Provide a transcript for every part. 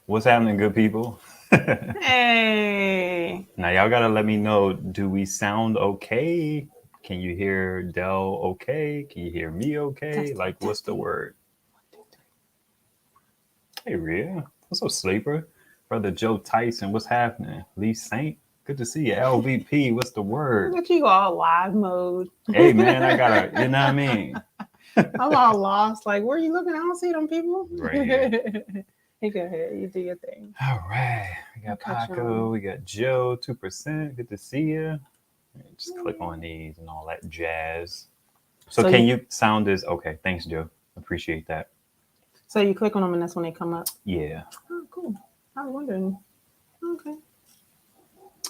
What's happening, good people? Hey. Now, y'all gotta let me know, do we sound okay? Can you hear Dell okay? Can you hear me okay? Like, what's the word? Hey, Rhea. What's up, Sleeper? Brother Joe Tyson, what's happening? Lee Saint, good to see you. LVP, what's the word? Look at you all live mode. Hey, man, I gotta, you know what I mean? I'm all lost. Like, where are you looking? I don't see them people. Right here. You go ahead. You do your thing. All right. We got Paco. We got Joe, 2%. Good to see you. Just click on these and all that jazz. So can you sound this? Okay. Thanks, Joe. Appreciate that. So you click on them and that's when they come up? Yeah. Oh, cool. I was wondering. Okay.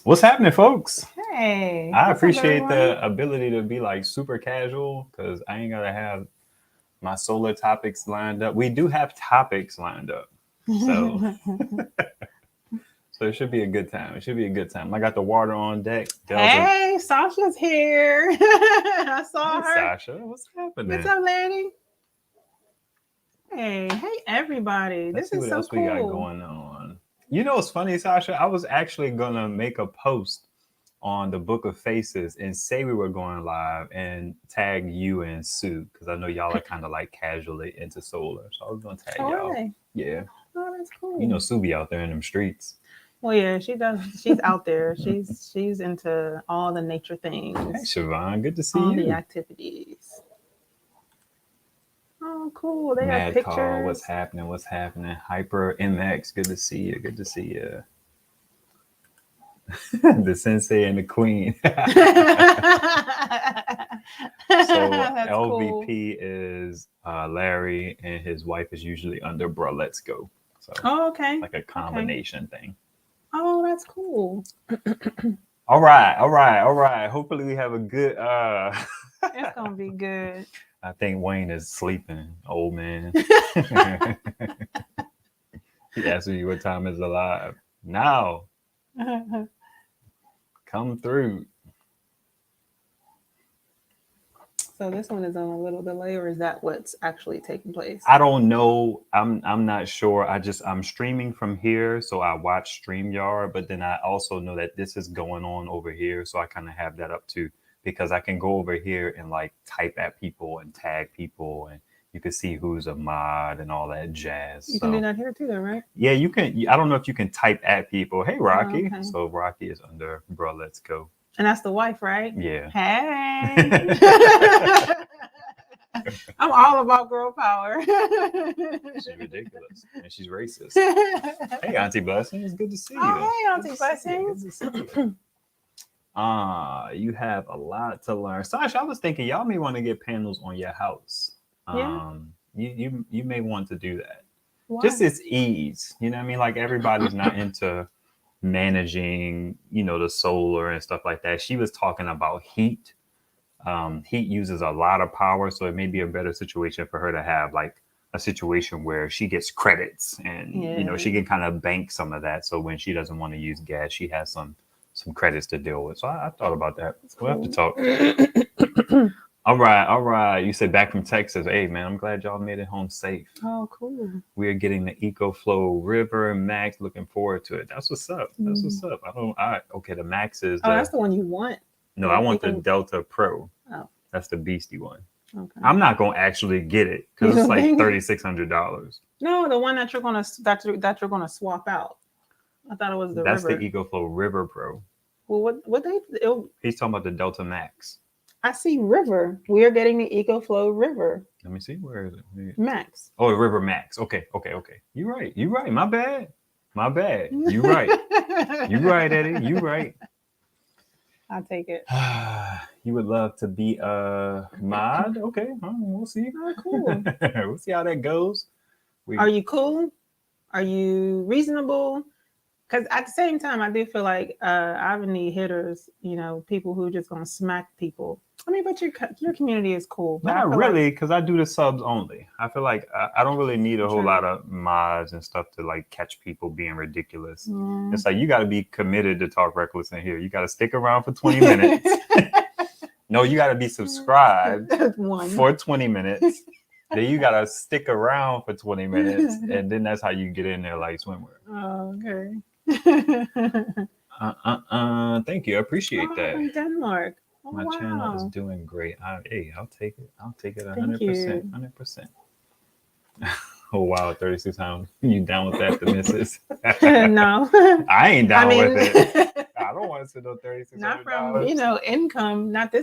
What's happening, folks? Hey. I appreciate the ability to be like super casual because I ain't got to have my solar topics lined up. We do have topics lined up. So, so it should be a good time. It should be a good time. I got the water on deck. Hey, Sasha's here. I saw her. Sasha, what's happening? What's up, lady? Hey, everybody. Let's this see is what so else cool. We got going on. You know what's funny, Sasha? I was actually gonna make a post on the Book of Faces and say we were going live and tag you and Sue because I know y'all are kind of like casually into solar. So I was gonna tag y'all. Really? Yeah. Oh, that's cool. You know Sue be out there in them streets. Well, yeah, she does. She's out there. She's into all the nature things. Hey, Siobhan, good to see all you. All the activities. Oh, cool. They Mad have pictures. Call, what's happening? What's happening? Hyper MX, good to see you. Good to see you. The sensei and the queen. So That's LVP cool. is Larry, and his wife is usually under Bro Let's Go. So okay. Like a combination thing. Oh, that's cool. All right. Hopefully we have a good It's gonna be good. I think Wayne is sleeping, old man. He asked me what time is alive. Now. Come through. So this one is on a little delay, or is that what's actually taking place? I don't know. I'm not sure. I'm streaming from here, so I watch StreamYard, but then I also know that this is going on over here, so I kind of have that up too because I can go over here and like type at people and tag people, and you can see who's a mod and all that jazz. You can do that here too, though, right? Yeah, you can. I don't know if you can type at people. Hey, Rocky. Oh, okay. So Rocky is under Bro Let's Go. And that's the wife, right? Yeah. Hey. I'm all about girl power. She's ridiculous. And she's racist. Hey, Auntie Blessing. It's good to see you. Oh, hey, Auntie Blessing. You have a lot to learn. Sasha, I was thinking y'all may want to get panels on your house. You may want to do that. Why? Just its ease. You know what I mean? Like everybody's not into managing, the solar and stuff like that. She was talking about heat. Heat uses a lot of power, so it may be a better situation for her to have like a situation where she gets credits and she can kind of bank some of that. So when she doesn't want to use gas, she has some credits to deal with. So I thought about that. We'll have to talk. All right. You said back from Texas. Hey, man, I'm glad y'all made it home safe. Oh, cool. We are getting the EcoFlow River Max. Looking forward to it. That's what's up. Okay, the Max is. That's the one you want. No, I want the Delta Pro. Oh. That's the beastie one. Okay. I'm not going to actually get it because it's like $3,600. No, the one that you're gonna swap out. I thought it was the That's River. The EcoFlow River Pro. Well, He's talking about the Delta Max. I see River. We are getting the EcoFlow River. Let me see. Where is it? Max. Oh, River Max. Okay. You're right. My bad. You right. Eddie. You right. I'll take it. You would love to be a mod? Okay. We'll see. Oh, cool. We'll see how that goes. Are you cool? Are you reasonable? Because at the same time, I do feel like I would need hitters, people who are just going to smack people. I mean, but your community is cool. Not really, because I do the subs only. I feel like I don't really need a whole lot of mods and stuff to like catch people being ridiculous. It's like you got to be committed to Talk Reckless in here. You got to stick around for 20 minutes. No, you got to be subscribed for 20 minutes. Then you gotta stick around for 20 minutes, and then that's how you get in there like swimwear. Oh, okay. Thank you. I appreciate that. From Denmark. Oh, My channel is doing great. Hey, I'll take it. I'll take it 100%. 100%. Oh wow, 36 pounds. You down with that, the missus? No. I ain't down with it. I don't want to sit on 36. Not from income, not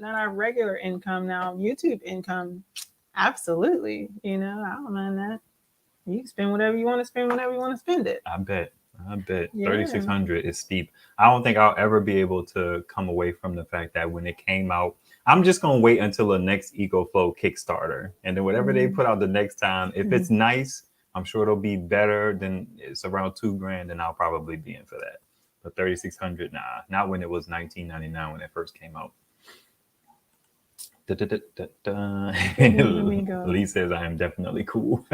our regular income now, YouTube income. Absolutely. I don't mind that. You can spend whatever you want to spend whenever you want to spend it. I bet. Yeah. 3,600 is steep. I don't think I'll ever be able to come away from the fact that when it came out, I'm just going to wait until the next EcoFlow Kickstarter. And then whatever they put out the next time, if it's nice, I'm sure it'll be better than it's around $2,000, and I'll probably be in for that. But 3,600, nah, not when it was $19.99 when it first came out. Lee says I am definitely cool.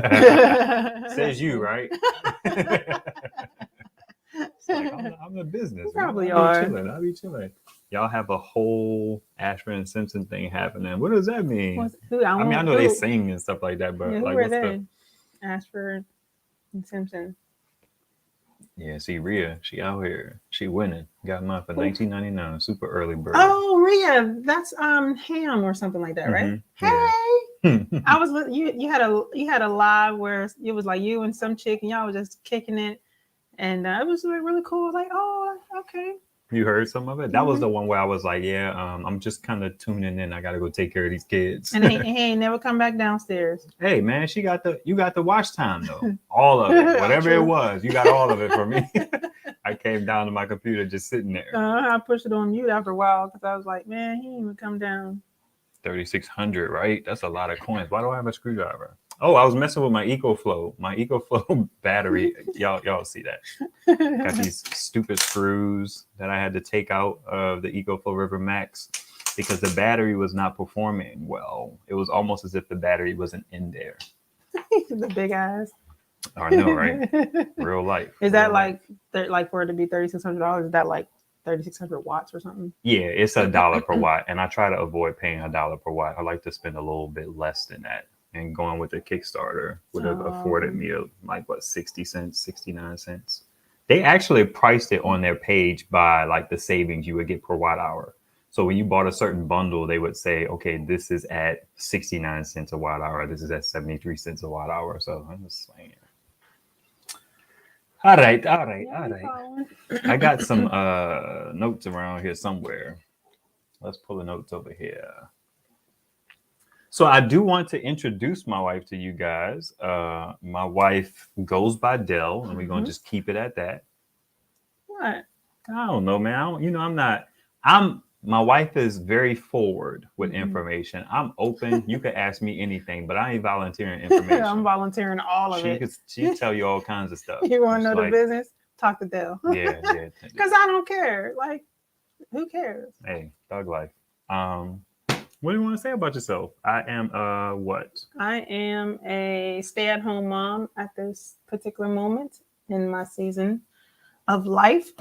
Says you, right? It's like, I'm the business. You probably are. I'll be chilling. Y'all have a whole Ashford and Simpson thing happening. What does that mean? I know they sing and stuff like that, but who like, what's they? Ashford and Simpson. Yeah, see, Rhea, she out here. She winning. Got mine for $19.99. Super early bird. Oh, Rhea, that's Ham or something like that, right? Yeah. Hey, I was with you. You had a live where it was like you and some chick, and y'all was just kicking it, and it was like really cool. Like, oh, okay. You heard some of it? That was the one where I was like, yeah, I'm just kind of tuning in. I got to go take care of these kids. And he ain't never come back downstairs. Hey, man, you got the watch time, though. All of it. Whatever it was, you got all of it for me. I came down to my computer just sitting there. I pushed it on mute after a while because I was like, man, he didn't even come down. 3,600, right? That's a lot of coins. Why do I have a screwdriver? Oh, I was messing with my EcoFlow. My EcoFlow battery. Y'all see that? Got these stupid screws that I had to take out of the EcoFlow River Max because the battery was not performing well. It was almost as if the battery wasn't in there. The big eyes. I know, right? Real life. Is that like for it to be $3,600? Is that like 3,600 watts or something? Yeah, it's $1 per watt, and I try to avoid paying $1 per watt. I like to spend a little bit less than that. And going with the Kickstarter would have afforded me like 60 cents, 69 cents. They actually priced it on their page by like the savings you would get per watt hour. So when you bought a certain bundle, they would say, okay, this is at 69 cents a watt hour. This is at 73 cents a watt hour. So I'm just saying. All right. I got some notes around here somewhere. Let's pull the notes over here. So I do want to introduce my wife to you guys. My wife goes by Dell, and we're going to just keep it at that. What? I don't know, man. My wife is very forward with information. I'm open. You can ask me anything, but I ain't volunteering information. I'm volunteering all of it. She'll tell you all kinds of stuff. You want to know the business? Talk to Dell. Yeah. Because I don't care. Like, who cares? Hey, thug life. What do you want to say about yourself? I am what? I am a stay-at-home mom at this particular moment in my season of life.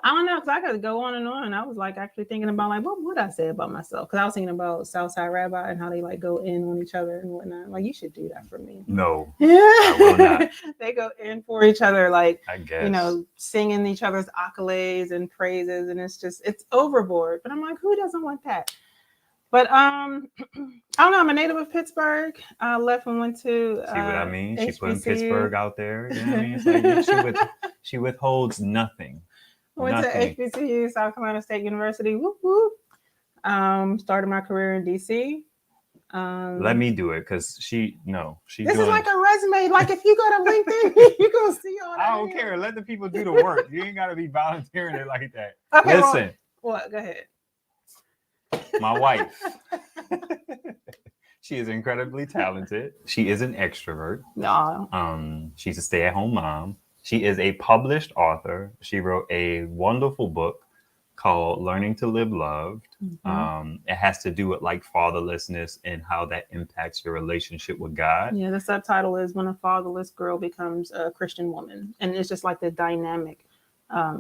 I don't know, because I could go on and on. I was like actually thinking about like, what would I say about myself? Because I was thinking about Southside Rabbi and how they like go in on each other and whatnot. Like, you should do that for me. No, I will not. They go in for each other, like, I guess, singing each other's accolades and praises, and it's overboard. But I'm like, who doesn't want that? But I don't know. I'm a native of Pittsburgh. I left and went to. See what I mean? HBCU. She putting Pittsburgh out there. You know what I mean? It's like she withholds nothing. Went to HBCU, South Carolina State University. Whoop whoop. Started my career in DC. Let me do it, because this is like a resume. Like, if you go to LinkedIn, you're gonna see all that. I don't care. Let the people do the work. You ain't gotta be volunteering it like that. Okay, listen. What? Go ahead. My wife. She is incredibly talented. She is an extrovert. No. She's a stay-at-home mom. She is a published author. She wrote a wonderful book called Learning to Live Loved. Mm-hmm. It has to do with like fatherlessness and how that impacts your relationship with God. Yeah, the subtitle is When a Fatherless Girl Becomes a Christian Woman. And it's just like the dynamic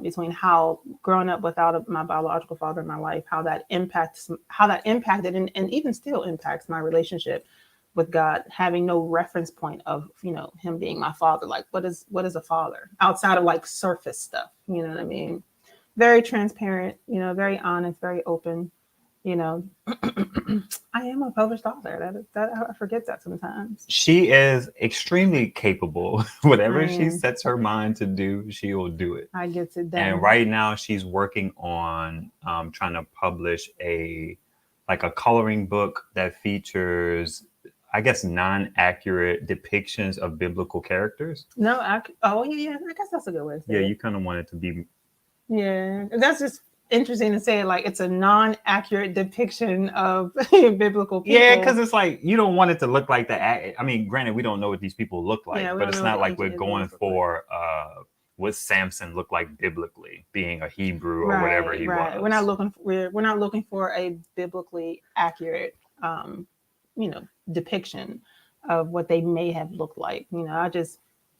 between how growing up without my biological father in my life, how that impacted and even still impacts my relationship with God, having no reference point of, him being my father. Like, what is a father outside of like surface stuff? You know what I mean? Very transparent, very honest, very open. I am a published author. That I forget that sometimes. She is extremely capable. Whatever she sets her mind to do, she will do it. I get it done. And right now she's working on trying to publish a coloring book that features, I guess, non-accurate depictions of biblical characters. No, I guess that's a good way to say it. Yeah, you kind of want it to be. Yeah, that's just interesting to say. Like, it's a non-accurate depiction of biblical people. Yeah, because it's like you don't want it to look like that. I mean, granted, we don't know what these people look like, but it's not like we're going for what Samson looked like biblically, being a Hebrew or whatever he was. We're not looking for a biblically accurate, depiction of what they may have looked like.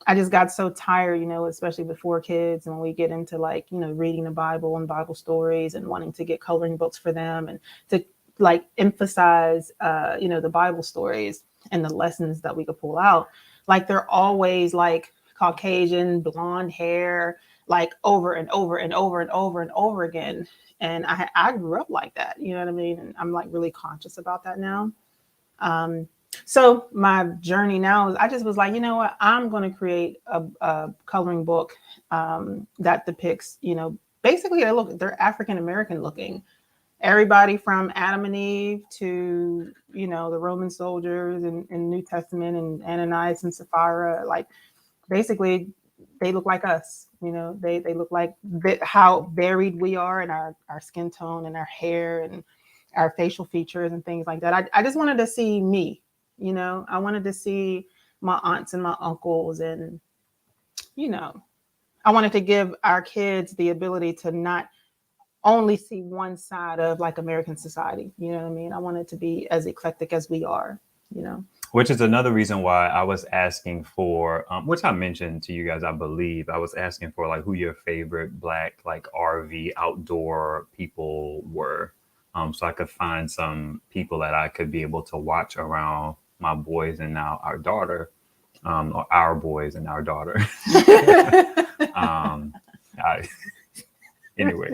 I just got so tired, especially with 4 kids, and when we get into like, reading the Bible and Bible stories and wanting to get coloring books for them and to like emphasize, the Bible stories and the lessons that we could pull out. Like, they're always like Caucasian, blonde hair, like over and over and over and over and over again. And I grew up like that, you know what I mean? And I'm like really conscious about that now. So my journey now is I just was like, you know what, I'm going to create a coloring book that depicts, basically they're African-American looking. Everybody from Adam and Eve to, the Roman soldiers in New Testament and Ananias and Sapphira, like basically they look like us, they look like how varied we are in our skin tone and our hair and our facial features and things like that. I just wanted to see me. I wanted to see my aunts and my uncles, and, I wanted to give our kids the ability to not only see one side of like American society. You know what I mean? I wanted to be as eclectic as we are, Which is another reason why I was asking for, which I mentioned to you guys, I believe, I was asking for like who your favorite Black, like RV outdoor people were. So I could find some people that I could be able to watch around my boys and now our daughter, or our boys and our daughter. Anyway,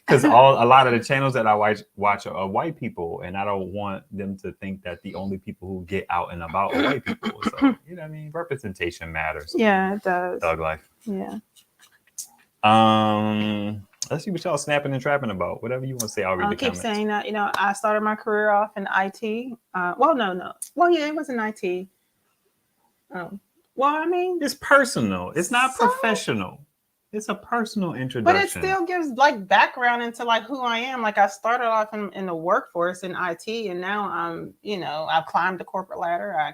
because a lot of the channels that I watch are white people, and I don't want them to think that the only people who get out and about are white people. So, you know what I mean? Representation matters. Yeah, it does. Thug life. Yeah. Let's see what y'all snapping and trapping about. Whatever you want to say, I'll read the comments. Keep saying that. I started my career off in IT. No. Well, yeah, it was in IT. Oh, well, I mean, it's personal. It's not professional. It's a personal introduction. But it still gives like background into like who I am. Like, I started off in the workforce in IT, and now I'm, I've climbed the corporate ladder.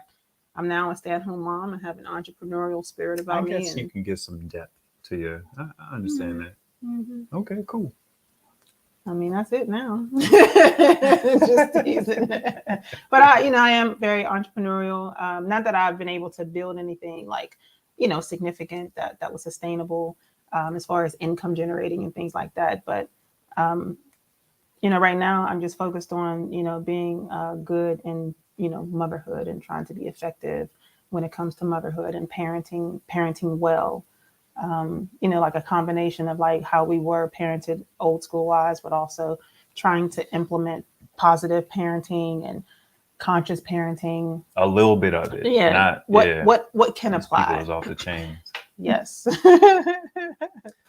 I'm now a stay-at-home mom and have an entrepreneurial spirit about me. I guess you can get some depth to your. I understand that. Mm-hmm. Okay, cool. I mean, that's it now. Just teasing. But I am very entrepreneurial. Not that I've been able to build anything like, significant that was sustainable as far as income generating and things like that. But, right now I'm just focused on, being good in, motherhood and trying to be effective when it comes to motherhood and parenting well. Like a combination of like how we were parented old school wise, but also trying to implement positive parenting and conscious parenting. A little bit of it. Yeah. What can apply? People is off the chain. Yes.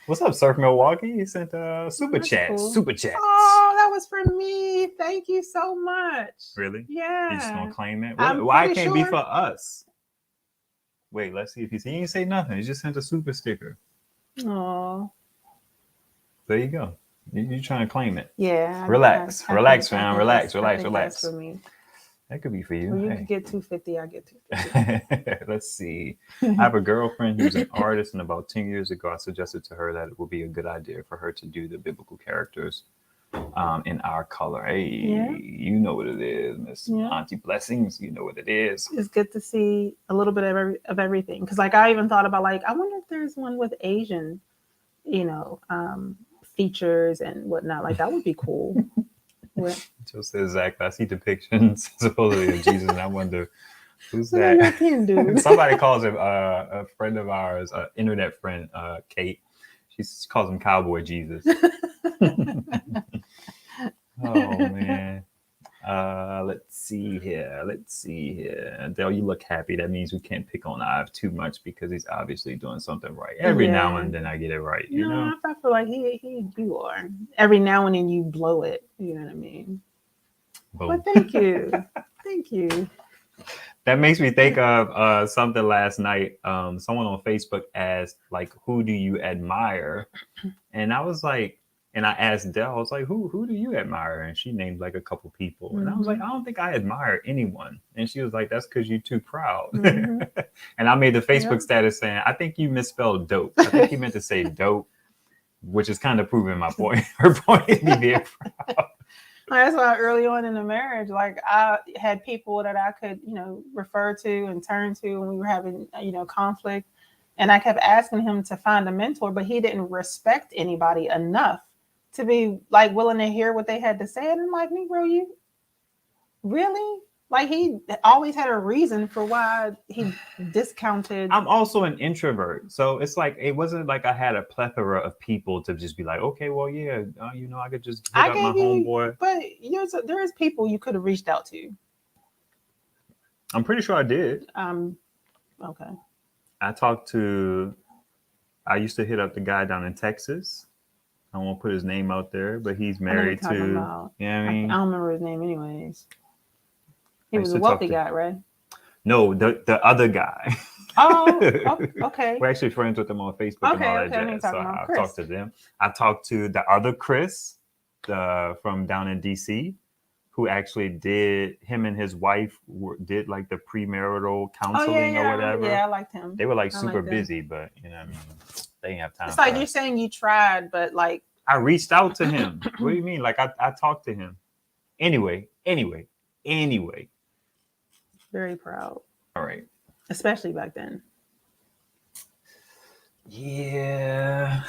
What's up, Surf Milwaukee? He sent super chats. Cool. Super chats. Oh, that was for me. Thank you so much. Really? Yeah. You just gonna claim it? Why it can't be for us? Wait, let's see if he didn't say nothing. He just sent a super sticker. Oh. There you go. You're trying to claim it. Yeah. Relax, fam. Relax. That's for me. That could be for you. Well, you can get $250. I get $250. Let's see. I have a girlfriend who's an artist, and about 10 years ago, I suggested to her that it would be a good idea for her to do the biblical characters in our color. Hey, you know what it is, Miss Auntie Blessings. You know what it is. It's good to see a little bit of everything. Because like I even thought about like I wonder if there's one with Asian, features and whatnot. Like that would be cool. Just exactly. I see depictions supposedly of Jesus, and I wonder who's that. European dude. Somebody calls him a friend of ours, internet friend, Kate. She calls him Cowboy Jesus. Oh man. Let's see here. Dale, you look happy. That means we can't pick on Ive too much because he's obviously doing something right. Every now and then I get it right. You know? I feel like you are. Every now and then you blow it. You know what I mean? Boom. But thank you. Thank you. That makes me think of something last night. Someone on Facebook asked, like, who do you admire? And I was like, and I asked Dell, I was like, who do you admire? And she named like a couple people. And I was like, I don't think I admire anyone. And she was like, that's because you're too proud. And I made the Facebook status saying, I think you misspelled dope. I think you meant to say dope, which is kind of proving my point. Her point is me being proud. That's why early on in the marriage, like I had people that I could, refer to and turn to when we were having, conflict. And I kept asking him to find a mentor, but he didn't respect anybody enough to be like willing to hear what they had to say. And I'm like, Negro, you really? Like he always had a reason for why he discounted. I'm also an introvert. So it's like, it wasn't like I had a plethora of people to just be like, okay, well, yeah, I could just hit up my homeboy. But there is people you could have reached out to. I'm pretty sure I did. Okay. I used to hit up the guy down in Texas. I won't put his name out there, but he's married to, you know what I mean? I don't remember his name anyways. He was a wealthy guy, right? No, the other guy. Oh, okay. We're actually friends with them on Facebook and all that jazz. So I've talked to them. I talked to the other Chris from down in DC, who actually him and his wife did like the premarital counseling or whatever. Yeah, I liked him. They were like super busy, but they didn't have time. It's like you're saying you tried, but like I reached out to him. What do you mean? Like I talked to him. Anyway. Very proud. All right. Especially back then. Yeah.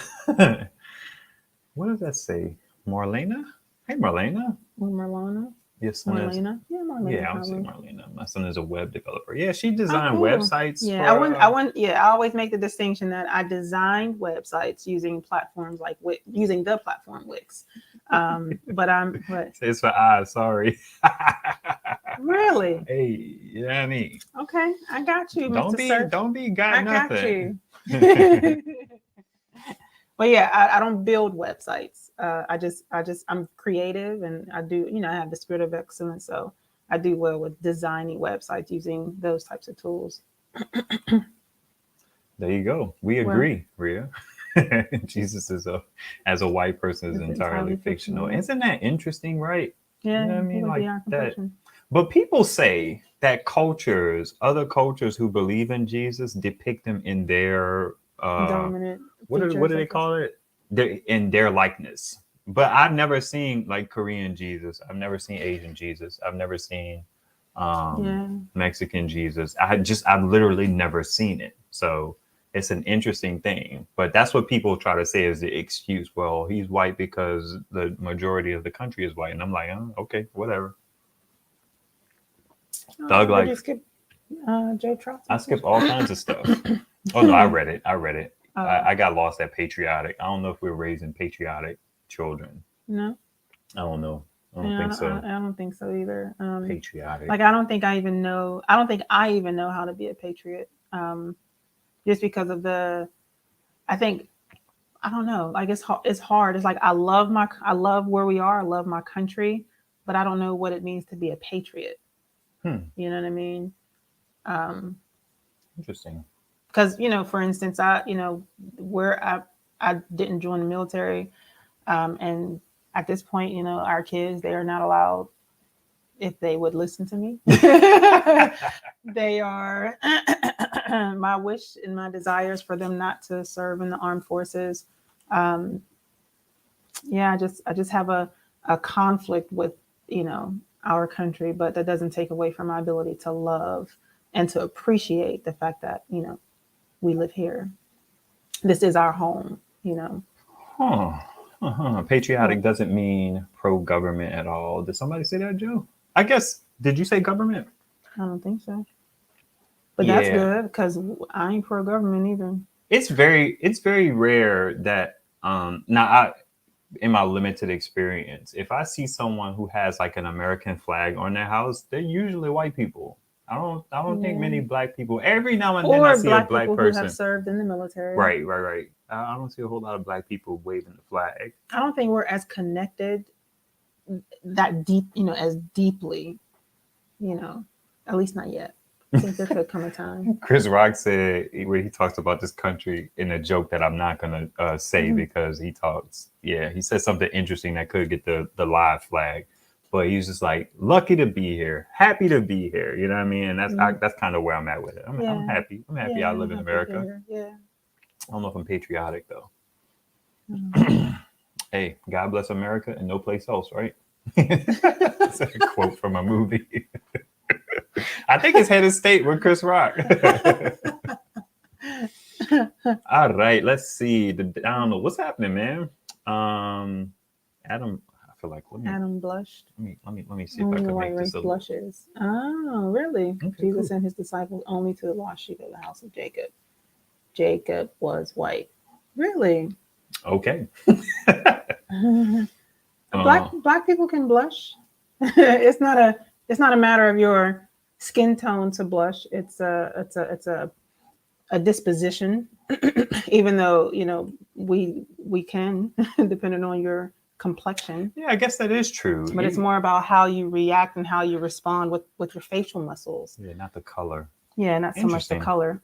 What does that say? Marlena? Hey, Marlena. Marlena? Yes, Marlena. Yeah, Marlena. Yeah, I would say Marlena. My son is a web developer. Yeah, she designed websites. Yeah, I always make the distinction that I designed websites using platforms like using the platform Wix. But it's for eyes. Sorry. Really? Hey, yeah, I mean. Okay, I got you. Don't be got nothing. Got you. But yeah, I don't build websites. I'm creative, and I do, I have the spirit of excellence. So I do well with designing websites using those types of tools. There you go. We agree, Rhea. Jesus as a white person is entirely fictional. Isn't that interesting, right? Yeah, you know what I mean, like that. But people say that other cultures who believe in Jesus depict him in their dominant. What do they call it? In their likeness. But I've never seen like Korean Jesus. I've never seen Asian Jesus. I've never seen Mexican Jesus. I've literally never seen it. So it's an interesting thing. But that's what people try to say is the excuse. Well, he's white because the majority of the country is white. And I'm like, oh, okay, whatever. Did you skip Joe Trout? I skip all kinds of stuff. Oh no, I read it. I got lost at patriotic. I don't know if we're raising patriotic children. No. I don't know. I don't think so. I don't think so either. Patriotic. Like I don't think I even know how to be a patriot. Just because of I don't know. Like it's hard. It's like I love where we are. I love my country, but I don't know what it means to be a patriot. You know what I mean? Interesting. Because for instance, I didn't join the military, and at this point, our kids, they are not allowed, if they would listen to me. They are my wish and my desires for them not to serve in the armed forces. I just have a a conflict with, our country, but that doesn't take away from our ability to love and to appreciate the fact that, we live here. This is our home, Patriotic doesn't mean pro-government at all. Did somebody say that, Joe? I guess, did you say government? I don't think so. But that's good, because I ain't pro-government either. It's very rare that in my limited experience, if I see someone who has like an American flag on their house, they're usually white people. I don't think many black people. Every now and then I see a black person who have served in the military. Right. I don't see a whole lot of black people waving the flag. I don't think we're as connected that deep, as deeply, at least not yet. I think there could come a time. Chris Rock said, where he talks about this country in a joke that I'm not going to say because he said something interesting that could get the live flag. But he's just like, lucky to be here, happy to be here. You know what I mean? And that's kind of where I'm at with it. I'm happy. I'm happy I live in America. Yeah. I don't know if I'm patriotic, though. Hey, God bless America and no place else, right? That's a quote from a movie. I think it's Head of State with Chris Rock. All right, let's see. I don't know what's happening, man. Adam, I feel like Adam blushed. Let me see if I can make this a blushes. Oh, really? Okay, Jesus and his disciples only to the lost sheep of the house of Jacob. Jacob was white. Really? Okay. Black people can blush. It's not a matter of your skin tone to blush. It's a disposition. Even though we can, depending on your complexion. Yeah, I guess that is true. But it's more about how you react and how you respond with your facial muscles. Yeah, not the color. Yeah, not so much the color.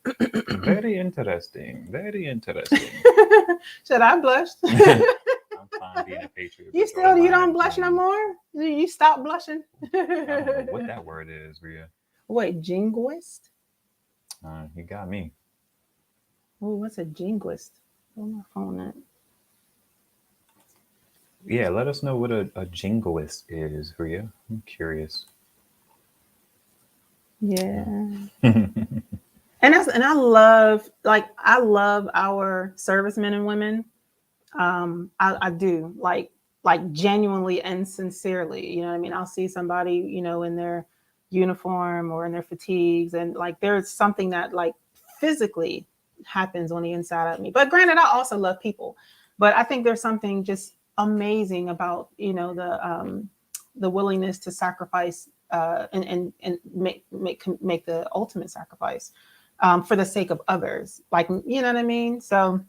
Very interesting. Very interesting. Should I blush? I'm fine being a patriot. You don't blush no more? You stop blushing? I don't know what that word is, Rhea. Wait, jingoist? You got me. Oh, what's a jingoist? Where's my phone at? Yeah, let us know what a jingoist is, Rhea. I'm curious. Yeah. and I love our servicemen and women. I do like genuinely and sincerely, you know what I mean? I'll see somebody, in their uniform or in their fatigues, and like there's something that like physically happens on the inside of me. But granted, I also love people, but I think there's something just amazing about, the willingness to sacrifice and make the ultimate sacrifice for the sake of others. Like, you know what I mean? So,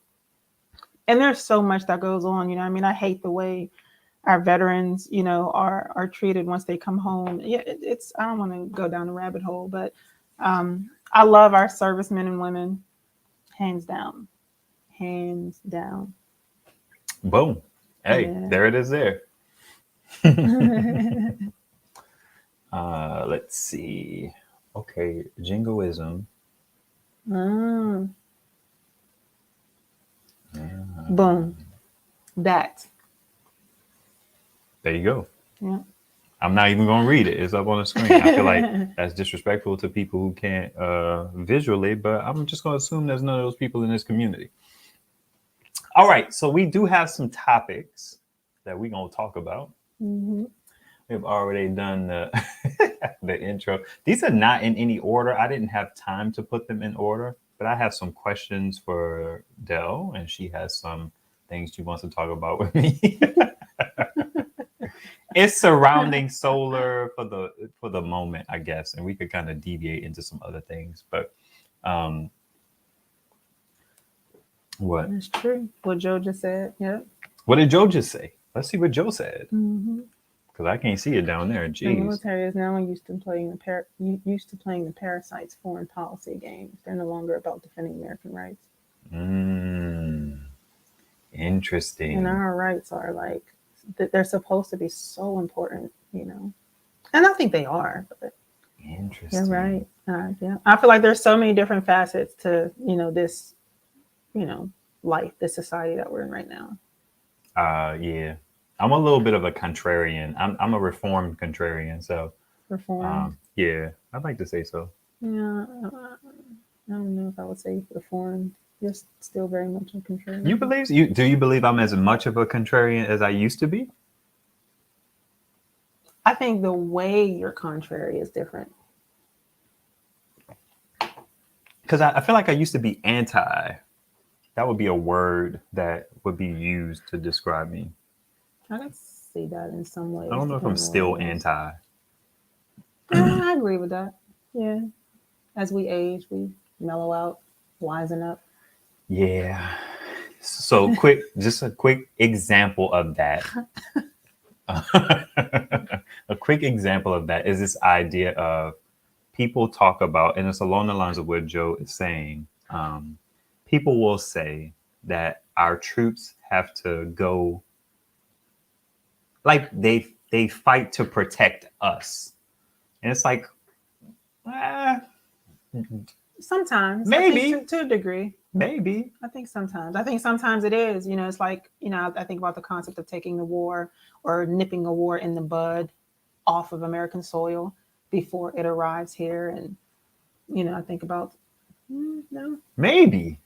and there's so much that goes on, I hate the way our veterans, are treated once they come home. Yeah, I don't want to go down the rabbit hole, but I love our servicemen and women, hands down. Boom. Hey, yeah. There it is there. Let's see. Okay, jingoism. Boom. That. There you go. Yeah. I'm not even going to read it. It's up on the screen. I feel like that's disrespectful to people who can't visually, but I'm just going to assume there's none of those people in this community. All right. So we do have some topics that we're going to talk about. Mm-hmm. We've already done the intro. These are not in any order. I didn't have time to put them in order, but I have some questions for Del, and she has some things she wants to talk about with me. It's surrounding solar for the moment, I guess, and we could kind of deviate into some other things. But what? That's true. What Joe just said. Yeah. What did Joe just say? Let's see what Joe said. Mm-hmm. Because I can't see it down there. Jeez. The military is now used to playing the parasites foreign policy games. They're no longer about defending American rights. Interesting. And our rights are like they're supposed to be so important, and I think they are. But interesting. You're right. Yeah, I feel like there's so many different facets to this, life, this society that we're in right now. Yeah. I'm a little bit of a contrarian. I'm a reformed contrarian. So, Reformed. yeah, I'd like to say so. Yeah, I don't know if I would say reformed. You're still very much a contrarian. Do you believe I'm as much of a contrarian as I used to be? I think the way you're contrary is different. Because I feel like I used to be anti. That would be a word that would be used to describe me. I can see that in some ways. I don't know if I'm still anti. I agree with that. Yeah. As we age, we mellow out, wisen up. Yeah. So just a quick example of that. A quick example of that is this idea of people talk about, and it's along the lines of what Joe is saying. People will say that our troops have to go, like they fight to protect us, and it's like, sometimes, maybe to a degree. Maybe. I think sometimes it is. It's like, I think about the concept of taking the war or nipping a war in the bud off of American soil before it arrives here. And, I think about, no. Maybe.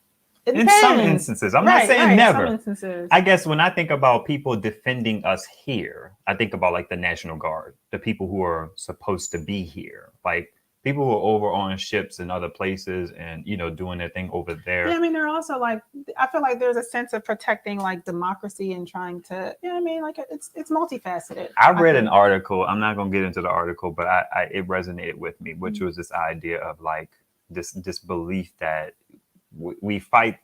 In some instances. I'm not saying never. Some instances. I guess when I think about people defending us here, I think about like the National Guard, the people who are supposed to be here. Like, people who are over on ships and other places and, doing their thing over there. Yeah, I mean, they're also like, I feel like there's a sense of protecting like democracy and trying to, like it's multifaceted. I read an article. I'm not going to get into the article, but it resonated with me, which was this idea of like this belief that we fight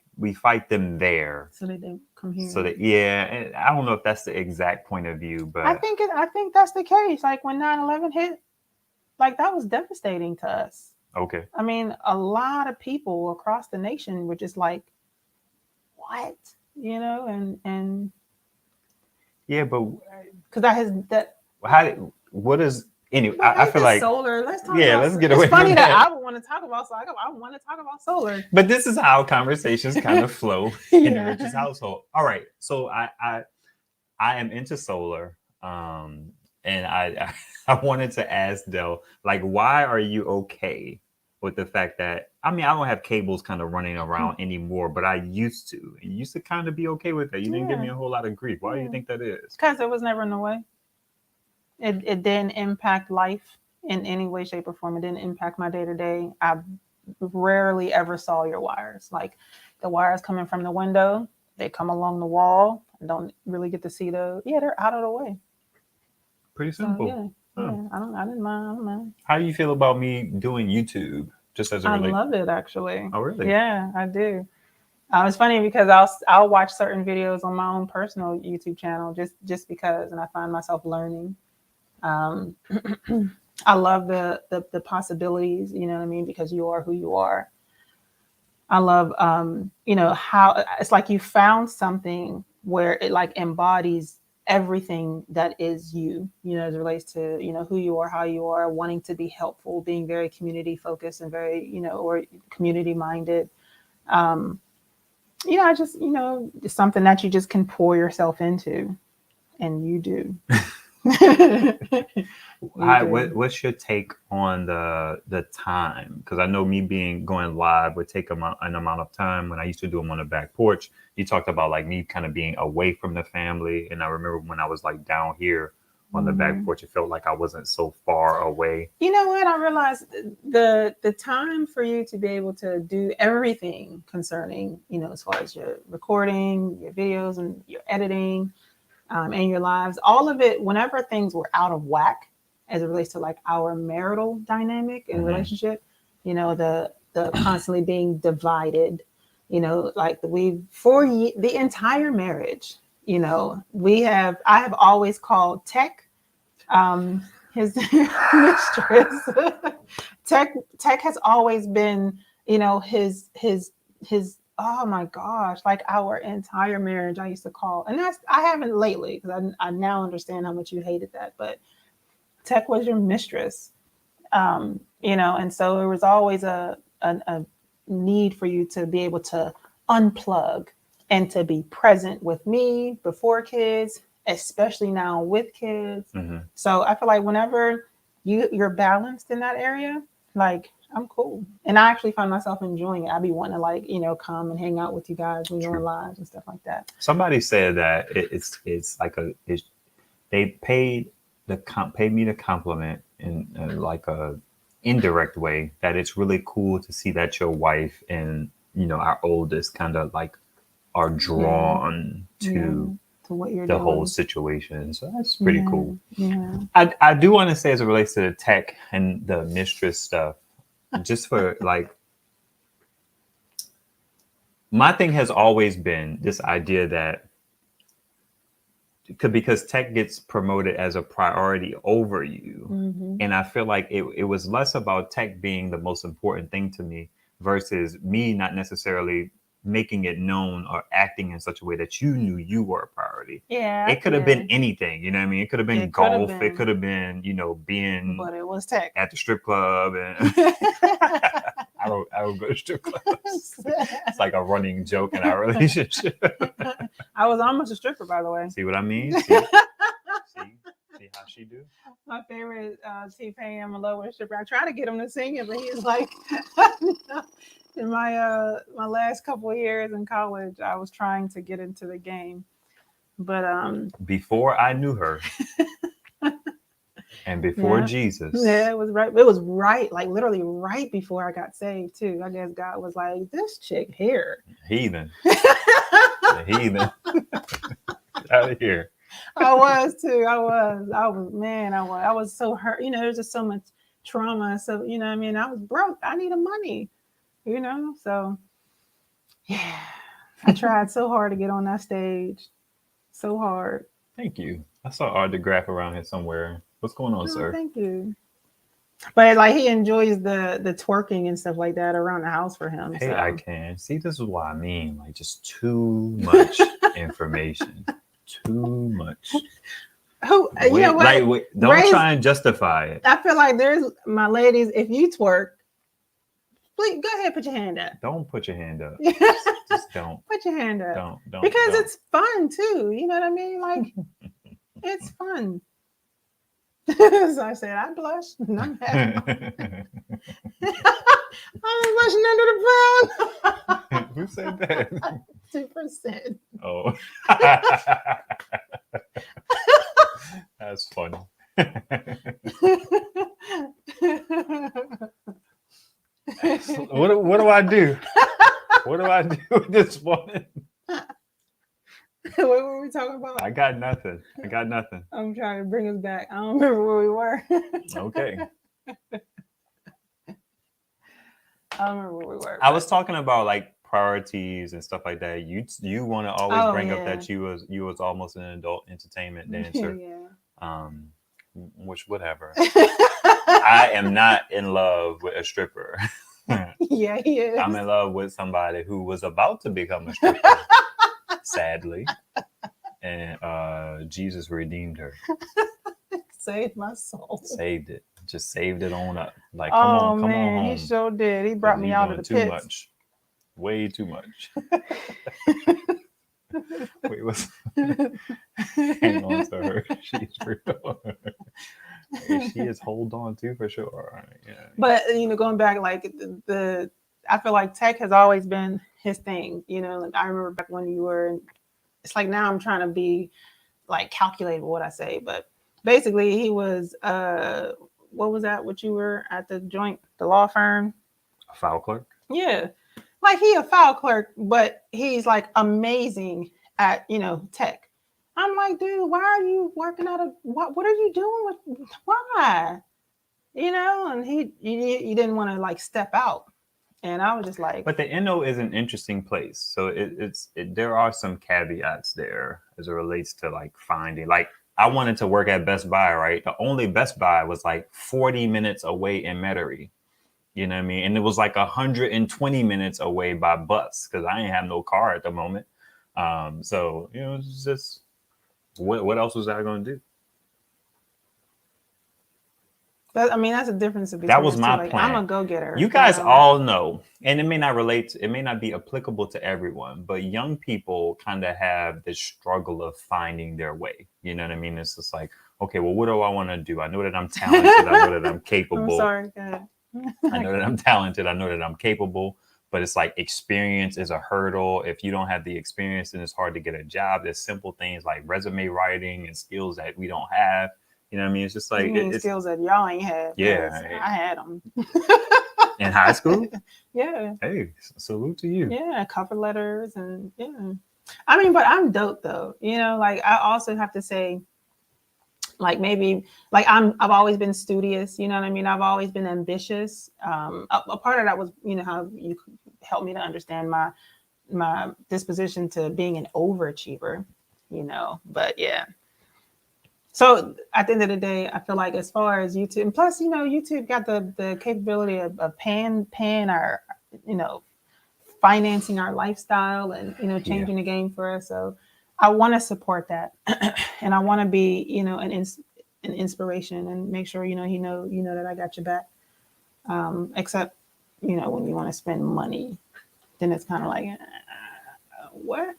them there. So they don't come here. So that, yeah, and I don't know if that's the exact point of view, but I think that's the case. Like when 9/11 hit, like that was devastating to us. Okay. I mean, a lot of people across the nation were just like, what? And yeah, but because what is anyway? I feel like solar. Let's talk. Yeah, about, let's get away. It's funny that I would want to talk about. So I want to talk about solar. But this is how conversations kind of flow in the Rich's household. All right, so I am into solar, and I wanted to ask Del, like, why are you okay with the fact that, I don't have cables kind of running around anymore, but I used to. And you used to kind of be okay with that. You didn't give me a whole lot of grief. Why do you think that is? Because it was never in the way. It didn't impact life in any way, shape, or form. It didn't impact my day-to-day. I rarely ever saw your wires. Like the wires coming from the window, they come along the wall. I don't really get to see those. Yeah, they're out of the way. Pretty simple. So, yeah, I didn't mind. How do you feel about me doing YouTube? Just as I love it, actually. Oh, really? Yeah, I do. It's funny because I'll watch certain videos on my own personal YouTube channel just because, and I find myself learning. I love the possibilities, you know what I mean? Because you are who you are. I love, how it's like you found something where it like embodies everything that is you, as it relates to, who you are, how you are, wanting to be helpful, being very community focused and very, or community minded. I just, it's something that you just can pour yourself into, and you do. What's your take on the time? Because I know me going live would take an amount of time. When I used to do them on the back porch, you talked about like me kind of being away from the family, and I remember when I was like down here on the back porch, it felt like I wasn't so far away. You know what? I realized the time for you to be able to do everything concerning, as far as your recording, your videos, and your editing. And your lives, all of it, whenever things were out of whack as it relates to like our marital dynamic and relationship, the constantly being divided, like for the entire marriage, I have always called Tech, his mistress. Tech has always been, his oh my gosh, like our entire marriage, I used to call, and I haven't lately because I now understand how much you hated that, but Tech was your mistress, and so there was always a need for you to be able to unplug and to be present with me before kids especially now with kids. Mm-hmm. So I feel like whenever you're balanced in that area, like I'm cool. And I actually find myself enjoying it. I'd be wanting to like, come and hang out with you guys when you're on lives and stuff like that. Somebody said that it's like they paid me the compliment in like a indirect way that it's really cool to see that your wife and our oldest kind of like are drawn to what you're the doing. whole situation. So that's pretty cool. Yeah. I do want to say, as it relates to the tech and the mistress stuff, just for like, my thing has always been this idea that because tech gets promoted as a priority over you. Mm-hmm. And I feel like it was less about tech being the most important thing to me versus me not necessarily making it known or acting in such a way that you knew you were a priority. Yeah. It could have been anything, you know what I mean? It could have been golf. It could have been, being but it was tech at the strip club. And I don't go to strip clubs. It's like a running joke in our relationship. I was almost a stripper, by the way. See what I mean? See how she do? My favorite T-Pain, I'm in love with a stripper. I try to get him to sing it, but he's like, in my last couple of years in college, I was trying to get into the game, but before I knew her. And before Jesus. Yeah, it was right. It was right, like literally right before I got saved too. I guess God was like, this chick here. Heathen. The heathen. Out of here. I was too. I was so hurt. There's just so much trauma. So, I mean, I was broke. I needed money, so yeah. I tried so hard to get on that stage. So hard. Thank you. I saw autograph around here somewhere. What's going on, sir? Thank you. But like he enjoys the twerking and stuff like that around the house for him. Hey, so. I can. See, this is what I mean. Like just too much information. Too much. Who you know what? Like, don't try and justify it. I feel like there's my ladies, if you twerk, please go ahead, put your hand up. Don't put your hand up. Just don't. Put your hand up. Don't. Because it's fun too. You know what I mean? Like it's fun. So I said, I blush and I'm happy. I'm blushing under the brown. Who said that? 2%. Oh. That's funny. What do I do? What do I do with this woman? What were we talking about? I got nothing. I'm trying to bring us back. I don't remember where we were. Okay. I don't remember where we were. I was talking about like priorities and stuff like that. You want to always bring up that you was almost an adult entertainment dancer. Yeah. Which whatever. I am not in love with a stripper. Yeah, he is. I'm in love with somebody who was about to become a stripper. Sadly, and Jesus redeemed her. Saved my soul. Saved it. Just saved it on up. Like, come on home. He sure did. He brought me out of the pits. Too much. Way too much. Wait, what's hang on to her? She's real. She is hold on to for sure. Yeah. But going back, like I feel like tech has always been his thing. Like I remember back when you were. It's like now I'm trying to be like calculated with what I say, but basically he was. What was that? What you were at the law firm? A file clerk. Yeah, like he a file clerk, but he's like amazing at tech. I'm like, dude, why are you working out of what are you doing with why? And you didn't want to like step out. And I was just like, but the NO is an interesting place. So there are some caveats there as it relates to like finding, like I wanted to work at Best Buy, right? The only Best Buy was like 40 minutes away in Metairie. You know what I mean? And it was like 120 minutes away by bus because I ain't have no car at the moment. So, it's just, what else was I going to do? But I mean, that's a difference between that was us my two. Like, plan. I'm a go-getter. You guys all know, and it may not relate, it may not be applicable to everyone, but young people kind of have this struggle of finding their way. You know what I mean? It's just like, okay, well, what do I want to do? I know that I'm talented. I know that I'm capable. I'm sorry. Go ahead. I know that I'm talented. I know that I'm capable, but it's like experience is a hurdle. If you don't have the experience, then it's hard to get a job. There's simple things like resume writing and skills that we don't have. You know what I mean? It's just like it's skills that y'all ain't had. Yeah, I had them in high school. Yeah. Hey, salute to you. Yeah, cover letters and yeah. I mean, but I'm dope though. You know, like I also have to say, like maybe like I've always been studious. You know what I mean? I've always been ambitious. A part of that was, you know, how you helped me to understand my disposition to being an overachiever. You know, but yeah. So at the end of the day, I feel like as far as YouTube, and plus, you know, YouTube got the capability of paying our, you know, financing our lifestyle and, you know, changing the game for us. So I want to support that. And I want to be, you know, an inspiration and make sure, you know that I got your back. Except, you know, when you want to spend money, then it's kind of like, what?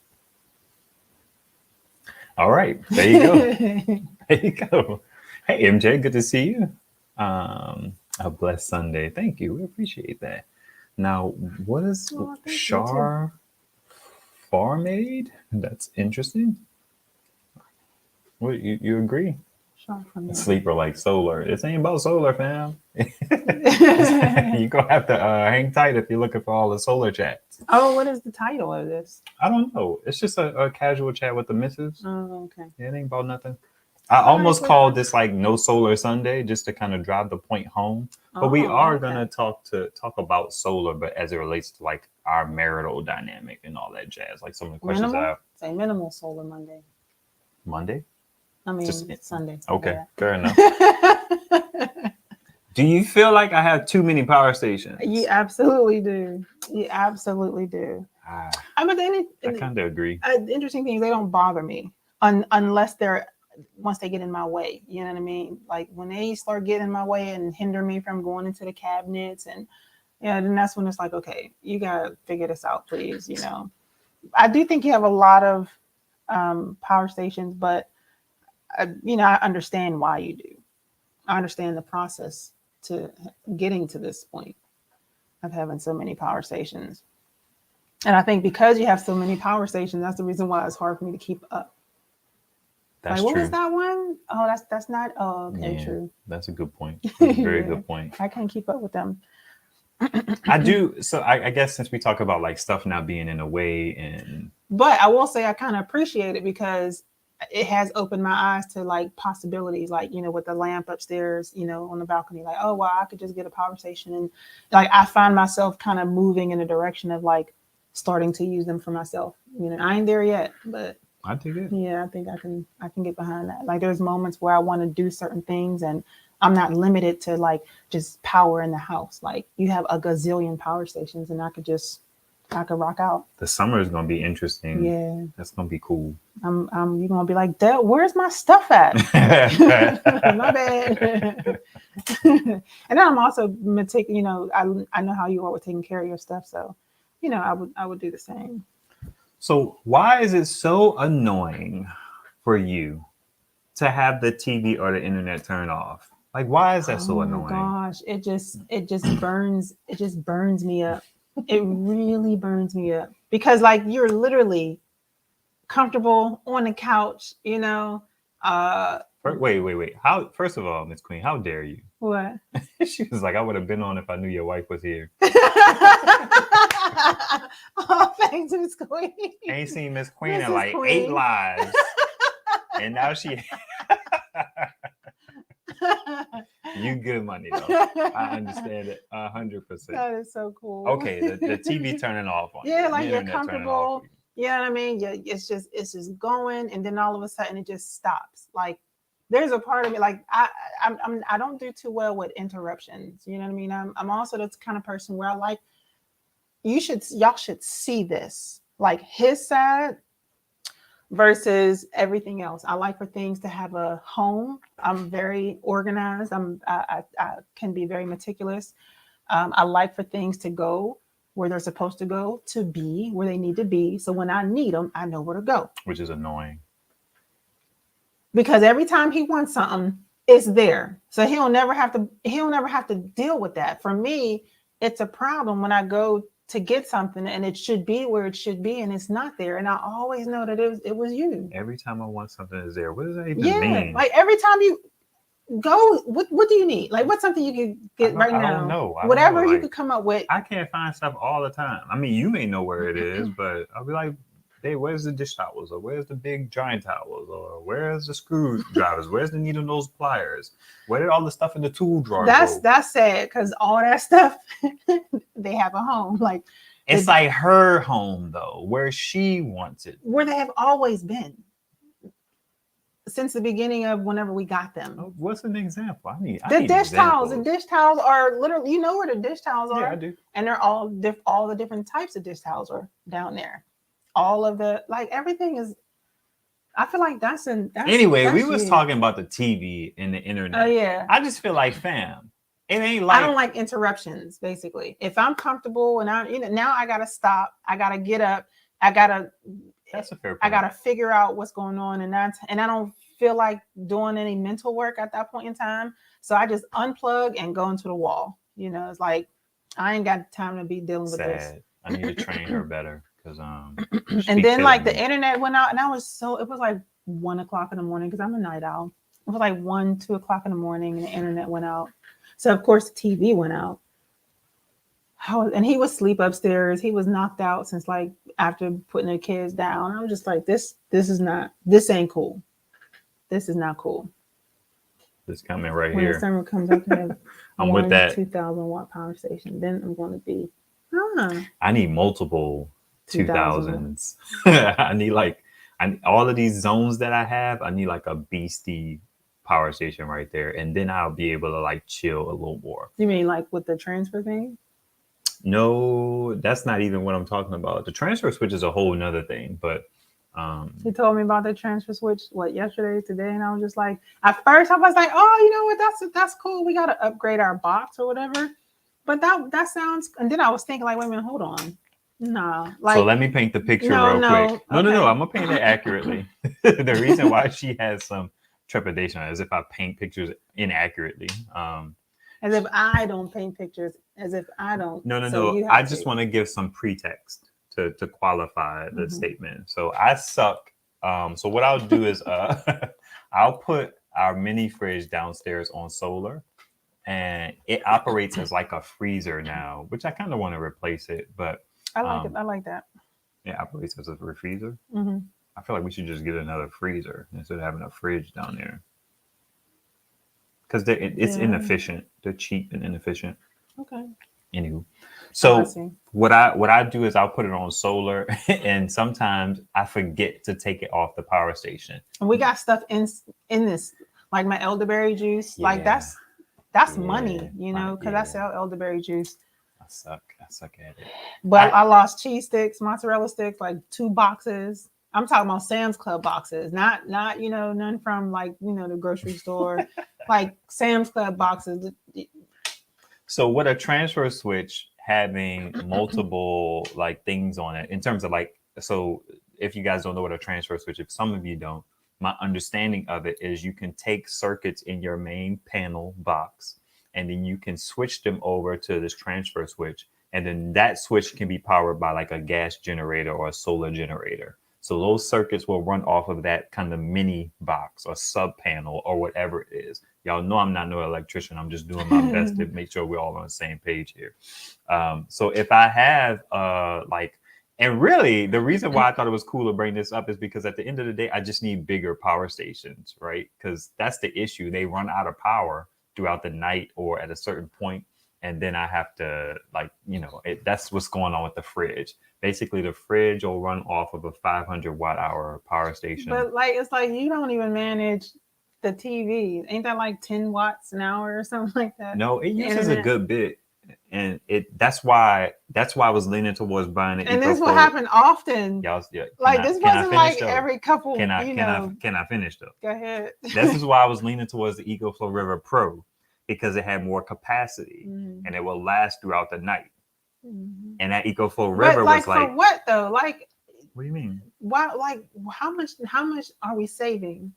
All right, there you go. There you go. Hey, MJ, good to see you. A blessed Sunday. Thank you. We appreciate that. Now, what is Char Farmade? That's interesting. What you agree? Sleeper like solar. This ain't about solar, fam. You're gonna have to hang tight if you're looking for all the solar chats. Oh, what is the title of this? I don't know. It's just a casual chat with the missus. Oh, okay. Yeah, it ain't about nothing. I almost called this like No Solar Sunday just to kind of drive the point home. But we are gonna talk about solar, but as it relates to like our marital dynamic and all that jazz. Like some of the questions I have. Say minimal solar Monday. Monday? I mean Sunday. Okay, fair enough. Do you feel like I have too many power stations? You absolutely do. You absolutely do. I mean, I kind of agree. The interesting thing is they don't bother me unless once they get in my way. You know what I mean? Like when they start getting in my way and hinder me from going into the cabinets, and then that's when it's like, okay, you gotta figure this out, please. You know, I do think you have a lot of power stations, but you know, I understand why you do. I understand the process to getting to this point of having so many power stations. And I think because you have so many power stations, that's the reason why it's hard for me to keep up. That's like, what true. was that one? Oh, that's not. Oh, okay, yeah, true. That's a good point. That's a very good point. I can't keep up with them. I do. So I guess since we talk about like stuff not being in a way, but I will say I kind of appreciate it because it has opened my eyes to like possibilities, like, you know, with the lamp upstairs, you know, on the balcony, like, oh, wow, I could just get a power station. And like, I find myself kind of moving in a direction of like starting to use them for myself. You know, I ain't there yet, but I think it. Yeah, I think I can get behind that. Like there's moments where I want to do certain things and I'm not limited to like just power in the house. Like you have a gazillion power stations and I could rock out. The summer is gonna be interesting. Yeah, that's gonna be cool. You're gonna be like, Dad, where's my stuff at? My bad. And then I'm also you know, I know how you are with taking care of your stuff, so you know, I would do the same. So why is it so annoying for you to have the TV or the internet turned off? Like, why is that so annoying? Oh gosh, it just burns me up. It really burns me up because like you're literally comfortable on the couch, you know. Wait. First of all, Miss Queen, how dare you? What? She was like, I would have been on if I knew your wife was here. Oh, thanks, Miss Queen. Ain't seen Miss Queen in like 8 lives. And now she you good money though. I understand it 100%. That is so cool. Okay, the TV turning off on you. Like you're comfortable. You know what I mean? Yeah, it's just going, and then all of a sudden it just stops. Like there's a part of me like I don't do too well with interruptions. You know what I mean? I'm also the kind of person where I like y'all should see this. Like his side, versus everything else. I like for things to have a home. I'm very organized. I can be very meticulous. I like for things to go where they're supposed to go, to be where they need to be. So when I need them, I know where to go. Which is annoying. Because every time he wants something, it's there. So he'll never have to deal with that. For me, it's a problem when I go to get something and it should be where it should be and it's not there. And I always know that it was you. Every time I want something is there. What does that even mean? Like every time you go, what do you need? Like what's something you can get right now? I don't know. Whatever you could come up with. I can't find stuff all the time. I mean, you may know where it is, but I'll be like, hey, where's the dish towels? Or where's the big giant towels? Or where's the screwdrivers? Where's the needle nose pliers? Where did all the stuff in the tool drawer go? That's sad because all that stuff they have a home. Like it's like her home though, where she wants it. Where they have always been. Since the beginning of whenever we got them. Oh, what's an example? I need dish towels. The dish towels are literally, you know where the dish towels are? Yeah, I do. And they're all the different types of dish towels are down there. All of the, like everything is, I feel like that's anyway, we was talking about the TV and the internet. Oh yeah. I just feel like, fam, it ain't like, I don't like interruptions, basically. If I'm comfortable and now I gotta stop, I gotta get up, that's a fair point. I gotta figure out what's going on, and I don't feel like doing any mental work at that point in time. So I just unplug and go into the wall. It's like I ain't got time to be dealing with this. I need to train her better because and then like the internet went out, and it was like 1 o'clock in the morning because I'm a night owl. It was like 1, 2 o'clock in the morning, and the internet went out. So of course the TV went out. And he was asleep upstairs. He was knocked out since like after putting the kids down. I was just like, this ain't cool. This is not cool. This coming right when here. The summer comes up to have I'm with that 2,000 watt power station. Then I'm going to be. I need multiple 2000s. I need all of these zones that I have. I need like a beastie power station right there, and then I'll be able to like chill a little more. You mean like with the transfer thing? No, that's not even what I'm talking about. The transfer switch is a whole nother thing, but he told me about the transfer switch yesterday, today, and I was just like, at first I was like, oh, you know what, that's cool. We got to upgrade our box or whatever. But that sounds, and then I was thinking like, wait a minute, hold on. No. Like, so let me paint the picture real quick. No, I'm gonna paint it accurately. The reason why she has some trepidation is if I paint pictures inaccurately. As if I don't paint pictures, as if I don't. No. I just want to give some pretext to qualify the statement. So I suck. So what I'll do is I'll put our mini fridge downstairs on solar, and it operates as like a freezer now, which I kind of want to replace it, but I like it. I like that. It operates as a freezer. Mm-hmm. I feel like we should just get another freezer instead of having a fridge down there. Because it's inefficient. They're cheap and inefficient. Okay. Anywho, so what I do is I'll put it on solar, and sometimes I forget to take it off the power station. And we got stuff in this, like my elderberry juice. Yeah. Like that's money, because I sell elderberry juice. I suck at it. But I lost cheese sticks, mozzarella sticks, like 2 boxes. I'm talking about Sam's Club boxes, not none from like the grocery store, like Sam's Club boxes. So with a transfer switch having multiple like things on it, in terms of like, so if you guys don't know what a transfer switch, if some of you don't, my understanding of it is you can take circuits in your main panel box, and then you can switch them over to this transfer switch, and then that switch can be powered by like a gas generator or a solar generator. So those circuits will run off of that kind of mini box or sub panel or whatever it is. Y'all know I'm not no electrician. I'm just doing my best to make sure we're all on the same page here. So if I have and really the reason why I thought it was cool to bring this up is because at the end of the day, I just need bigger power stations, right? Because that's the issue. They run out of power throughout the night or at a certain point. And then I have to that's what's going on with the fridge. Basically, the fridge will run off of a 500 watt hour power station. But like, it's like you don't even manage the TV. Ain't that like 10 watts an hour or something like that? No, it uses a good bit. And that's why I was leaning towards buying an and this EcoFlow. will happen often. Yeah, Like this wasn't like every couple. Can I finish though? Go ahead. This is why I was leaning towards the EcoFlow River Pro, because it had more capacity and it will last throughout the night. And that EcoFlow River was like, for what though? Like, what do you mean? Why? Like, how much are we saving?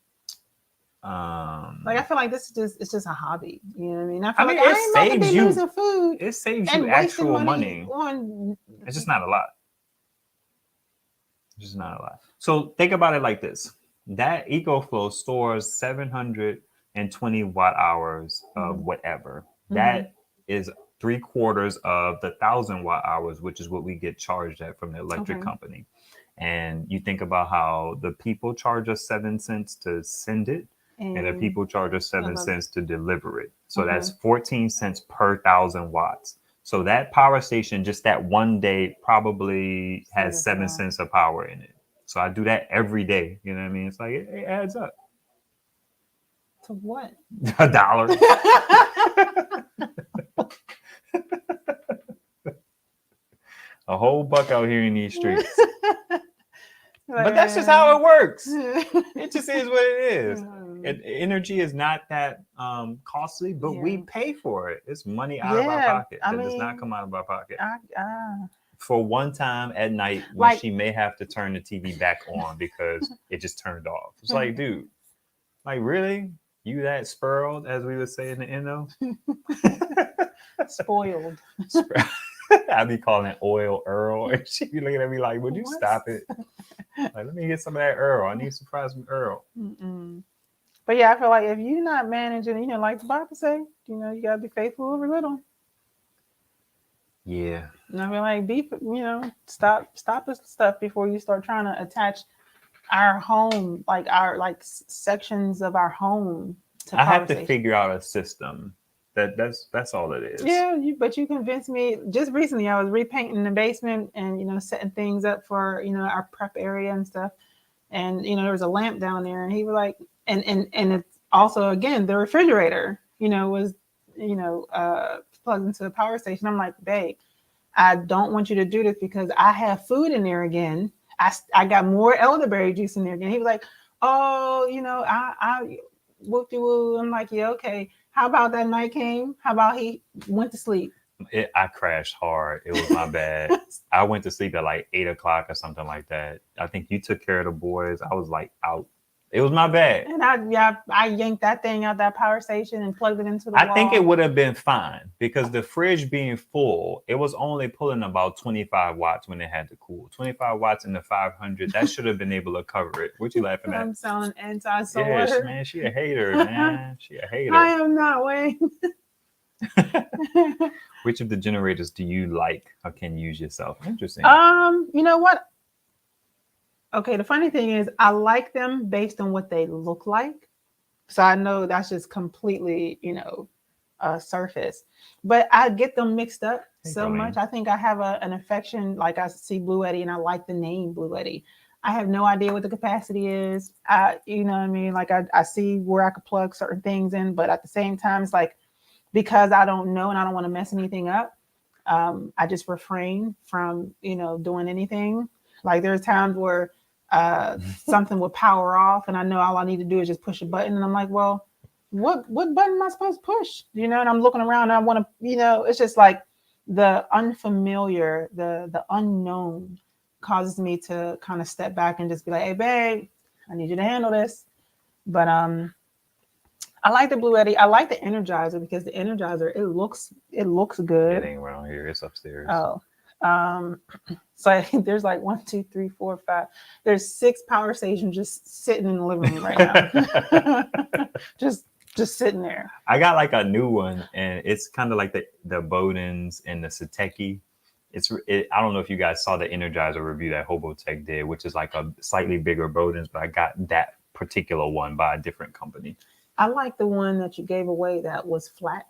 Like, I feel like it's just a hobby. You know what I mean? I feel like it saves you losing food. It saves you actual money. It's just not a lot. It's just not a lot. So think about it like this: that EcoFlow stores 720 watt hours of whatever. That is 3/4 of the 1,000 watt hours, which is what we get charged at from the electric company. And you think about how the people charge us 7 cents to send it, and the people charge us 7 cents to deliver it. So that's 14 cents per 1,000 watts. So that power station, just that one day, probably has 7 cents of power in it. So I do that every day. You know what I mean? It's like it adds up. To what? $1. A whole buck out here in these streets. But that's just how it works. It just is what it is. Energy is not that costly, but we pay for it. It's money out of our pocket. That does not come out of our pocket. For one time at night when she may have to turn the TV back on because it just turned off. It's like, dude, like really? You that spoiled, as we would say in the Indo? Spoiled. I'd be calling it oil Earl, and she'd be looking at me like, would you stop it? Like, let me get some of that Earl. I need some fries from Earl. But yeah, I feel like if you're not managing, like the Bible say, you gotta be faithful over little. Yeah. And I feel like stop this stuff before you start trying to attach our home, like our sections of our home to I have to figure out a system. That's all it is. Yeah, but you convinced me. Just recently, I was repainting the basement and setting things up for our prep area and stuff. And there was a lamp down there, and he was like, and it's also again the refrigerator, was plugged into the power station. I'm like, babe, I don't want you to do this because I have food in there again. I got more elderberry juice in there again. He was like, oh, I whoop-de-woo. I'm like, yeah, okay. How about that night came? How about he went to sleep? I crashed hard. It was my bad. I went to sleep at like 8 o'clock or something like that. I think you took care of the boys. I was like out. It was my bad. And I yanked that thing out that power station and plugged it into the wall. I think it would have been fine because the fridge being full, it was only pulling about 25 watts when it had to cool. 25 watts in the 500, that should have been able to cover it. What you laughing at? I'm sounding anti-solar. Yes, man. She a hater, man. She a hater. I am not, Wayne. Which of the generators do you like or can use yourself? Interesting. You know what? Okay, the funny thing is I like them based on what they look like. So I know that's just completely, surface. But I get them mixed up so much. I think I have an affection, like I see Blue Eddy and I like the name Blue Eddy. I have no idea what the capacity is. You know what I mean? Like I see where I could plug certain things in, but at the same time, it's like, because I don't know and I don't want to mess anything up, I just refrain from, doing anything. Like there's times where something will power off and I know all I need to do is just push a button. And I'm like, well, what button am I supposed to push? And I'm looking around and I want to, it's just like the unfamiliar, the unknown causes me to kind of step back and just be like, hey, babe, I need you to handle this. But I like the Blue Eddy. I like the Energizer because the Energizer, it looks good. It ain't around here. It's upstairs. Oh. So there's like 1, 2, 3, 4, 5. There's 6 power stations just sitting in the living room right now. just sitting there. I got like a new one, and it's kind of like the Bodens and the Sateki. I don't know if you guys saw the Energizer review that Hobotech did, which is like a slightly bigger Bodens, but I got that particular one by a different company. I like the one that you gave away that was flat.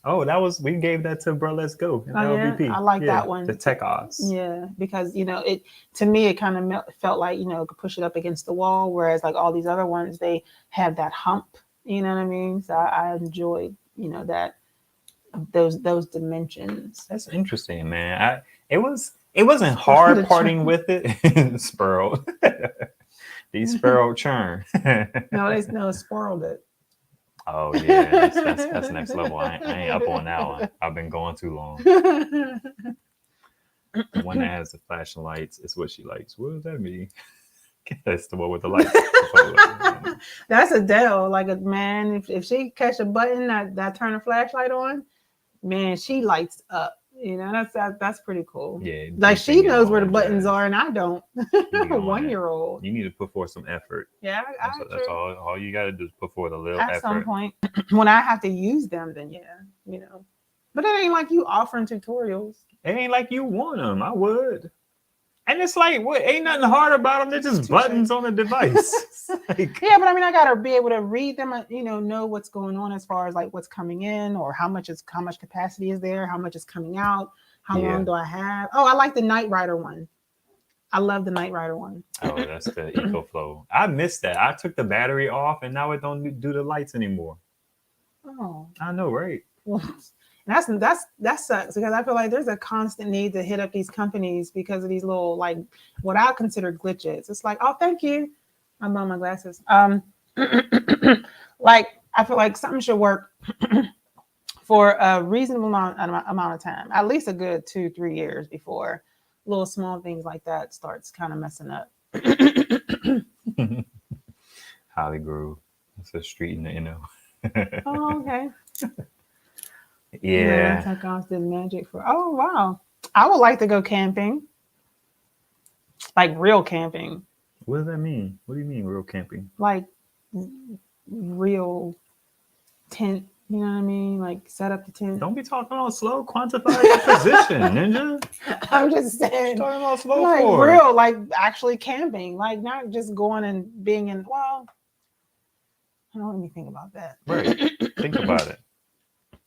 Oh, we gave that to Bro Let's Go in LVP. Yeah, I like that one. The Tech Oz. Yeah, because it to me it kind of felt like could push it up against the wall, whereas like all these other ones they have that hump. You know what I mean? So I enjoyed that. those dimensions. That's interesting, man. It wasn't hard parting with it. Sparrow. These sparrow churn. No, spoiled it. Oh yeah, that's next level. I ain't up on that one. I've been going too long. The one that has the flashing lights is what she likes. What does that mean? That's the one with the lights. That's Adele. Like, a man, if she catch a button that turn a flashlight on, man, she lights up. You know, that's pretty cool. Yeah. Like, she knows where the buttons are, and I don't. 1-year-old. You need to put forth some effort. Yeah, that's all you got to do is put forth a little effort. At some point, when I have to use them, then yeah, you know. But it ain't like you offering tutorials. It ain't like you want them. I would. And it's like, what? Ain't nothing hard about them. They're just buttons on a device. Like, yeah, but I mean, I gotta be able to read them. You know what's going on as far as like what's coming in, or how much capacity is there, how much is coming out, how long do I have? Oh, I like the Knight Rider one. I love the Knight Rider one. Oh, that's the EcoFlow. I missed that. I took the battery off, and now it don't do the lights anymore. Oh, I know, right? Well, that sucks, because I feel like there's a constant need to hit up these companies because of these little, like, what I consider glitches. It's like, oh, thank you. I'm on my glasses. Like, I feel like something should work for a reasonable amount of time, at least a good 2-3 years before little small things like that starts kind of messing up. Holly Grove. It's a street in the NO. Oh, okay. Yeah. Tech Off did magic for. Oh, wow. I would like to go camping. Like real camping. What does that mean? What do you mean real camping? Like real tent. You know what I mean? Like set up the tent. Don't be talking all slow. Quantify your position, ninja. I'm just saying. Talking all slow like for real, like actually camping. Like not just going and being in. Well, I don't let me think about that. Right. Think about it.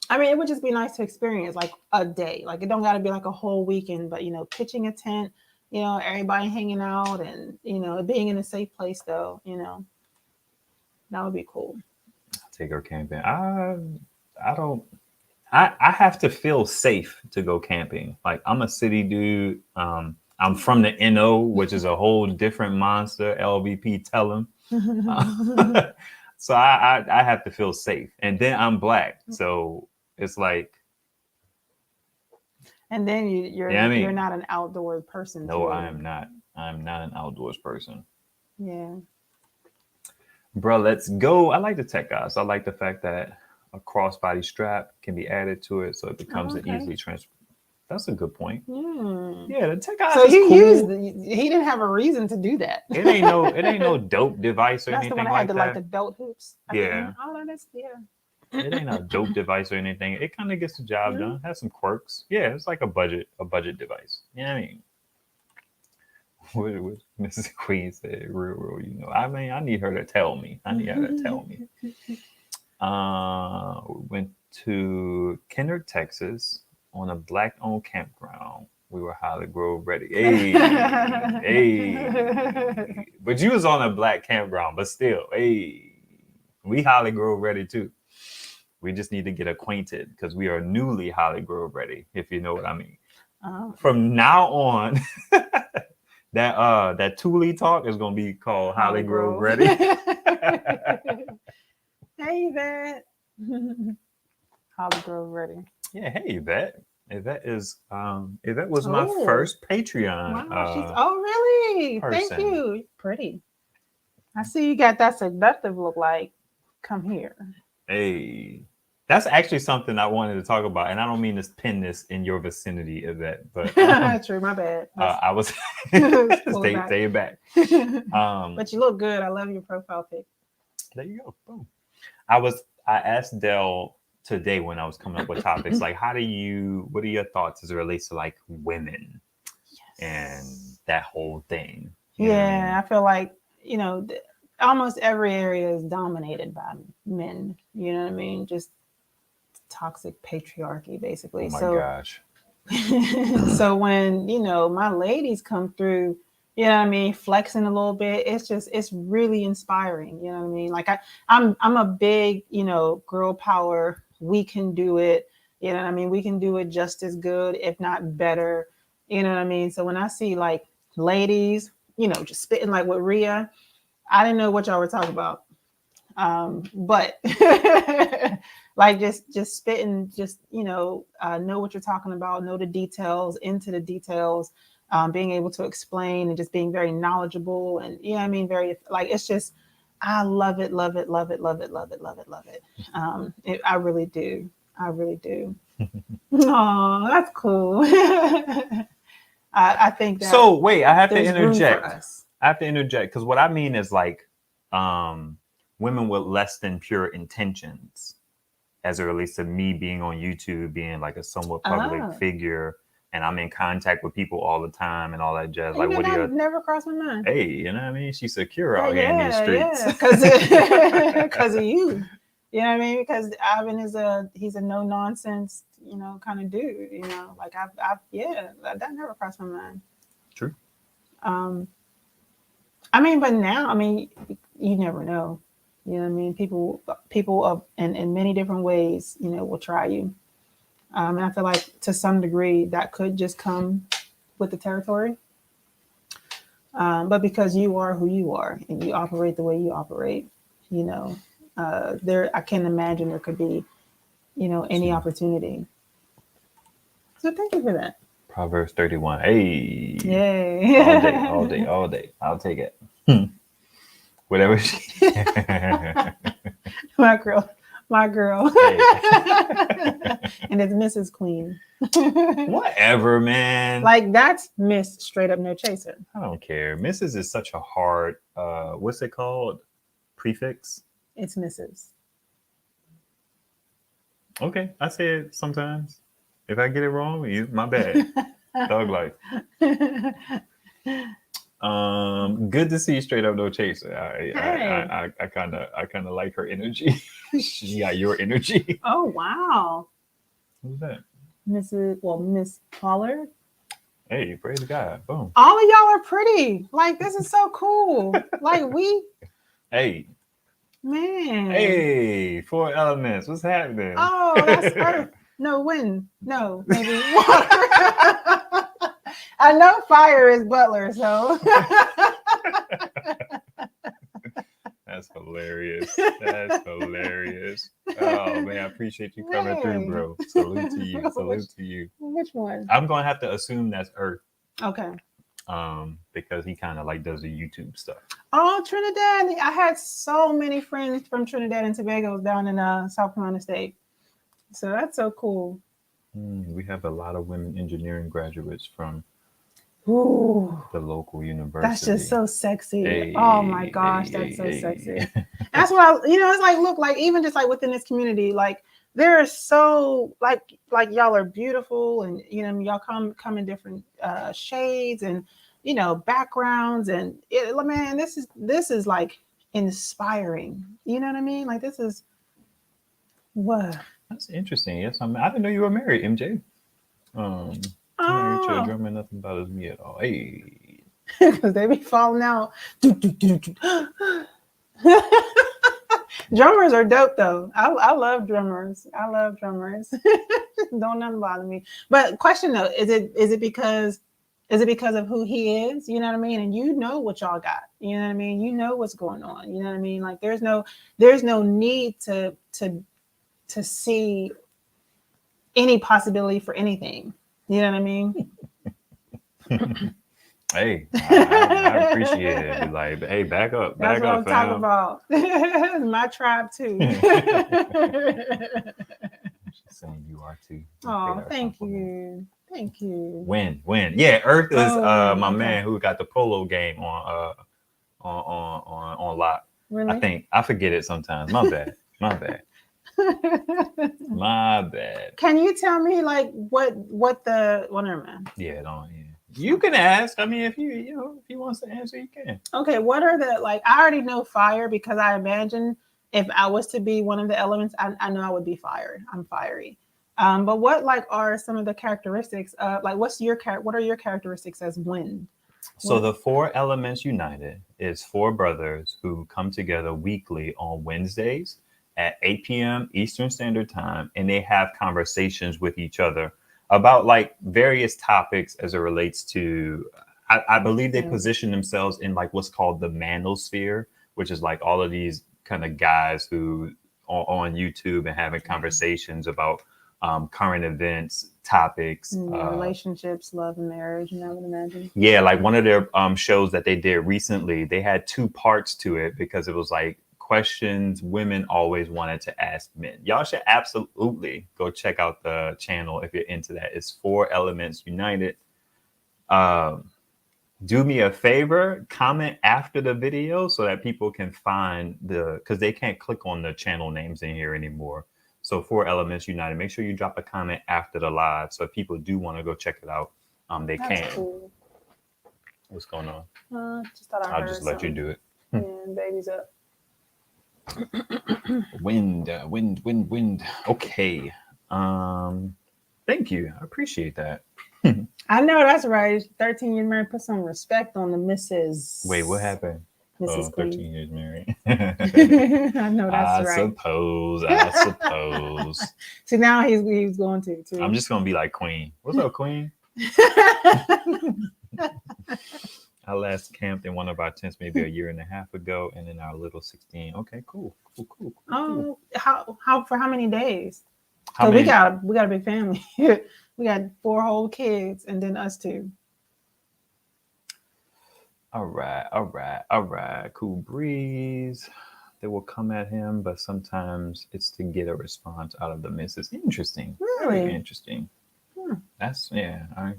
I mean, it would just be nice to experience like a day. Like it don't got to be like a whole weekend, but you know, pitching a tent. You know, everybody hanging out, and you know, being in a safe place. Though, you know, that would be cool. Take her camping. I have to feel safe to go camping. Like I'm a city dude. I'm from the NO, which is a whole different monster. LVP, tell him. So I have to feel safe, and then I'm Black, so it's like. And then you're not an outdoor person. No, I am not. I'm not an outdoors person. Yeah. Bro, let's go. I like the tech guys. I like the fact that a crossbody strap can be added to it, so it becomes an easily transfer. That's a good point. Yeah, the tech guys. So he cool. He didn't have a reason to do that. It ain't no dope device or anything like that. That's the one that had the like the belt hoops. Yeah. Oh, that's It ain't a dope device or anything. It kind of gets the job done. Has some quirks. Yeah, it's like a budget device. You know what I mean? What Mrs. Queen said, real, you know. I mean, I need her to tell me. We went to Kenner, Texas on a Black-owned campground. We were Holly Grove ready. Hey. But you was on a Black campground, but still, hey. We Holly Grove ready too. We just need to get acquainted because we are newly Holly Grove ready, if you know what I mean. From now on, that Thule talk is gonna be called Holly Grove ready. Hey, Yvette. Holly Grove ready. Yeah, hey, Yvette. Yvette was my first Patreon. Wow, really? Person. Thank you. Pretty. I see you got that seductive look. Like, come here. Hey, that's actually something I wanted to talk about, and I don't mean to pin this in your vicinity, Yvette, but true, my bad. I was stay back. But you look good. I love your profile pic. There you go. Boom. I asked Del today when I was coming up with topics like, what are your thoughts as it relates to like women and that whole thing? I feel like, you know, almost every area is dominated by men. You know what I mean? Just toxic patriarchy, basically. Oh my gosh. So when, you know, my ladies come through, you know what I mean, flexing a little bit, it's really inspiring. You know what I mean? Like I'm a big, you know, girl power. We can do it. You know what I mean? We can do it just as good, if not better. You know what I mean? So when I see like ladies, just spitting like with Rhea, I didn't know what y'all were talking about. But like just spitting, just, know what you're talking about, know the details, into the details, being able to explain and just being very knowledgeable. And very, like, it's just, I love it, love it, love it, love it, love it, love it, love it. I really do. I really do. Oh, that's cool. I think that. So wait, I have to interject. I have to interject because what I mean is like, women with less than pure intentions, as it relates to me being on YouTube, being like a somewhat public figure, and I'm in contact with people all the time and all that jazz. Like, what do you? Never crossed my mind. Hey, you know what I mean? She's secure out here in these streets. Yeah, because of you. You know what I mean? Because Ivan he's a no nonsense, kind of dude. Like that never crossed my mind. True. But now, you never know. You know what I mean? People in many different ways, will try you. And I feel like to some degree that could just come with the territory. But because you are who you are and you operate the way you operate, I can't imagine there could be, any opportunity. So thank you for that. Proverbs 31. Hey. Yay. All day. I'll take it. Whatever she. My girl. Hey. And it's Mrs. Queen. Whatever, man. Like, that's Miss straight up no chaser. I don't care. Mrs. is such a hard, what's it called? Prefix? It's Mrs. Okay, I say it sometimes. If I get it wrong, my bad. Thug life. Good to see you straight up no chaser. I kind of like her energy. She got your energy. Oh wow. Who's that? Miss Pollard. Hey, praise God. Boom. All of y'all are pretty. Like, this is so cool. Like, Hey. Man. Hey, 4 elements. What's happening? Oh, that's Earth. No, wind. No, maybe water. I know fire is Butler, so. That's hilarious. Oh, man, I appreciate you coming through, bro. Salute to you. Which one? I'm going to have to assume that's Earth. Okay. Because he kind of like does the YouTube stuff. Oh, Trinidad. I had so many friends from Trinidad and Tobago down in South Carolina State. So that's so cool. We have a lot of women engineering graduates from the local university. That's just so sexy. Hey, oh my gosh, that's so sexy. That's what it's like, look, like even just like within this community, like there is so like y'all are beautiful, and y'all come in different shades and backgrounds, and man, this is like inspiring. You know what I mean? Like, this is what. That's interesting. Yes, I didn't know you were married, MJ. Married to a drummer, nothing bothers me at all. Hey, because they be falling out. Drummers are dope, though. I love drummers. Don't nothing bother me. But question though, is it because of who he is? You know what I mean? And you know what y'all got. You know what I mean? You know what's going on. You know what I mean? Like, there's no need to see any possibility for anything. You know what I mean? Hey, I appreciate it. Like, hey, back up. That's what I'm talking about. My tribe too. She's saying you are too. Oh, thank you. When? Yeah, Earth is my man who got the polo game on lock. Really? I forget it sometimes. My bad. My bad. Can you tell me like what the never mind. Yeah, you can ask. I mean, if he wants to answer, you can. Okay, what are the, like, I already know fire, because I imagine if I was to be one of the elements, I know I would be fire. I'm fiery. But what are some of the characteristics of, like, what are your characteristics as wind? So the 4 elements united is 4 brothers who come together weekly on Wednesdays at 8 p.m. Eastern Standard Time, and they have conversations with each other about like various topics as it relates to, I believe they position themselves in like what's called the manosphere, which is like all of these kind of guys who are on YouTube and having conversations about current events, topics, relationships, love and marriage, I would imagine. Yeah, like one of their shows that they did recently, they had 2 parts to it because it was like questions women always wanted to ask men. Y'all should absolutely go check out the channel if you're into that. It's 4 Elements United. Do me a favor, comment after the video so that people can find because they can't click on the channel names in here anymore. So 4 Elements United, make sure you drop a comment after the live. So if people do want to go check it out, they can. Cool. What's going on? Just thought I'll just let you do it. Yeah, baby's up. Wind. Okay. Thank you. I appreciate that. I know that's right. 13 years married. Put some respect on the Mrs. Wait, what happened? Mrs. 13 years married. I know that's right. I suppose. See, now he's going to too. I'm just gonna be like Queen. What's up, Queen? I last camped in one of our tents maybe a year and a half ago, and then our little 16. Okay, cool. Oh, how for how many days? So we got a big family. We got 4 whole kids, and then us 2. All right. Cool breeze. They will come at him, but sometimes it's to get a response out of the missus. Interesting. Really very interesting. That's I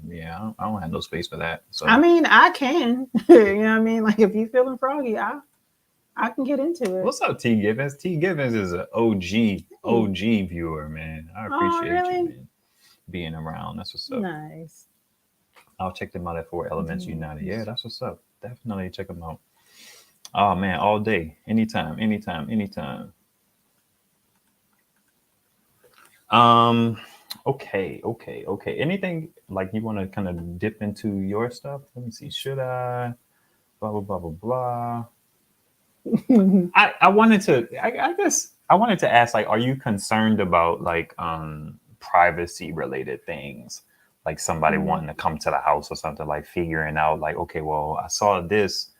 don't have no space for that. So I mean, I can. You know what I mean? Like if you feeling froggy, I can get into it. What's up, T Givens? T Givens is an OG viewer, man. I appreciate you, man, being around. That's what's up. Nice. I'll check them out at 4 Elements United. Yeah, that's what's up. Definitely check them out. Oh man, all day, anytime. Okay. Anything like you want to kind of dip into your stuff? Let me see. Should I? Blah blah blah. I wanted to ask, like, are you concerned about like privacy related things, like somebody wanting to come to the house or something, like figuring out like, okay, well, I saw this,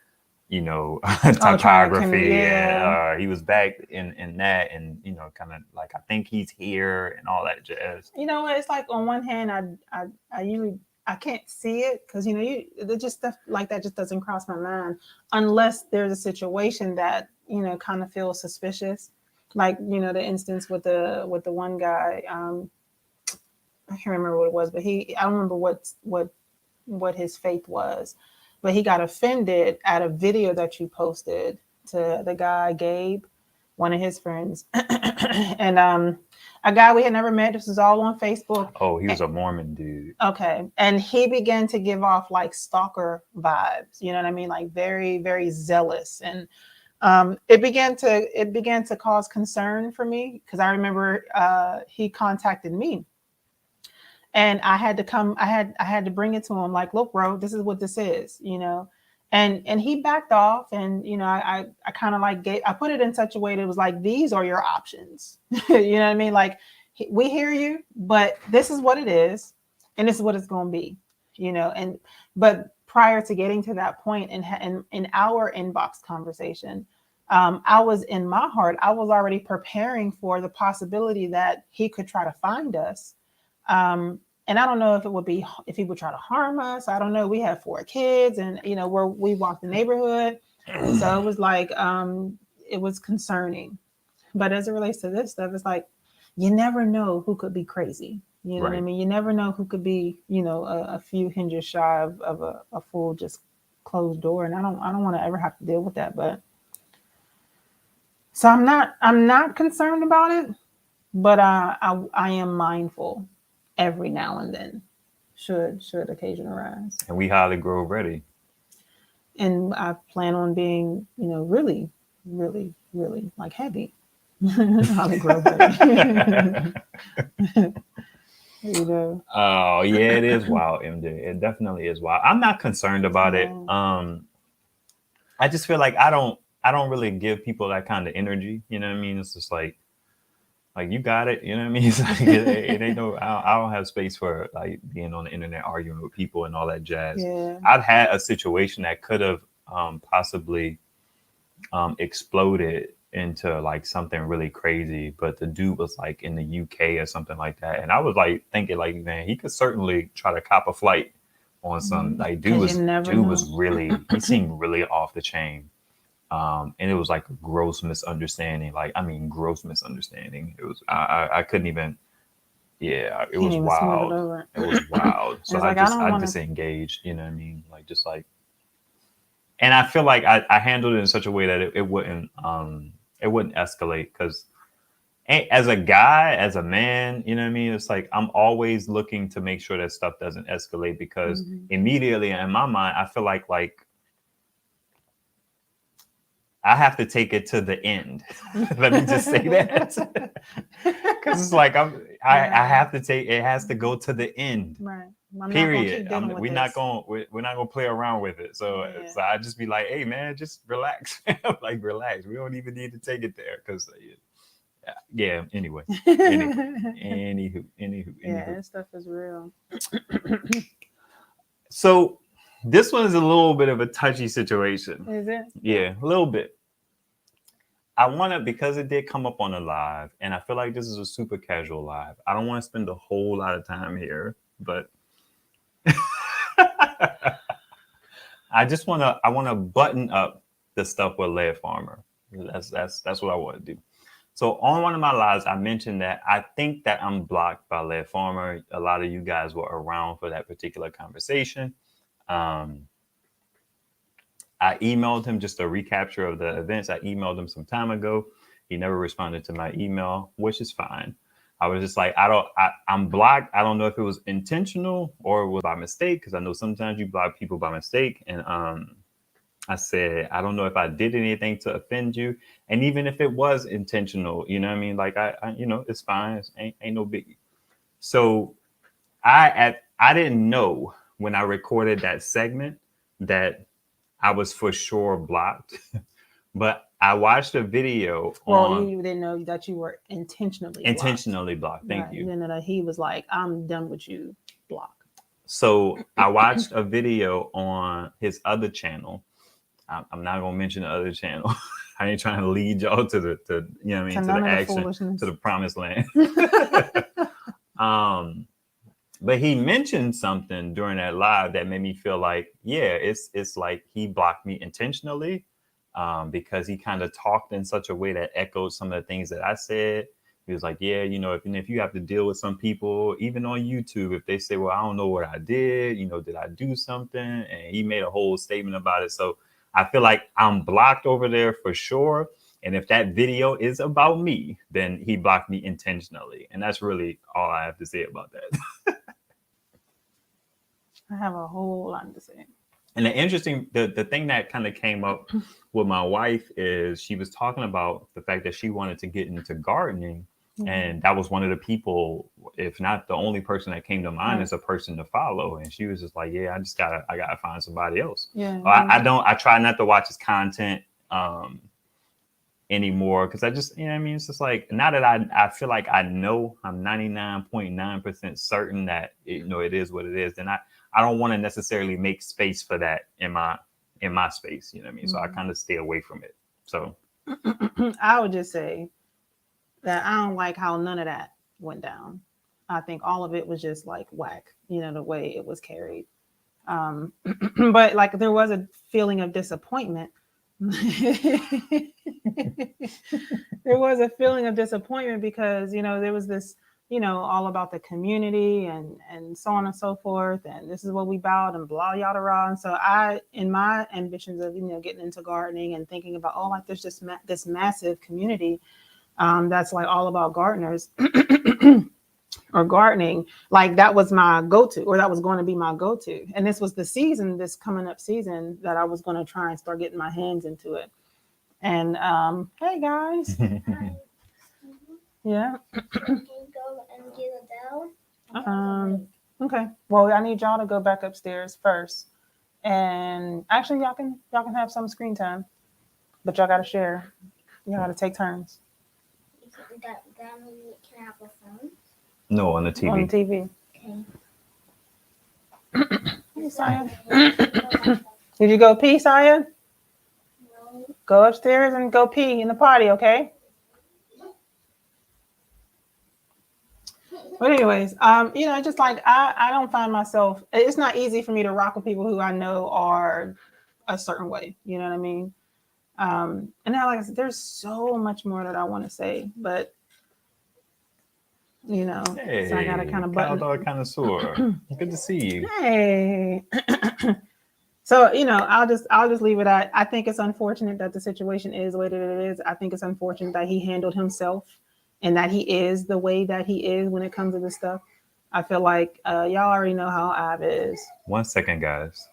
typography, and he was back in that, and kind of like I think he's here and all that jazz. It's like on one hand, I usually I can't see it because just stuff like that just doesn't cross my mind unless there's a situation that kind of feels suspicious, like the instance with the one guy. I can't remember what it was, but I don't remember what his faith was, but he got offended at a video that you posted to the guy Gabe, one of his friends, and a guy we had never met. This was all on Facebook. Oh, he was a Mormon dude. Okay. And he began to give off like stalker vibes. You know what I mean? Like very, very zealous. And it began to cause concern for me because I remember he contacted me. And I had to bring it to him like, look, bro, this is what this is, And he backed off, and I kind of like I put it in such a way that it was like, these are your options. You know what I mean? Like, we hear you, but this is what it is, and this is what it's going to be. But prior to getting to that point, in our inbox conversation, I was in my heart, I was already preparing for the possibility that he could try to find us. And I don't know if he would try to harm us. I don't know. We have 4 kids, and we walk the neighborhood, so it was like it was concerning. But as it relates to this stuff, it's like you never know who could be crazy. You know what I mean? You never know who could be a few hinges shy of a full just closed door, and I don't want to ever have to deal with that. But so I'm not concerned about it, but I am mindful. Every now and then, should occasion arise. And we Holly Grove ready. And I plan on being, really, really, really like heavy. Holly Grove ready. Oh yeah, it is wild, MJ. It definitely is wild. I'm not concerned about it. I just feel like I don't really give people that kind of energy. You know what I mean? It's just like Like, you got it. You know what I mean? It's like, it ain't no, I don't have space for like being on the internet arguing with people and all that jazz. Yeah. I've had a situation that could have possibly exploded into like something really crazy, but the dude was like in the UK or something like that. And I was like thinking like, man, he could certainly try to cop a flight on some, like dude was really, he seemed really off the chain. And it was like a gross misunderstanding. Like, I mean, gross misunderstanding. It was, I couldn't even, yeah, it was wild. It was wild. So I disengaged, you know what I mean? Like, just like, and I feel like I handled it in such a way that it wouldn't escalate. Because as a guy, as a man, you know what I mean? It's like, I'm always looking to make sure that stuff doesn't escalate, because immediately in my mind, I feel like I have to take it to the end. Let me just say that. Because it's like I have to take it, has to go to the end. Right. Period. We're not gonna play around with it. So, so I just be like, hey man, just relax. Like, relax. We don't even need to take it there. Because anyway. Anywho. Yeah, that stuff is real. So this one is a little bit of a touchy situation. Is it? Yeah, a little bit. I want to, because it did come up on a live, and I feel like this is a super casual live. I don't want to spend a whole lot of time here, but I want to button up the stuff with LeadFarmer. That's what I want to do. So on one of my lives, I mentioned that I think that I'm blocked by LeadFarmer. A lot of you guys were around for that particular conversation. I emailed him just a recapture of the events. I emailed him some time ago. He never responded to my email, which is fine. I was just like, I'm blocked. I don't know if it was intentional or it was by mistake, because I know sometimes you block people by mistake. And I said, I don't know if I did anything to offend you. And even if it was intentional, you know what I mean? Like, I it's fine. Ain't no biggie. So I didn't know when I recorded that segment that I was for sure blocked, but I watched a video. You didn't know that you were intentionally blocked. Thank you. You didn't know that he was like, I'm done with you, block. So I watched a video on his other channel. I'm not gonna mention the other channel. I ain't trying to lead y'all to the action, to the promised land. But he mentioned something during that live that made me feel like, yeah, it's like he blocked me intentionally, because he kind of talked in such a way that echoed some of the things that I said. He was like, yeah, if you have to deal with some people, even on YouTube, if they say, well, I don't know what I did, did I do something? And he made a whole statement about it. So I feel like I'm blocked over there for sure. And if that video is about me, then he blocked me intentionally. And that's really all I have to say about that. I have a whole lot to say. And the thing that kind of came up with my wife is she was talking about the fact that she wanted to get into gardening. Mm-hmm. And that was one of the people, if not the only person that came to mind as a person to follow. And she was just like, yeah, I gotta find somebody else. Yeah. I try not to watch his content anymore, because I just, it's just like, now that I feel like I'm 99.9% certain that it is what it is, then I don't want to necessarily make space for that in my space, So I kind of stay away from it. So I would just say that I don't like how none of that went down. I think all of it was just like whack, the way it was carried. But like there was a feeling of disappointment. There was a feeling of disappointment because, there was this, all about the community and so on and so forth. And this is what we vowed and blah, yada, rah. And so in my ambitions of, getting into gardening and thinking about, like, there's just this massive community that's like all about gardeners or gardening. Like that was my go-to, or that was going to be my go-to. And this was this coming up season that I was going to try and start getting my hands into it. And hey guys. Yeah. Can you go and get it down? Okay. Well, I need y'all to go back upstairs first. And actually y'all can have some screen time. But y'all gotta share. Y'all gotta take turns. family can have a phone? No, on the TV. On TV. Okay. Hey, Saya. Did you go pee, Saya? No. Go upstairs and go pee in the potty, okay? But anyways, just like I don't find myself, it's not easy for me to rock with people who I know are a certain way. You know what I mean? And now, like I said, there's so much more that I want to say, but Hey, so I gotta kind of button. Cowdog connoisseur. Good to see you. Hey. So, I'll just leave it at, I think it's unfortunate that the situation is the way that it is. I think it's unfortunate that he handled himself and that he is the way that he is when it comes to this stuff. I feel like y'all already know how Ive is. 1 second, guys.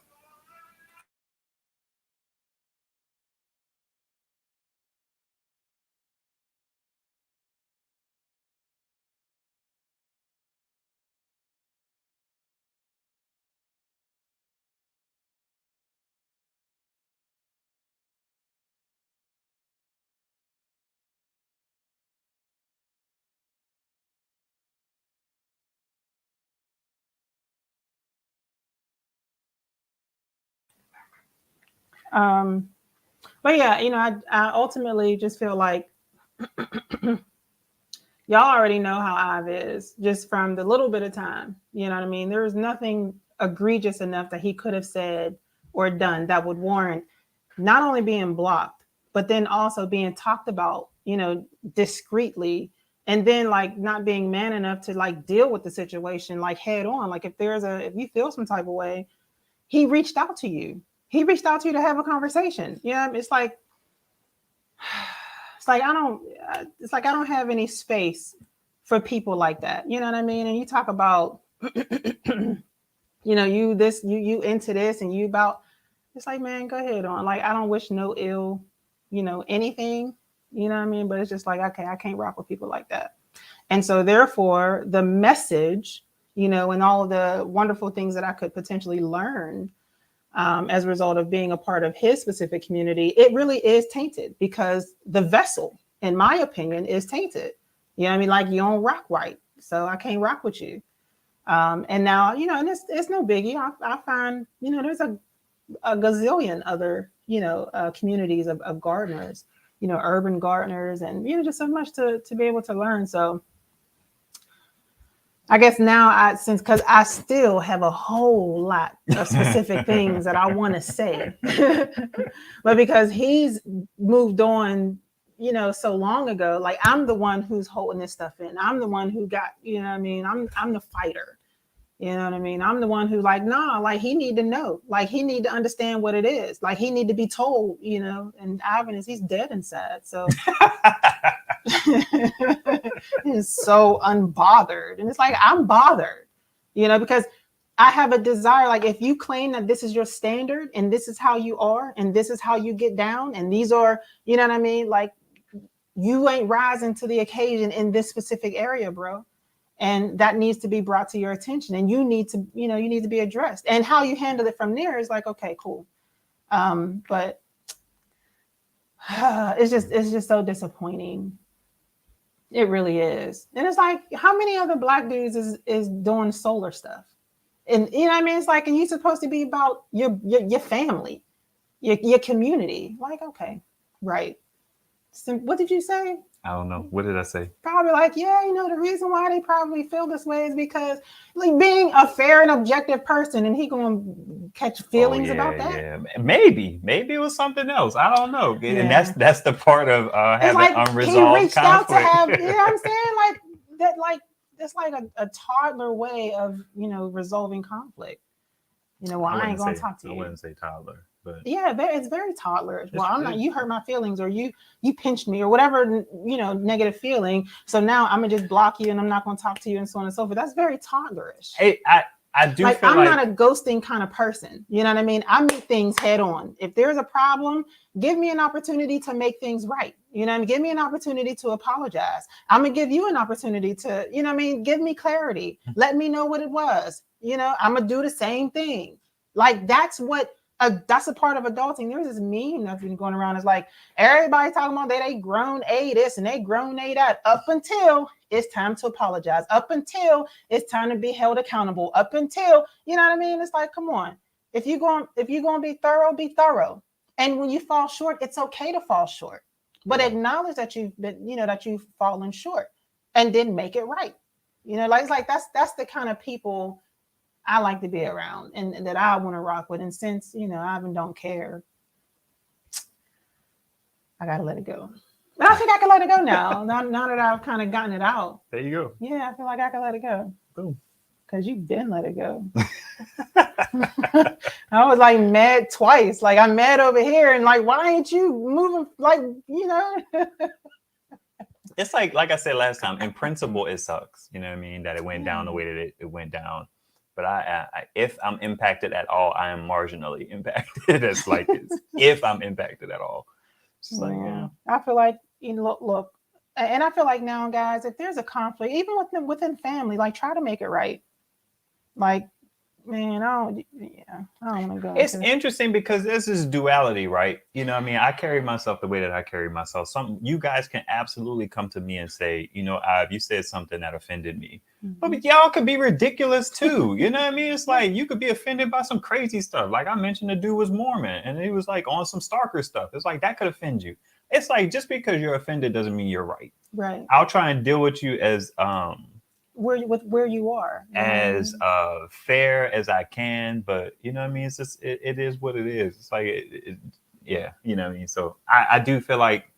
But yeah, I ultimately just feel like y'all already know how Ive is just from the little bit of time. You know what I mean? There was nothing egregious enough that he could have said or done that would warrant not only being blocked, but then also being talked about, discreetly, and then like not being man enough to like deal with the situation like head on. Like if you feel some type of way, he reached out to you. He reached out to you to have a conversation. Yeah, it's like I don't have any space for people like that. You know what I mean? And you talk about, you into this and you about, it's like, man, go ahead on. Like, I don't wish no ill, anything, you know what I mean? But it's just like, okay, I can't rock with people like that. And so therefore the message, and all of the wonderful things that I could potentially learn as a result of being a part of his specific community, it really is tainted because the vessel, in my opinion, is tainted. You know what I mean? Like you don't rock right. So I can't rock with you. And now, and it's no biggie. I find, there's a gazillion other, communities of gardeners, urban gardeners, and, just so much to be able to learn. So I guess now because I still have a whole lot of specific things that I want to say, but because he's moved on, so long ago, like I'm the one who's holding this stuff in. I'm the one who got, I'm the fighter. You know what I mean? I'm the one who like, nah, like he need to know, like he need to understand what it is. Like he need to be told, and Ivan he's dead inside. So he's so unbothered. And it's like, I'm bothered, because I have a desire. Like if you claim that this is your standard and this is how you are, and this is how you get down, and these are, you know what I mean? Like you ain't rising to the occasion in this specific area, bro. And that needs to be brought to your attention, and you need to, you need to be addressed. And how you handle it from there is like, okay, cool. But it's just so disappointing. It really is. And it's like, how many other Black dudes is doing solar stuff? And you know what I mean? It's like, and you're supposed to be about your family, your community. Like, okay, right. So what did you say? I don't know. What did I say? Probably like, yeah, the reason why they probably feel this way is because like being a fair and objective person, and he gonna catch feelings about that. Yeah, maybe it was something else. I don't know. Yeah. And that's the part of having like unresolved he reached conflict. Out to have, you know what I'm saying? Like that, like it's like a toddler way of resolving conflict. Well, I ain't gonna talk to you. I wouldn't say toddler. But yeah, it's very toddlerish. Well, I'm not. You hurt my feelings, or you pinched me, or whatever negative feeling. So now I'm gonna just block you, and I'm not gonna talk to you, and so on and so forth. That's very toddlerish. Hey, I do like feel I'm not a ghosting kind of person. You know what I mean? I meet things head on. If there's a problem, give me an opportunity to make things right. You know what I mean? Give me an opportunity to apologize. I'm gonna give you an opportunity to, give me clarity. Let me know what it was. I'm gonna do the same thing. Like that's what that's a part of adulting. There's this meme that's been going around. It's like everybody talking about they grown a this and they grown a that, up until it's time to apologize, up until it's time to be held accountable, up until, you know what I mean? It's like, come on. If you're going to be thorough. And when you fall short, it's okay to fall short. But acknowledge that you've fallen short and then make it right. You know, like it's like that's the kind of people I like to be around and that I want to rock with. And since, you know, I even don't care, I gotta let it go. But I think I can let it go now. Now that I've kind of gotten it out. There you go. Yeah, I feel like I can let it go. Boom. Because you've been let it go. I was like mad twice. Like I'm mad over here and like, why ain't you moving? Like, you know. It's like I said last time, in principle, it sucks. You know what I mean? That it went down the way that it went down. But I if I'm impacted at all, I am marginally impacted. It's like if I'm impacted at all. It's like, I feel like, you know, look, and I feel like now, guys, if there's a conflict, even within family, like try to make it right. Like, man, I don't want to go. It's interesting because there's this duality, right? You know what I mean? I carry myself the way that I carry myself. You guys can absolutely come to me and say, you know, you said something that offended me. Mm-hmm. But y'all could be ridiculous too. You know what I mean? It's like you could be offended by some crazy stuff. Like I mentioned, the dude was Mormon and he was like on some Starker stuff. It's like that could offend you. It's like just because you're offended doesn't mean you're right. Right. I'll try and deal with you as where you are, as fair as I can, but you know what I mean, it's just it is what it is. It's like yeah, you know what I mean. So I do feel like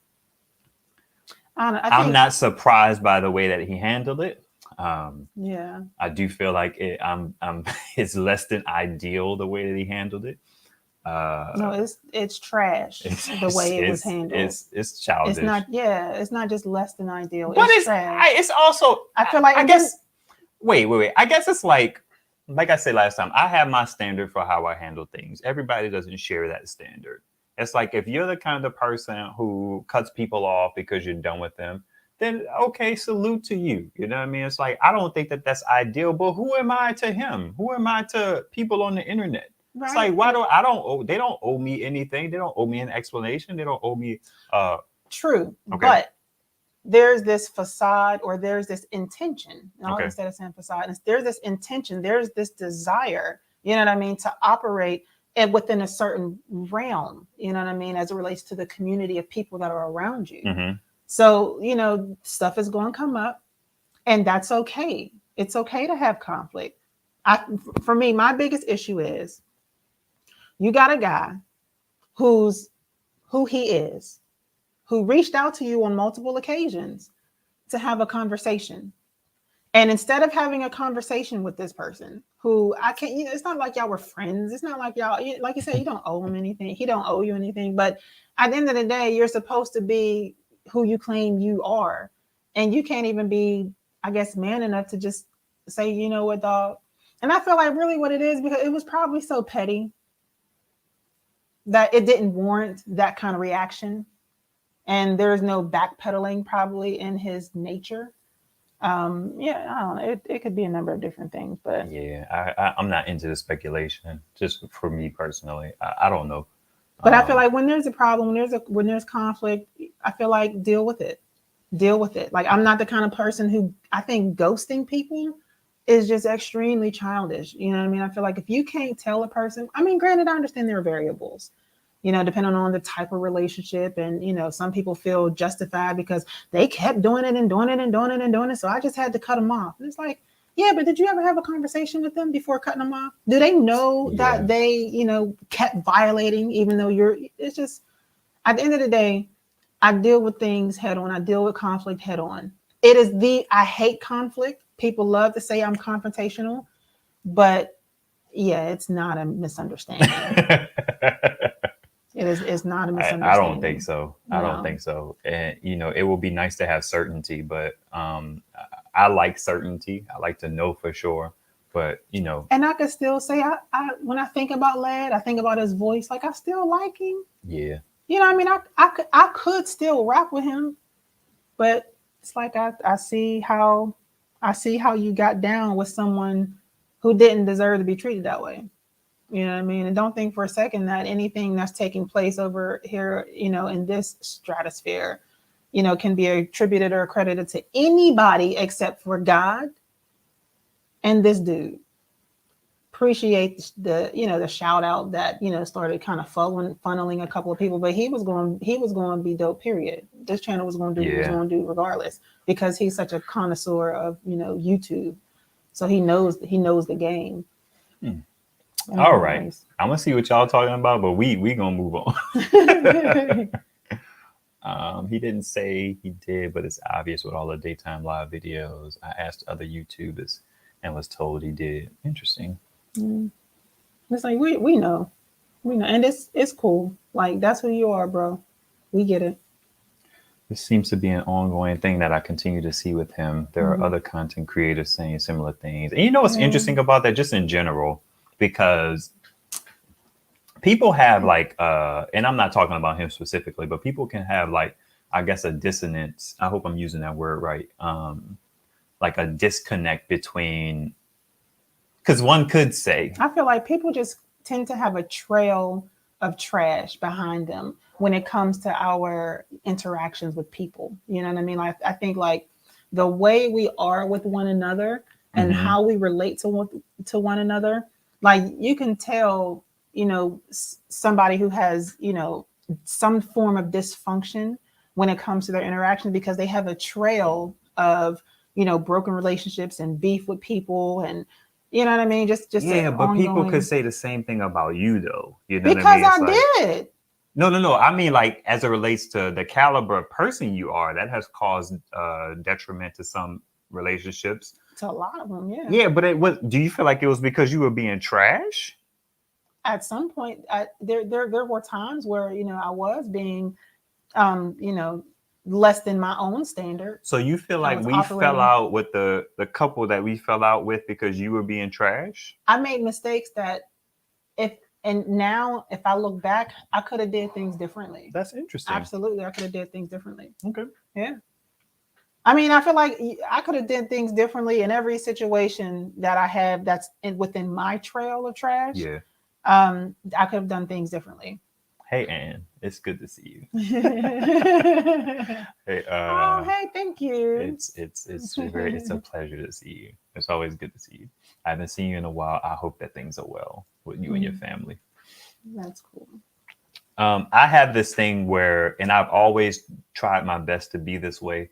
I'm not surprised by the way that he handled it. Yeah, I do feel like it's less than ideal the way that he handled it. No, it's trash the way it was handled. It's childish. It's not just less than ideal. But it's also, I feel like, I guess, wait. I guess it's like I said last time, I have my standard for how I handle things. Everybody doesn't share that standard. It's like, if you're the kind of person who cuts people off because you're done with them, then okay, salute to you. You know what I mean? It's like, I don't think that that's ideal, but who am I to him? Who am I to people on the internet? Right. It's like, they don't owe me anything. They don't owe me an explanation. They don't owe me. True. Okay. But there's this facade or there's this intention. Instead of saying facade, there's this intention. There's this desire, you know what I mean, to operate within a certain realm, you know what I mean, as it relates to the community of people that are around you. Mm-hmm. So, you know, stuff is going to come up and that's okay. It's okay to have conflict. For me, my biggest issue is, you got a guy who he is, who reached out to you on multiple occasions to have a conversation. And instead of having a conversation with this person who it's not like y'all were friends. It's not like y'all, like you said, you don't owe him anything. He don't owe you anything. But at the end of the day, you're supposed to be who you claim you are. And you can't even be, I guess, man enough to just say, you know what, dog? And I feel like really what it is, because it was probably so petty that it didn't warrant that kind of reaction. And there's no backpedaling probably in his nature. I don't know. It could be a number of different things, but yeah, I'm not into the speculation. Just for me personally, I don't know. But I feel like when there's a problem, when there's conflict, I feel like deal with it. Like, I'm not the kind of person who, I think ghosting people is just extremely childish. You know what I mean? I feel like if you can't tell a person, I mean, granted, I understand there are variables, you know, depending on the type of relationship. And, you know, some people feel justified because they kept doing it and doing it and doing it and doing it. So I just had to cut them off. And it's like, yeah, but did you ever have a conversation with them before cutting them off? Do they know that they, you know, kept violating, even though it's just, at the end of the day, I deal with things head on. I deal with conflict head on. I hate conflict. People love to say I'm confrontational, but yeah, it's not a misunderstanding. It's not a misunderstanding. I don't think so. No. I don't think so. And, you know, it will be nice to have certainty, but I like certainty. I like to know for sure, but, you know. And I could still say, when I think about Lad, I think about his voice, like I still like him. Yeah. You know what I mean? I could still rock with him, but it's like I see how you got down with someone who didn't deserve to be treated that way. You know what I mean? And don't think for a second that anything that's taking place over here, in this stratosphere, can be attributed or accredited to anybody except for God and this dude. Appreciate the shout out that started kind of funneling a couple of people, but he was going to be dope. Period. This channel was going to do what it was going to do regardless, because he's such a connoisseur of YouTube, so he knows the game. All right, I'm gonna see what y'all talking about, but we gonna move on. He didn't say he did, but it's obvious with all the daytime live videos. I asked other YouTubers and was told he did. Interesting. It's like we know, and it's cool. Like, that's who you are, bro. We get it. This seems to be an ongoing thing that I continue to see with him. There are other content creators saying similar things, and what's interesting about that, just in general, because people have and I'm not talking about him specifically, but people can have I guess a dissonance. I hope I'm using that word right. Like a disconnect between. Because one could say, I feel like people just tend to have a trail of trash behind them when it comes to our interactions with people. You know what I mean? Like, I think the way we are with one another and how we relate to one another, like, you can tell, somebody who has, some form of dysfunction when it comes to their interactions, because they have a trail of, broken relationships and beef with people, and you know what I mean? Just but people could say the same thing about you, though. You know because what I mean? I did. No. I mean, as it relates to the caliber of person you are, that has caused detriment to some relationships. To a lot of them, yeah. Yeah, but do you feel like it was because you were being trash? At some point, there were times where I was being, less than my own standard. So you feel like we fell out with the couple that we fell out with because you were being trash? I made mistakes that now if I look back, I could have did things differently. That's interesting. Absolutely, I could have did things differently. Okay. Yeah. I mean, I feel like I could have did things differently in every situation that I have that's within my trail of trash. Yeah. I could have done things differently. Hey, Ann, it's good to see you. Hey, thank you. It's a pleasure to see you. It's always good to see you. I haven't seen you in a while. I hope that things are well with you and your family. That's cool. I have this thing where, and I've always tried my best to be this way.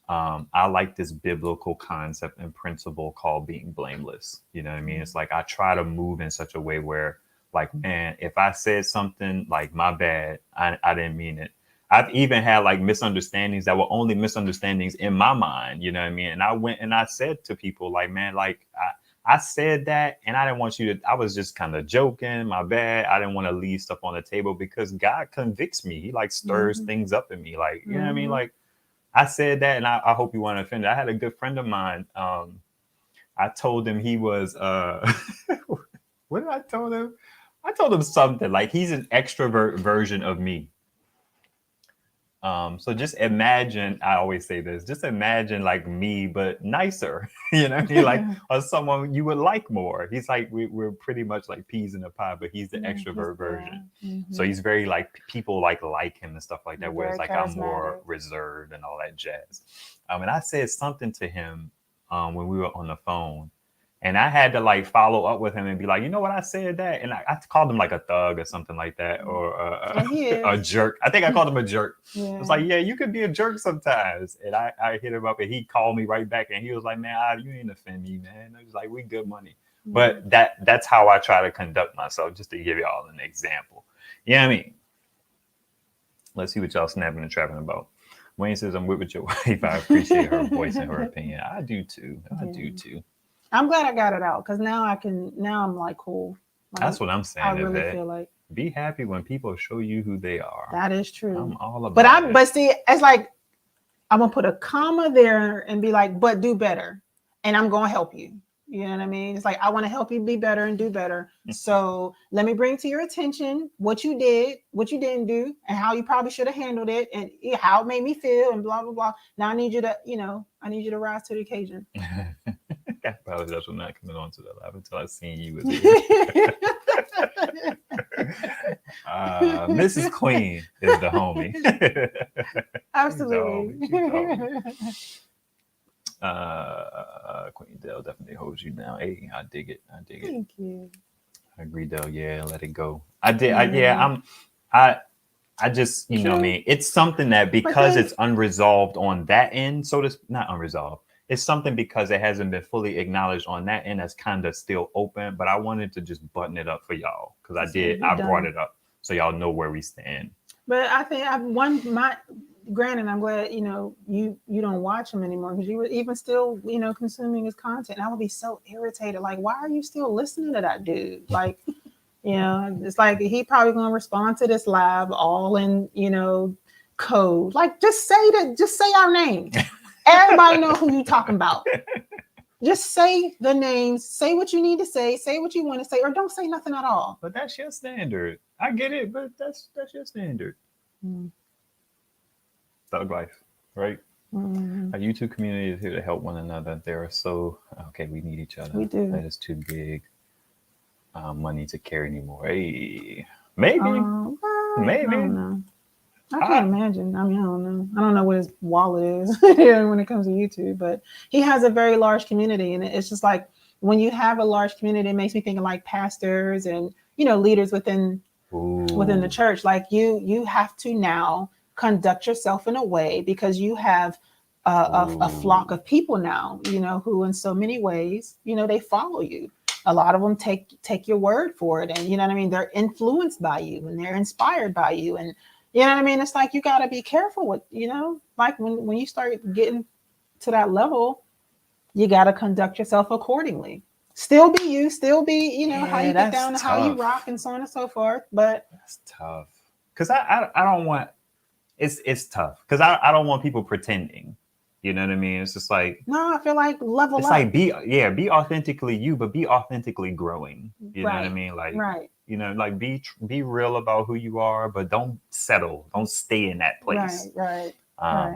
I like this biblical concept and principle called being blameless. You know what I mean? It's like I try to move in such a way where, like, man, if I said something, like, my bad, I didn't mean it. I've even had misunderstandings that were only misunderstandings in my mind. You know what I mean? And I went and I said to people, like, man, I said that and I didn't want you to, I was just kind of joking. My bad. I didn't want to leave stuff on the table because God convicts me. He stirs things up in me. You know what I mean? Like, I said that and I hope you weren't offended. I had a good friend of mine. I told him he was, what did I tell him? I told him something like he's an extrovert version of me. So just imagine, I always say this, just imagine me, but nicer, you know what I mean? Or someone you would like more. He's we're pretty much like peas in a pod, but he's the extrovert version. So he's very people like him and stuff like that, whereas I'm more reserved and all that jazz. And I said something to him when we were on the phone. And I had to follow up with him and be like, you know what, I said that. And I called him a thug or something like that, or a jerk. I think I called him a jerk. Yeah. I was like, yeah, you could be a jerk sometimes. And I hit him up and he called me right back and he was like, man, you ain't offend me, man. I was like, we good money. But that's how I try to conduct myself, just to give y'all an example. You know what I mean? Let's see what y'all snapping and trapping about. Wayne says, I'm with your wife. I appreciate her voice and her opinion. I do too. I do too. I'm glad I got it out because now I'm cool. That's what I'm saying. I really feel like be happy when people show you who they are. That is true. I'm all about it. But see, it's like I'm gonna put a comma there and be like, but do better, and I'm gonna help you. You know what I mean? It's like I want to help you be better and do better. So let me bring to your attention what you did, what you didn't do, and how you probably should have handled it, and how it made me feel, and blah blah blah. Now I need you to rise to the occasion. I apologize for not coming on to the live until I seen you with it. Mrs. Queen is the homie. Absolutely. She's the homie. Queen Dell definitely holds you down. Hey, I dig it. Thank you. I agree, Dell. Yeah, let it go. I did. I just, you know what I mean? It's something that because it's unresolved on that end, so it's not unresolved. It's something because it hasn't been fully acknowledged on that end that's kind of still open. But I wanted to just button it up for y'all because I brought it up so y'all know where we stand. But I think granted, I'm glad, you don't watch him anymore because you were even still, consuming his content. And I would be so irritated. Like, why are you still listening to that dude? Like, it's like he probably gonna respond to this live all in, code. Like, just say our name. Everybody know who you talking about. Just say the names, say what you need to say what you want to say, or don't say nothing at all. But that's your standard. I get it, but that's your standard. Thug life, right? Mm-hmm. Our YouTube community is here to help one another. We need each other. We do. That is too big money to carry anymore. Hey, maybe. I don't know. I can't imagine. I mean, I don't know. I don't know what his wallet is when it comes to YouTube, but he has a very large community, and it's just like when you have a large community, it makes me think of like pastors and leaders within the church. Like you have to now conduct yourself in a way because you have a flock of people now, who in so many ways, they follow you. A lot of them take your word for it, and you know what I mean. They're influenced by you, and they're inspired by you, and you know what I mean. It's like you got to be careful with, like when you start getting to that level, you got to conduct yourself accordingly. Still be you, how you get down and how you rock and so on and so forth. But that's tough because I don't want. It's tough because I don't want people pretending. You know what I mean? It's just like no, I feel like level it's up. Like be authentically you, but be authentically growing. You know what I mean? Like like be real about who you are, but don't settle. Don't stay in that place. Right.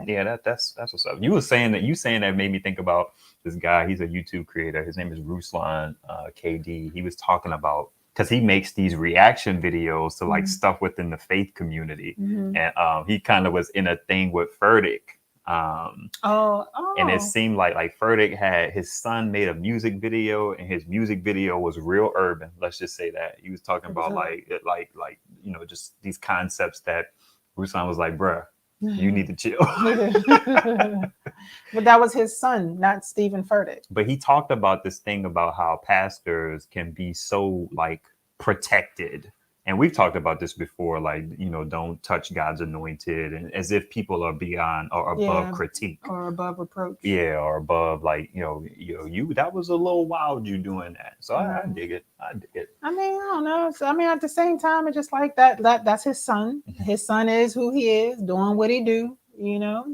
Yeah, that's what's up. You saying that made me think about this guy. He's a YouTube creator. His name is Ruslan KD. He was talking about because he makes these reaction videos to like stuff within the faith community, and he kind of was in a thing with Furtick. And it seemed like Furtick had his son made a music video, and his music video was real urban. Let's just say that he was talking about like just these concepts that Ruslan was like, bruh, you need to chill. But that was his son, not Stephen Furtick. But he talked about this thing about how pastors can be so like protected. And we've talked about this before, like, don't touch God's anointed, and as if people are beyond or above critique or above reproach. Yeah, or above, like, you that was a little wild, you doing that. So I dig it. I mean, I don't know. So I mean, at the same time, it's just like that's his son. His son is who he is, doing what he do.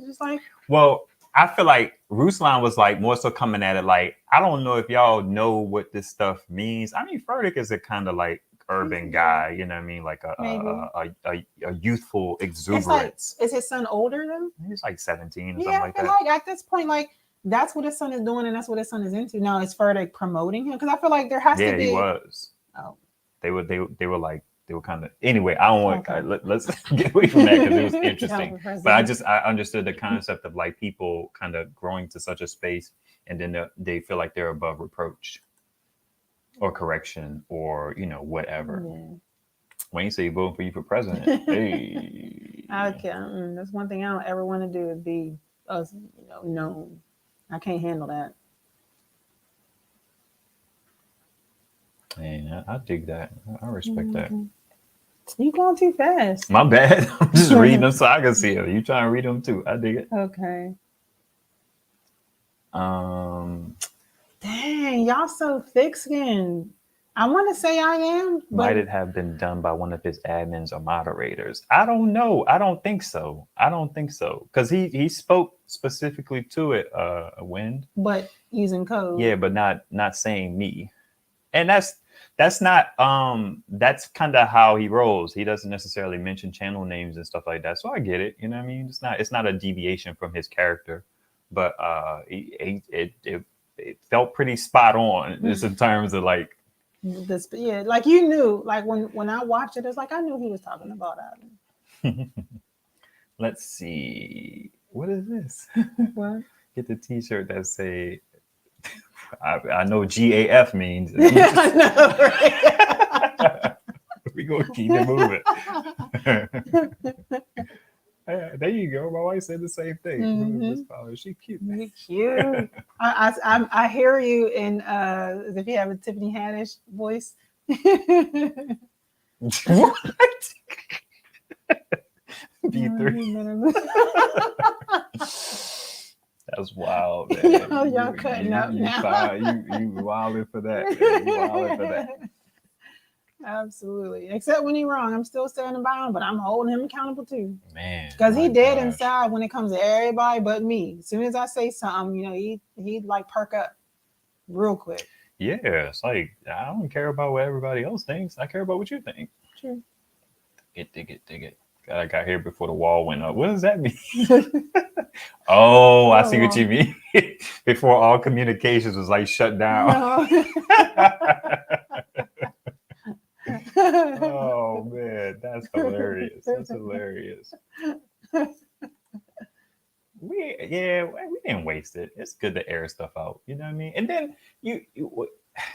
Just like. Well, I feel like Ruslan was like more so coming at it like, I don't know if y'all know what this stuff means. I mean, Furtick is a kind of like urban guy, you know what I mean, like a youthful exuberance. Is his son older though? He's like 17 or something like that. Like at this point, like that's what his son is doing, and that's what his son is into. Now, is Furtick promoting him? Because I feel like there has to be. Yeah, he was. Oh, they were kind of. Anyway, I don't want. Let's get away from that because it was interesting. But I understood the concept of like people kind of growing to such a space, and then they feel like they're above reproach or correction or whatever. When you say voting for you for president, hey. Okay, that's one thing I don't ever want to do is be us, known. I can't handle that. Man, I dig that. I respect that. You going too fast. My bad. I'm just reading them so I can see them. You trying to read them too? I dig it. Okay. Dang, y'all so thick-skinned. I want to say I am. But might it have been done by one of his admins or moderators? I don't know. I don't think so. Because he spoke specifically to it, Wind. But using code. Yeah, but not saying me. And that's not that's kind of how he rolls. He doesn't necessarily mention channel names and stuff like that. So I get it. You know what I mean? It's not a deviation from his character, but it felt pretty spot on just in terms of like this, yeah, like you knew, like when I watched it, it's like I knew he was talking about Ivan. Let's see. What is this? What? Get the T-shirt that say, I know GAF means. Yeah, I know, right? We gonna keep it moving. There you go. My wife said the same thing. Mm-hmm. She cute. Cute. I hear you in as if you have a Tiffany Haddish voice. What? B3. That's wild, man. Y'all cutting up now. You wilding for that. Man. You wilding for that. Absolutely. Except when he's wrong, I'm still standing by him, but I'm holding him accountable too. Man, because he did inside when it comes to everybody but me. As soon as I say something, you know, he'd like perk up real quick. Yeah, it's like I don't care about what everybody else thinks. I care about what you think. True. Dig it. I got here before the wall went up. What does that mean? Oh, I see what you mean. Before all communications was like shut down. No. Oh man, that's hilarious. That's hilarious. We didn't waste it. It's good to air stuff out. You know what I mean? And then you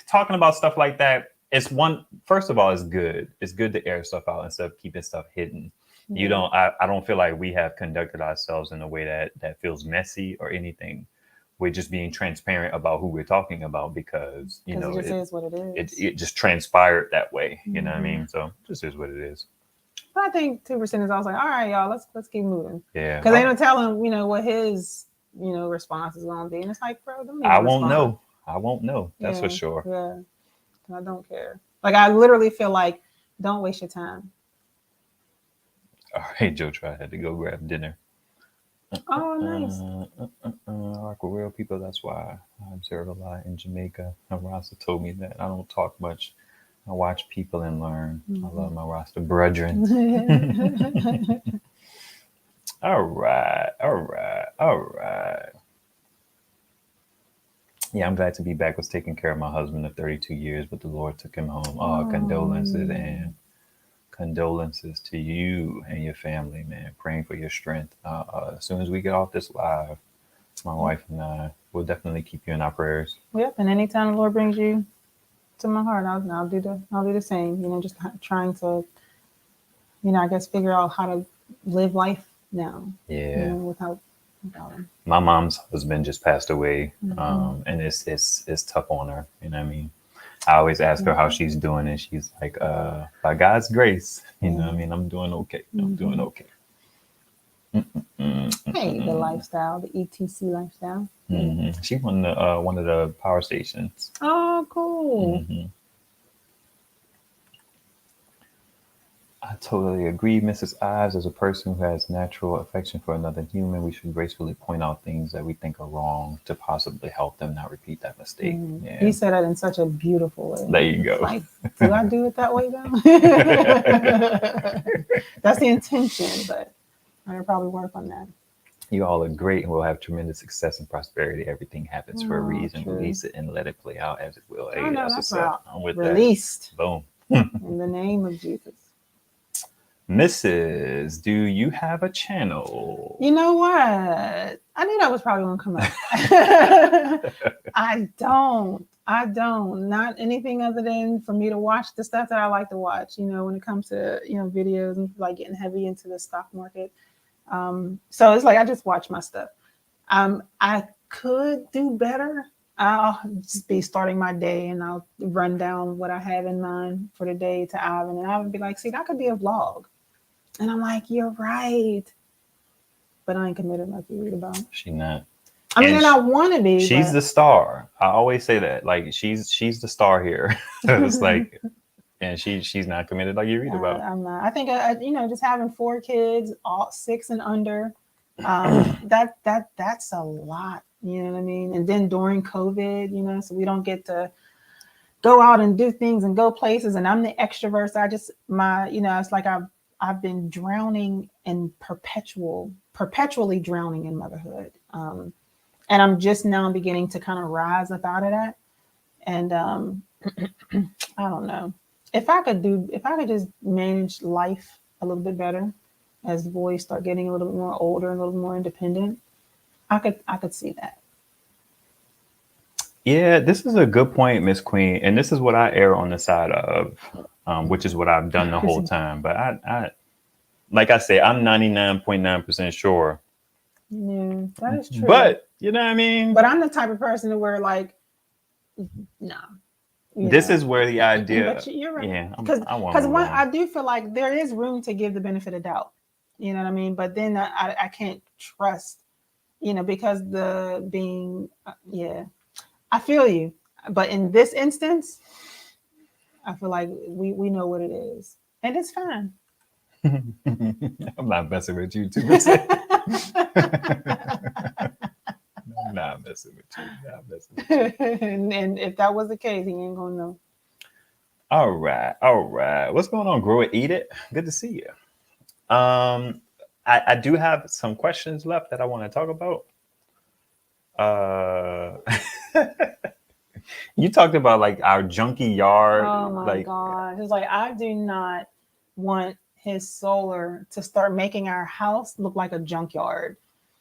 talking about stuff like that. First of all, it's good. It's good to air stuff out instead of keeping stuff hidden. I don't feel like we have conducted ourselves in a way that feels messy or anything. We're just being transparent about who we're talking about because you know it is what it is. It just transpired that way. You know what I mean? So it just is what it is. But I think 2% is also like, all right, y'all, let's keep moving. Yeah. Because they don't tell him, you know, what his, you know, response is gonna be. And it's like, bro, don't I won't know. That's for sure. Yeah. I don't care. Like I literally feel like don't waste your time. All right, Joe Try had to go grab dinner. Oh, nice. Like with real people, that's why I observe a lot in Jamaica. My Rasta told me that I don't talk much. I watch people and learn. I love my Rasta brethren. All right. Yeah, I'm glad to be back. Was taking care of my husband of 32 years, but the Lord took him home. Oh, condolences, and condolences to you and your family, man. Praying for your strength. As soon as we get off this live, my wife and I will definitely keep you in our prayers. Yep. And anytime the Lord brings you to my heart, I'll do the same. You know, just trying to, you know, I guess figure out how to live life now. Yeah. You know, without him. My mom's husband just passed away, and it's tough on her. You know what I mean? I always ask her how she's doing, and she's like, by God's grace, you know what I mean? I'm doing okay. I'm doing okay. Hey, the lifestyle, the ETC lifestyle. She won one of the power stations. Oh, cool. I totally agree, Mrs. Ives. As a person who has natural affection for another human, we should gracefully point out things that we think are wrong to possibly help them not repeat that mistake. Yeah. You said that in such a beautiful way. There you go. Like, do I do it that way though? That's the intention, but I could probably work on that. You all are great and will have tremendous success and prosperity. Everything happens for a reason. True. Release it and let it play out as it will. I know, that's right. I'm with Released. That. Boom. In the name of Jesus. Mrs., do you have a channel? You know what? I knew that was probably going to come up. I don't. Not anything other than for me to watch the stuff that I like to watch, you know, when it comes to, you know, videos and like getting heavy into the stock market. So it's like I just watch my stuff. I could do better. I'll just be starting my day and I'll run down what I have in mind for the day to Ivan. And I would be like, see, that could be a vlog. And I'm like, you're right. But I ain't committed like you read about. She not. I mean, and I want to be. She's the star. I always say that. Like, she's the star here. It's like, and she's not committed like you read about. I'm not. I think, you know, just having 4 kids, all 6 and under, that's a lot. You know what I mean? And then during COVID, you know, so we don't get to go out and do things and go places. And I'm the extrovert. So you know, it's like I've been drowning in perpetually drowning in motherhood. And I'm just now beginning to kind of rise up out of that. And I don't know. If I could just manage life a little bit better as the boys start getting a little bit more older and a little more independent, I could see that. Yeah, this is a good point, Miss Queen, and this is what I err on the side of, which is what I've done the whole time. But I like I say, I'm 99.9% sure. Yeah, that is true. But you know what I mean? But I'm the type of person to where like, no. This is where the idea. But you're right. Yeah, because I do feel like there is room to give the benefit of doubt. You know what I mean? But then I can't trust, because I feel you. But in this instance, I feel like we know what it is, and it's fine. I'm not messing with you, 2%. I'm not messing with you. And if that was the case, he ain't gonna know. All right. What's going on, Grow It, Eat It? Good to see you. I do have some questions left that I want to talk about. You talked about like our junky yard. Oh my God. It's like, I do not want his solar to start making our house look like a junkyard.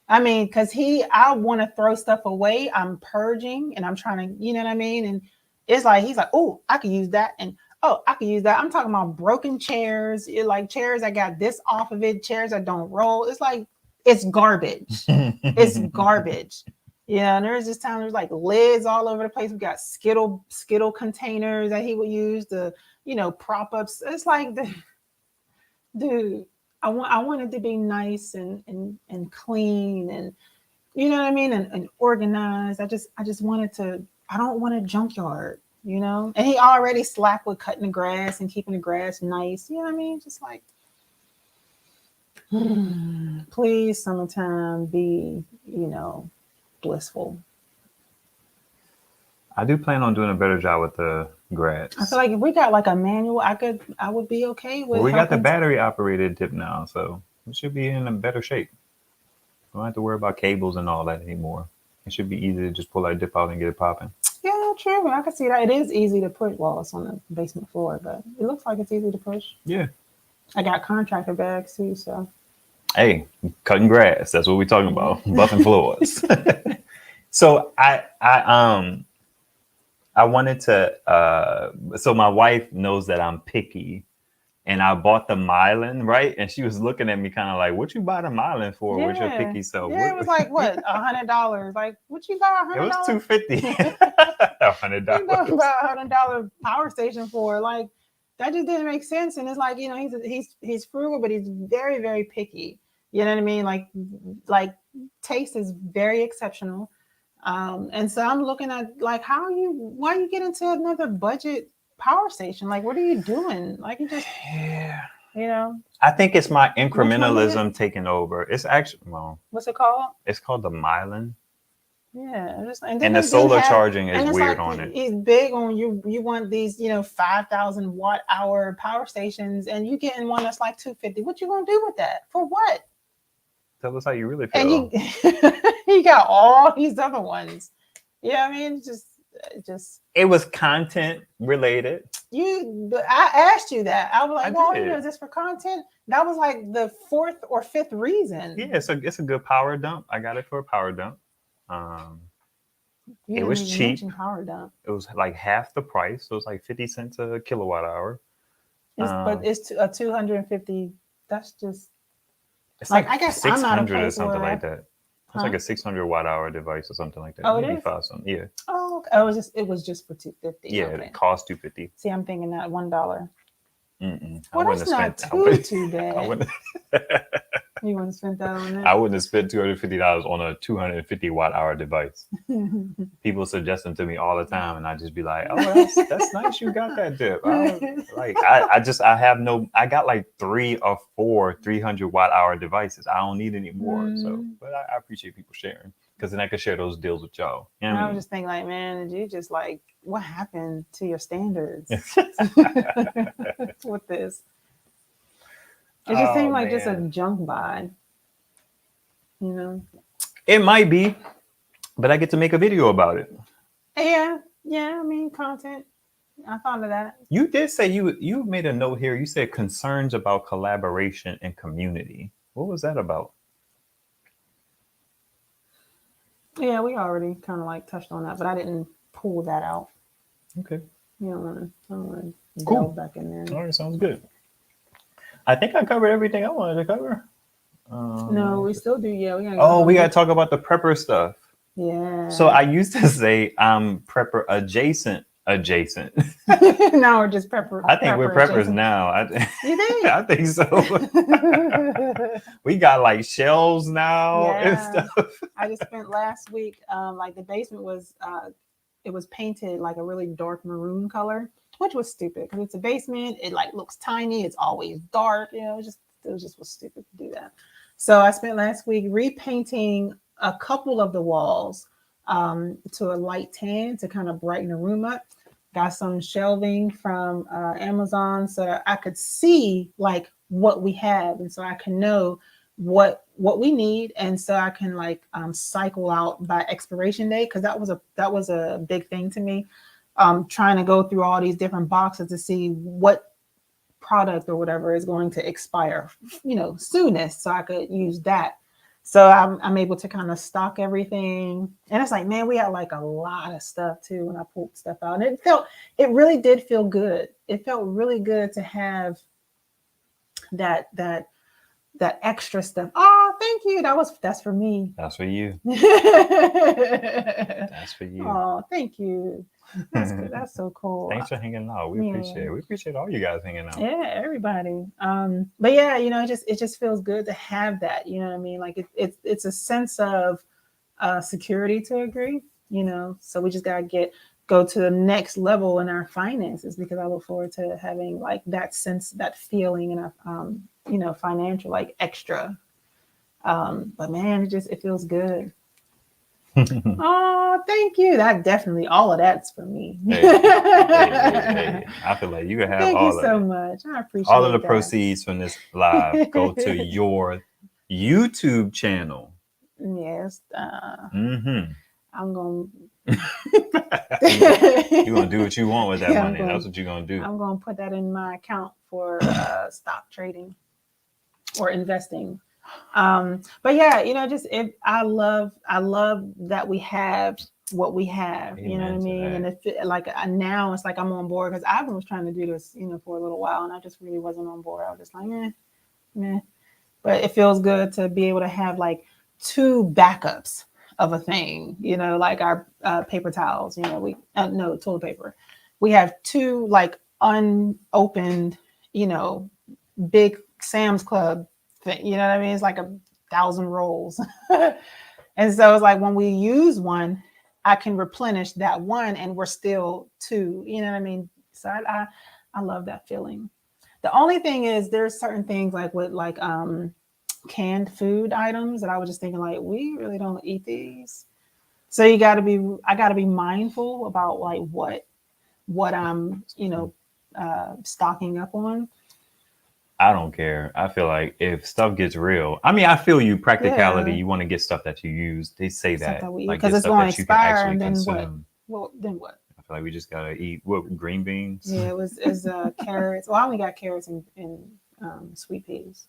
I mean, because I want to throw stuff away. I'm purging and I'm trying to, you know what I mean? And it's like, he's like, oh, I could use that. And oh, I could use that. I'm talking about broken chairs, like chairs that got this off of it, chairs that don't roll. It's like, it's garbage. It's garbage. Yeah, and there's this time there's like lids all over the place. We got Skittle containers that he would use to, prop up. It's like, dude, I want it to be nice and clean and, you know what I mean, and organized. I just wanted to. I don't want a junkyard, And he already slacked with cutting the grass and keeping the grass nice. You know what I mean? Just like, please, summertime be, blissful. I do plan on doing a better job with the grass. I feel like if we got like a manual, I would be okay with. Well, we got the battery operated tip now, so we should be in a better shape. We don't have to worry about cables and all that anymore. It should be easy to just pull that dip out and get it popping. Yeah, true. I can see that. It is easy to push. Well, it's on the basement floor, but it looks like it's easy to push. Yeah. I got contractor bags too, so. Hey, cutting grass. That's what we're talking about. Buffing floors. So I wanted to, so my wife knows that I'm picky, and I bought the Milin, right? And she was looking at me kind of like, what you buy the Milin for? Yeah. What's your picky self? Yeah, it was like, what, $100? Like, what you buy $100? It was $250. $100. You know about $100 power station for? Like, that just didn't make sense. And it's like, he's frugal, but he's very, very picky. You know what I mean? Like taste is very exceptional. And so I'm looking at like, why you get into another budget power station? Like, what are you doing? Like, you just, I think it's my incrementalism taking over. It's actually, what's it called? It's called the Milin. Yeah. And the solar charging is weird on it. He's big on you want these, 5,000 watt hour power stations, and you getting one that's like 250. What you gonna do with that? For what? Tell us how you really feel. And you got all these other ones. Yeah, I mean, just. It was content related. But I asked you that. I was like, is this for content? That was like the fourth or fifth reason. Yeah, so it's a good power dump. I got it for a power dump. It was cheap. Power dump. It was like half the price. So it was like 50 cents a kilowatt hour. But it's a 250. That's just. It's like I guess 600 or something like that. It's like a 600 watt hour device or something like that. Oh, it is? Yeah. Oh, okay. It was just for $250. Yeah, okay. It cost $250. See, I'm thinking that $1. Well, that's not too bad. You wouldn't have spent that on that? I wouldn't have spent $250 on a 250 watt hour device. People suggest them to me all the time, and I just be like, "Oh, that's nice. You got that dip." I got like 3 or 4 300 watt hour devices. I don't need any more. So, but I appreciate people sharing, because then I can share those deals with y'all. You know I was just thinking, like, man, did you just like, what happened to your standards with this? It just seemed like just a junk buy, It might be, but I get to make a video about it. Yeah. I mean, content. I thought of that. You did say you made a note here. You said concerns about collaboration and community. What was that about? Yeah, we already kind of like touched on that, but I didn't pull that out. Okay. You don't want to Cool. delve back in there. All right, sounds good. I think I covered everything I wanted to cover. No, we still do. Yeah, we gotta. We gotta talk about the prepper stuff. Yeah. So I used to say I'm prepper adjacent. Now we're just prepper. I think we're preppers adjacent. now. You think? I think so. We got like shelves now and stuff. I just spent last week. Like the basement was, it was painted like a really dark maroon color, which was stupid because it's a basement. It like looks tiny. It's always dark. You know, it was stupid to do that. So I spent last week repainting a couple of the walls to a light tan to kind of brighten the room up. Got some shelving from Amazon so that I could see like what we have, and so I can know what we need, and so I can like cycle out by expiration date, because that was a big thing to me. Trying to go through all these different boxes to see what product or whatever is going to expire, soonest, so I could use that. So I'm able to kind of stock everything. And it's like, man, we had like a lot of stuff too when I pulled stuff out. And it really did feel good. It felt really good to have that extra stuff. Oh, thank you. That's for me. That's for you. That's That's for you. Oh, thank you. That's so cool. Thanks for hanging out. We appreciate it. We appreciate all you guys hanging out. Yeah, everybody. But yeah, it just feels good to have that. You know what I mean? Like it's a sense of security to agree. So we just gotta go to the next level in our finances, because I look forward to having like that sense, that feeling in our financial like extra. But man, it feels good. Oh, thank you. That definitely, all of that's for me. Hey. I feel like you can have thank all you of so it. much. I appreciate all of the that. proceeds from this live go to your YouTube channel. Yes. I'm gonna you're gonna do what you want with that money. That's what you're gonna do. I'm gonna put that in my account for stock trading or investing. But yeah, I love that we have what we have. Amen, you know what I mean? that. And now it's like I'm on board, because Ivan was trying to do this, for a little while, and I just really wasn't on board. I was just like, meh. But it feels good to be able to have like two backups of a thing, like our paper towels. We no toilet paper. We have two like unopened, big Sam's Club thing, you know what I mean? It's like 1,000 rolls. And so it's like when we use one, I can replenish that one and we're still two, you know what I mean? So I love that feeling. The only thing is there's certain things like with like canned food items that I was just thinking like, we really don't eat these. So I gotta be mindful about like what I'm, stocking up on. I don't care. I feel like if stuff gets real, I mean, I feel you. Practicality, Yeah. You want to get stuff that you use. They say Stuff that we eat, like because get it's stuff going that to you can expire, actually and then consume. what? Well, then what? I feel like we just gotta eat green beans. Yeah, it's carrots. Well, I only got carrots and sweet peas.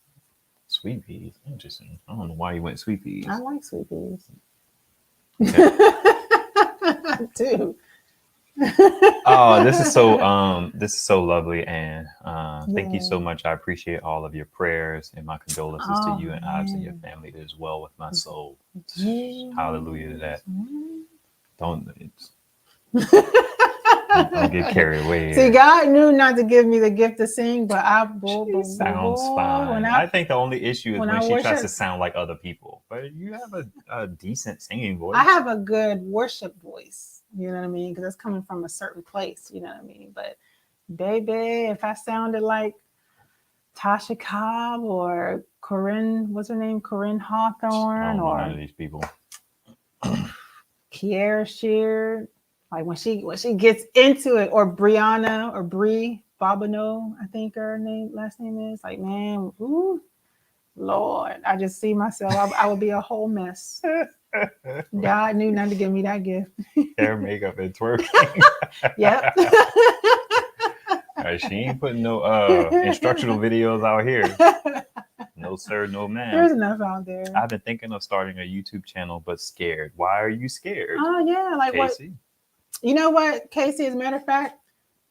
Sweet peas, interesting. I don't know why you went sweet peas. I like sweet peas. Okay. I do. Oh, this is so lovely, Anne. Thank you so much. I appreciate all of your prayers, and my condolences to you and Ives and your family. It is well with my soul. Hallelujah to that. Don't get carried away. See, God knew not to give me the gift to sing, but sounds fine. I think the only issue is when she tries to sound like other people. But you have a decent singing voice. I have a good worship voice. You know what I mean? Because it's coming from a certain place. You know what I mean? But baby, if I sounded like Tasha Cobb or Corinne, what's her name? Corinne Hawthorne, I don't know or none of these people. Kiara Shear, like when she gets into it, or Brianna or Brie Bobineau, I think her last name is, like, man, ooh, Lord, I just see myself. I would be a whole mess. God knew not to give me that gift. Hair, makeup, and twerking. Yep. She ain't putting no instructional videos out here. No sir, no ma'am. There's enough out there. I've been thinking of starting a YouTube channel, but scared. Why are you scared? Oh yeah, like Casey? what? You know what, Casey? As a matter of fact,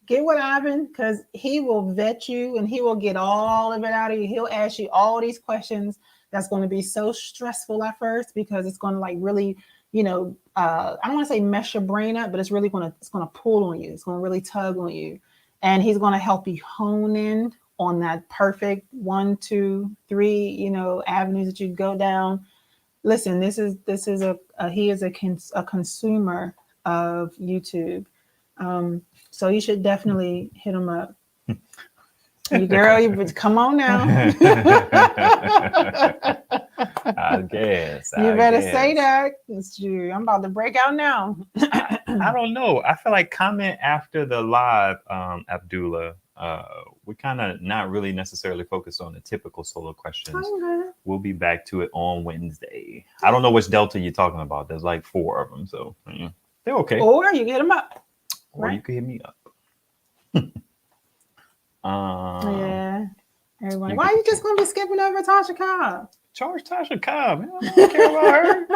get with Ivan because he will vet you and he will get all of it out of you. He'll ask you all these questions that's going to be so stressful at first because it's going to like really, I don't want to say mess your brain up, but it's really going to pull on you. It's going to really tug on you, and he's going to help you hone in on that perfect 1, 2, 3, avenues that you go down. Listen, he is a consumer of YouTube. So you should definitely hit him up. You girl, come on now. I guess. You better say that. It's you. I'm about to break out now. I don't know. I feel like comment after the live, Abdullah. We kind of not really necessarily focused on the typical solo questions. Okay. We'll be back to it on Wednesday. I don't know which Delta you're talking about. There's like 4 of them, so yeah, they're okay. Or you can hit them up. Or you can hit me up. Yeah. Everybody. Why are you just gonna be skipping over Tasha Cobb? Charge Tasha Cobb. Man, I don't care about her.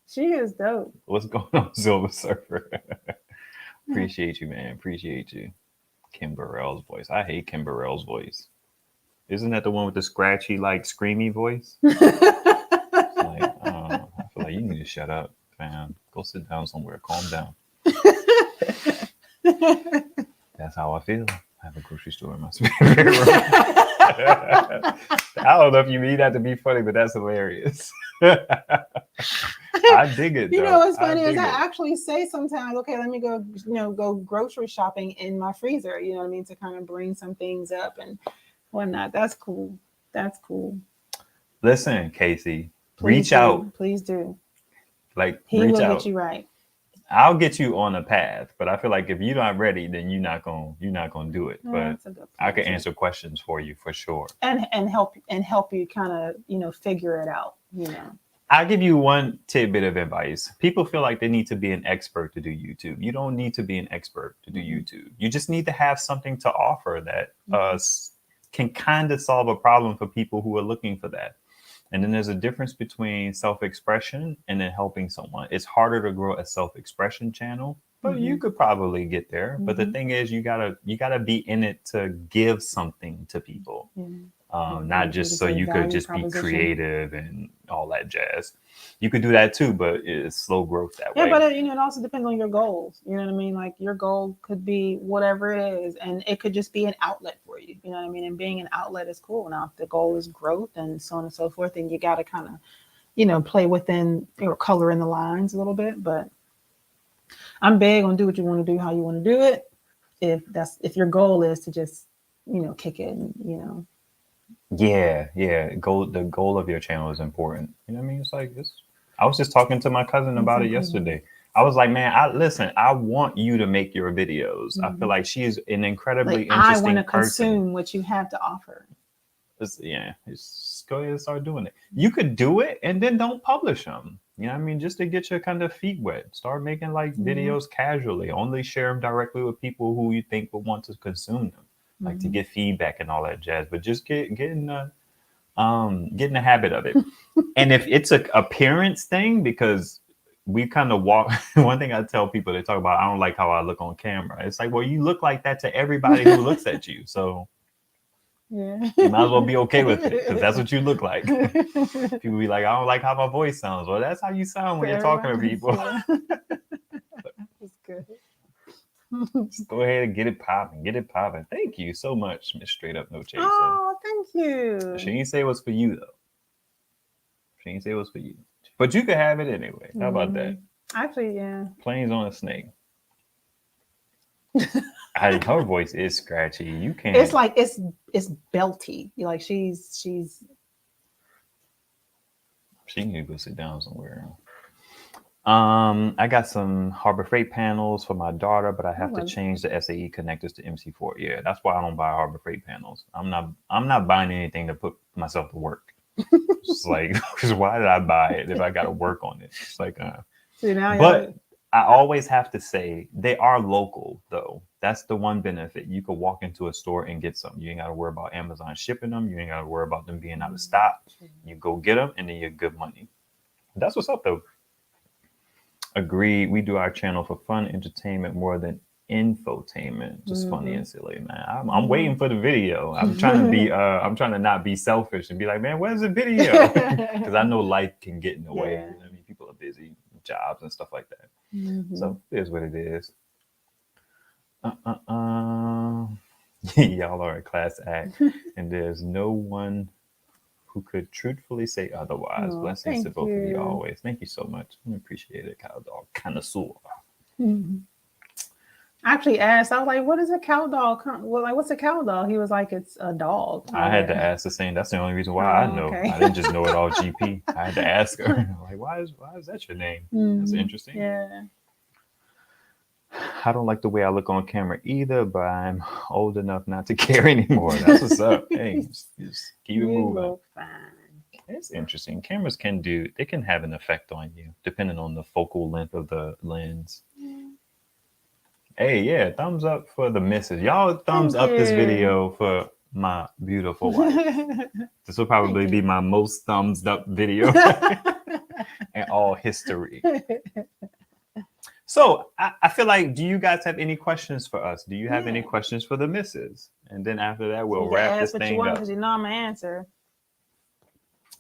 She is dope. What's going on, Silver Surfer? Appreciate you, man. Appreciate you. Kim Burrell's voice. I hate Kim Burrell's voice. Isn't that the one with the scratchy, like screamy voice? I feel like you need to shut up, man. Go sit down somewhere. Calm down. That's how I feel. I have a grocery store in my spare room. I don't know if you mean that to be funny, but that's hilarious. I dig it. You know what's funny is I actually say sometimes, okay, let me go, go grocery shopping in my freezer. You know what I mean, to kind of bring some things up and whatnot. That's cool. That's cool. Listen, Casey, Please out. Please do. Like he reach will out. get you right. I'll get you on a path, but I feel like if you're not ready, then you're not gonna do it. But I can answer questions for you for sure, and help you kind of figure it out. I'll give you one tidbit of advice. People feel like they need to be an expert to do YouTube. You don't need to be an expert to do YouTube. You just need to have something to offer that can kind of solve a problem for people who are looking for that. And then there's a difference between self-expression and then helping someone. It's harder to grow a self-expression channel, but you could probably get there. But the thing is, you gotta be in it to give something to people, not just so you could just be creative and all that jazz. You could do that too, but it's slow growth that way. Yeah, but it also depends on your goals. You know what I mean? Like your goal could be whatever it is, and it could just be an outlet for you. You know what I mean? And being an outlet is cool. Now, if the goal is growth and so on and so forth, then you got to kind of, play within or color in the lines a little bit. But I'm big on do what you want to do, how you want to do it. If your goal is to just, kick it, and, Yeah. The goal of your channel is important. You know what I mean? It's like this. I was just talking to my cousin about it yesterday. I was like, man, I want you to make your videos. I feel like she is an incredibly interesting person. I want to consume what you have to offer. Just go ahead and start doing it. You could do it and then don't publish them. You know what I mean? Just to get your kind of feet wet. Start making like videos casually. Only share them directly with people who you think will want to consume them. Like to get feedback and all that jazz, but just get in the habit of it. And if it's an appearance thing, because we kind of walk, one thing I tell people, they talk about, I don't like how I look on camera. It's like, well, you look like that to everybody who looks at you. So you might as well be okay with it because that's what you look like. People be like, I don't like how my voice sounds. Well, that's how you sound when you're talking to people. That's good. Just go ahead and get it popping. Thank you so much, Miss Straight Up No Chaser. Oh, thank you. She didn't say it was for you though. She didn't say it was for you, but you could have it anyway. How about that? Actually, yeah. Planes on a snake. Her voice is scratchy. You can't. It's like it's belty. Like she can go sit down somewhere. I got some Harbor Freight panels for my daughter, but I have to change the SAE connectors to MC4. Yeah, that's why I don't buy Harbor Freight panels. I'm not buying anything to put myself to work. It's like, why did I buy it if I got to work on it? It's like, but I always have to say they are local though. That's the one benefit. You could walk into a store and get something. You ain't got to worry about Amazon shipping them. You ain't got to worry about them being out of stock. You go get them and then you're good money. That's what's up, though. Agreed. We do our channel for fun, entertainment more than infotainment. Just funny and silly, man. I'm waiting for the video. I'm trying to be. I'm trying to not be selfish and be like, man, where's the video? Because I know life can get in the way. I mean, people are busy, jobs and stuff like that. So it is what it is. Y'all are a class act, and there's no one who could truthfully say otherwise. Blessings to both of you always. Thank you so much. I appreciate it, cow dog connoisseur. I actually asked, I was like, what is a cow dog? Well, like, what's a cow dog? He was like, it's a dog. I had to ask the same. That's the only reason why I know. Okay. I didn't just know it all GP. I had to ask her. Like, why is that your name? That's interesting. Yeah. I don't like the way I look on camera either, but I'm old enough not to care anymore. That's what's up. Hey, just keep it moving. Look fine. It's interesting. Cameras can have an effect on you depending on the focal length of the lens. Hey, yeah, thumbs up for the missus. Y'all thumbs up this video for my beautiful wife. This will probably be my most thumbs up video in all history. So I feel like, do you guys have any questions for us? Do you have any questions for the missus? And then after that, we'll wrap this thing up. Because you know I'm gonna answer.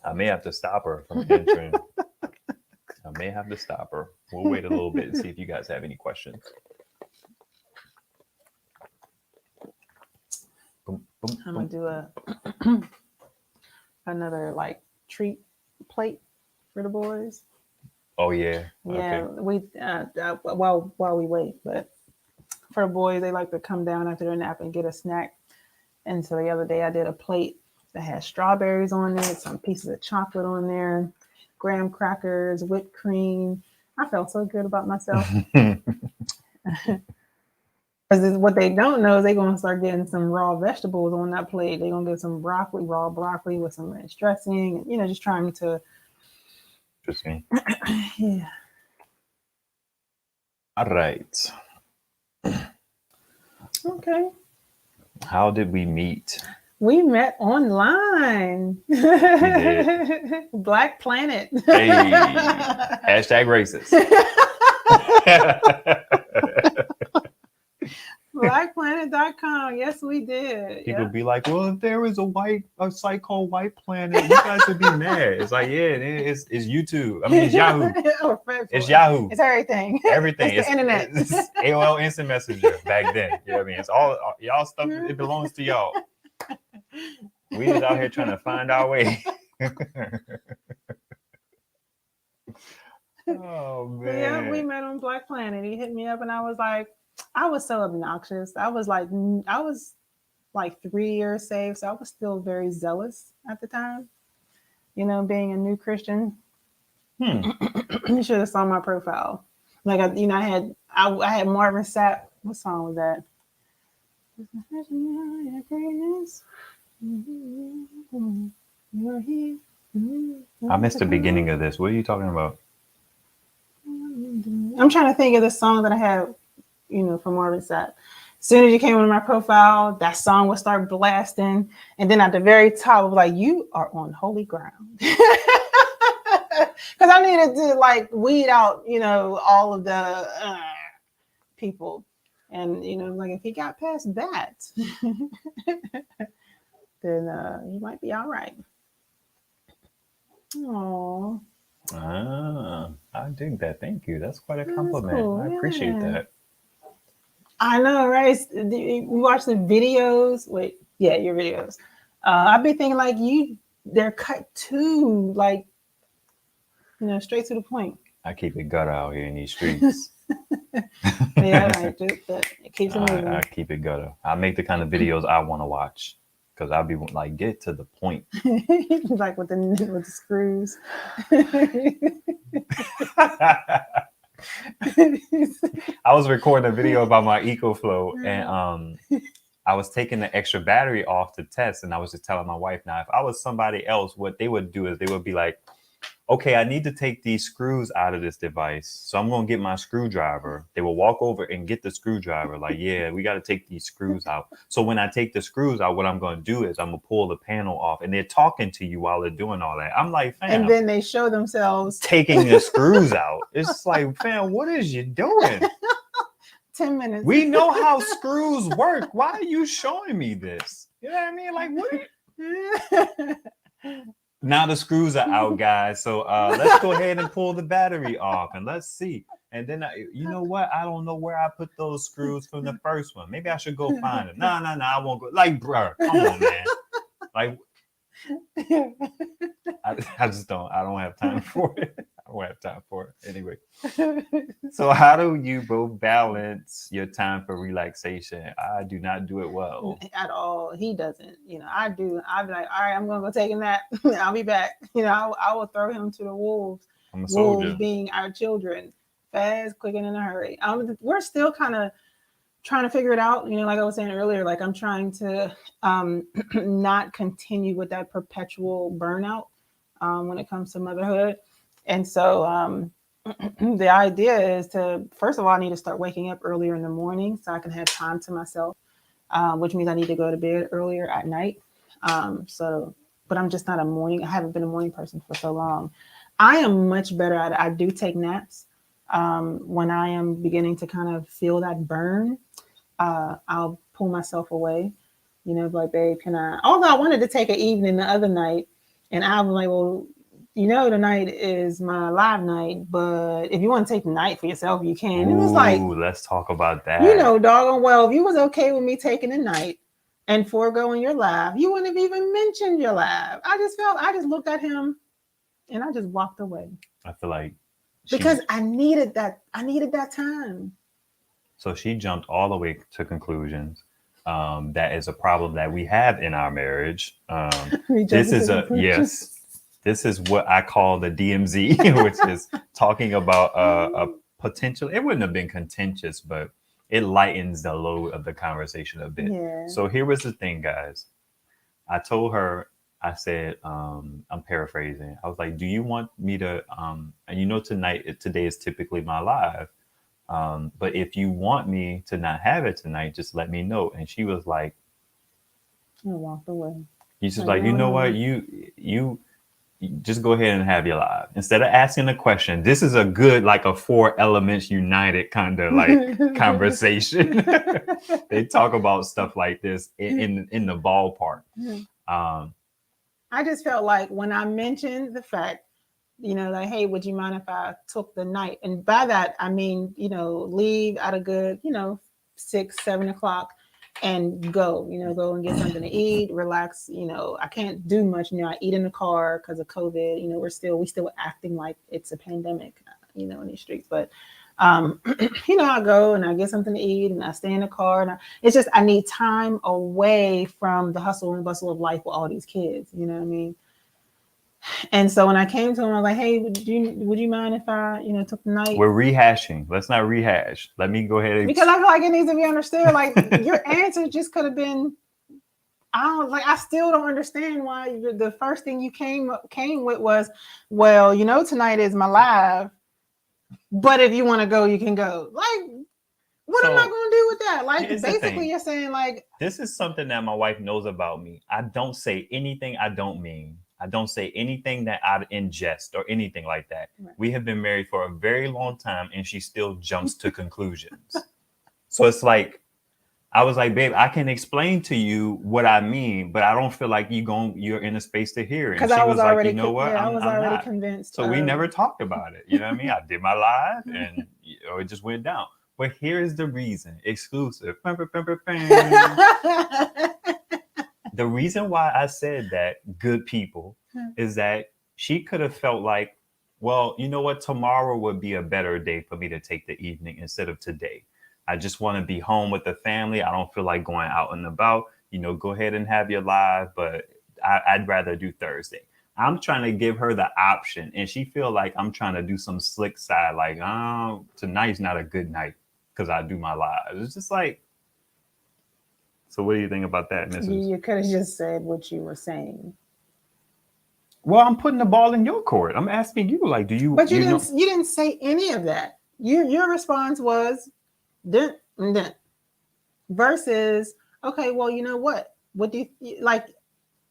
I may have to stop her from answering. I may have to stop her. We'll wait a little bit and see if you guys have any questions. Boom, boom, I'm gonna do another like treat plate for the boys. Oh yeah. Yeah, Okay. we while we wait, but for the boys, they like to come down after their nap and get a snack. And so the other day I did a plate that had strawberries on it, some pieces of chocolate on there, graham crackers, whipped cream. I felt so good about myself. Because what they don't know is they're going to start getting some raw vegetables on that plate. They're going to get some raw broccoli with some ranch dressing. You know, just trying to. Interesting. Yeah. All right. Okay. How did we meet? We met online. We did. Black Planet. Hey. Hashtag racist. Blackplanet.com. Yes, we did. People be like, well, if there was a site called White Planet, you guys would be mad. It's like, yeah, it's YouTube. I mean, it's Yahoo. It's Yahoo. It's everything. Everything. It's the internet. It's AOL Instant Messenger back then. You know what I mean? It's all y'all stuff. It belongs to y'all. We was out here trying to find our way. Oh man. Yeah, we met on Black Planet. He hit me up and I was like, I was so obnoxious. I was like 3 years saved, so I was still very zealous at the time. You know, being a new Christian. You should have saw my profile. Like I had Marvin Sapp. What song was that? I missed the beginning of this. What are you talking about? I'm trying to think of the song that I had, from Marvin Sapp. As soon as you came on my profile, that song would start blasting. And then at the very top, it was like, you are on holy ground. Because I needed to weed out, all of the people. And, like if he got past that, then he might be all right. Aww. I dig that. Thank you. That's quite a compliment. Cool. I appreciate that. I know, right? You watch the videos. Wait, yeah, your videos. I'd be thinking they're cut too, straight to the point. I keep it gutter out here in these streets. Yeah, right. It keeps it moving. I keep it gutter. I make the kind of videos I want to watch. Because I'll be like, get to the point. Like with the screws. I was recording a video about my EcoFlow and I was taking the extra battery off the test, and I was just telling my wife, now if I was somebody else, what they would do is they would be like, okay, I need to take these screws out of this device. So I'm going to get my screwdriver. They will walk over and get the screwdriver. Like, yeah, we got to take these screws out. So when I take the screws out, what I'm going to do is I'm going to pull the panel off. And they're talking to you while they're doing all that. I'm like, fam. And then they show themselves taking the screws out. It's like, fam, what is you doing? 10 minutes. We know how screws work. Why are you showing me this? You know what I mean? Like, what? Now the screws are out, guys. So let's go ahead and pull the battery off and let's see. And then, you know what? I don't know where I put those screws from the first one. Maybe I should go find them. No, I won't go. Like, bro, come on, man. Like, I just don't. I don't have time for it. I don't have time for it. Anyway. So how do you both balance your time for relaxation? I do not do it well. At all. He doesn't. You know, I do. I'll be like, all right, I'm going to go take a nap. I'll be back. You know, I will throw him to the wolves. I'm a soldier. Wolves being our children. Fast, quick, and in a hurry. We're still kind of trying to figure it out. You know, like I was saying earlier, like I'm trying to not continue with that perpetual burnout when it comes to motherhood. And so the idea is to, first of all, I need to start waking up earlier in the morning so I can have time to myself, which means I need to go to bed earlier at night. But I'm just not I haven't been a morning person for so long. I am much better at it. I do take naps. When I am beginning to kind of feel that burn, I'll pull myself away, you know, like, babe, although I wanted to take an evening the other night, and I was like, well, you know, tonight is my live night, but if you want to take the night for yourself, you can. It was like, let's talk about that. You know, doggone well, if you was okay with me taking the night and foregoing your live, you wouldn't have even mentioned your live. I just looked at him and I just walked away. I feel like because I needed that time. So she jumped all the way to conclusions. That is a problem that we have in our marriage. This is what I call the DMZ, which is talking about a potential. It wouldn't have been contentious, but it lightens the load of the conversation a bit. Yeah. So here was the thing, guys. I told her, I said, I'm paraphrasing. I was like, do you want me to, and you know, today is typically my live. But if you want me to not have it tonight, just let me know. And she was like, I walked away. She's like, you know what? You just go ahead and have your live. Instead of asking a question, this is a good, like a 4 elements united kind of like conversation. They talk about stuff like this in the ballpark. I just felt like when I mentioned the fact, you know, like, hey, would you mind if I took the night? And by that, I mean, you know, leave at a good, 6, 7 o'clock and go and get something to eat, relax. I can't do much. I eat in the car because of COVID. We still acting like it's a pandemic, in these streets. But, I go and I get something to eat and I stay in the car. And it's just, I need time away from the hustle and bustle of life with all these kids. You know what I mean? And so when I came to him, I was like, hey, would you mind if I, took the night? We're rehashing. Let's not rehash. Let me go ahead. Because I feel like it needs to be understood. Like your answer just could have been, I still don't understand why the first thing you came with was, well, tonight is my live, but if you want to go, you can go. Like, what am I going to do with that? Like, basically you're saying like, this is something that my wife knows about me. I don't say anything I don't mean. I don't say anything that I ingest or anything like that. Right. We have been married for a very long time and she still jumps to conclusions. So it's like, I was like, babe, I can explain to you what I mean, but I don't feel like you're in a space to hear it. Because I was already, like, you know what? I was already convinced. So we never talked about it. You know what I mean? I did my live and it just went down. But here's the reason, exclusive. The reason why I said that, good people, is that she could have felt like, well, you know what? Tomorrow would be a better day for me to take the evening instead of today. I just want to be home with the family. I don't feel like going out and about. Go ahead and have your live, but I'd rather do Thursday. I'm trying to give her the option, and she feel like I'm trying to do some slick side, like, tonight's not a good night because I do my live. It's just like, so what do you think about that, Mrs.? You could have just said what you were saying. Well, I'm putting the ball in your court. I'm asking you, like, do you? But you know? didn't say any of that. Your response was, dun, dun, versus, okay, well, you know what? What do you like?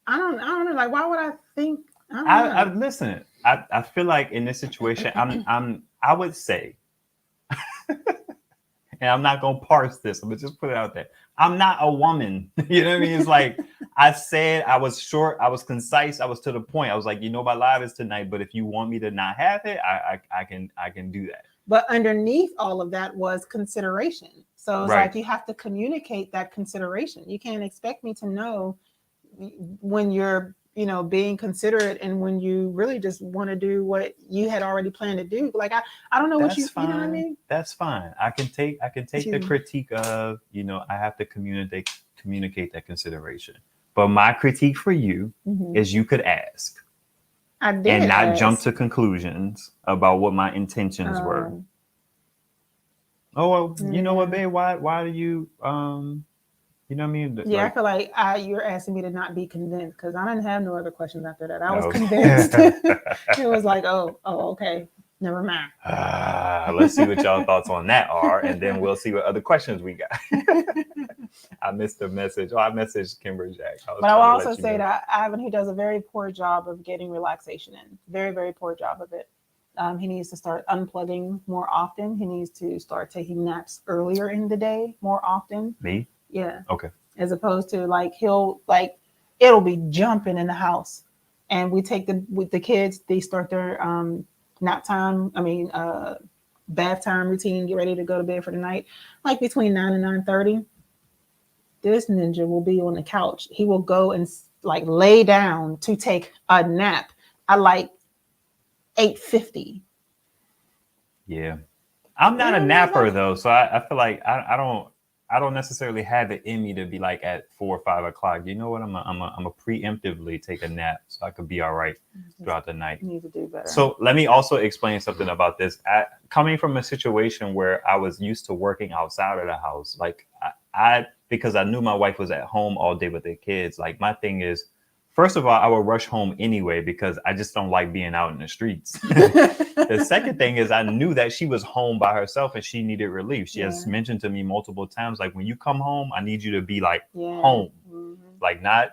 I don't know. Like, why would I think? I listen. I feel like in this situation, I would say, and I'm not gonna parse this. I'm gonna just put it out there. I'm not a woman. You know what I mean? It's like I said, I was short, I was concise, I was to the point. I was like, my live is tonight, but if you want me to not have it, I can do that. But underneath all of that was consideration. So it's Right. like you have to communicate that consideration. You can't expect me to know when you're, being considerate and when you really just want to do what you had already planned to do. Like I don't know what you know what I mean? That's fine. I can take the critique of, I have to communicate that consideration. But my critique for you is you could ask. I did and not ask. jump to conclusions about what my intentions were. Oh, well, you know what, babe? Why do you you know what I mean? Yeah, like, I feel like you're asking me to not be convinced because I didn't have no other questions after that. I was convinced. It was like, oh, okay, never mind. Let's see what y'all thoughts on that are, and then we'll see what other questions we got. I missed the message. I messaged Kimber Jack. But I will also say that Ivan, he does a very poor job of getting relaxation in. Very, very poor job of it. He needs to start unplugging more often. He needs to start taking naps earlier in the day more often. Me? Yeah. Okay. As opposed to it'll be jumping in the house, and we take the kids. They start their nap time. Bath time routine. Get ready to go to bed for the night. Like between 9 and 9:30. This ninja will be on the couch. He will go and lay down to take a nap at 8:50. Yeah. I'm not a napper though, so I feel like I don't necessarily have it in me to be like at 4 or 5 o'clock. You know what? I'm a preemptively take a nap so I could be all right throughout the night. You need to do better. So let me also explain something about this. Coming from a situation where I was used to working outside of the house, like because I knew my wife was at home all day with the kids. Like my thing is, first of all, I would rush home anyway because I just don't like being out in the streets. The second thing is I knew that she was home by herself and she needed relief. She has mentioned to me multiple times, like, when you come home, I need you to be home, like not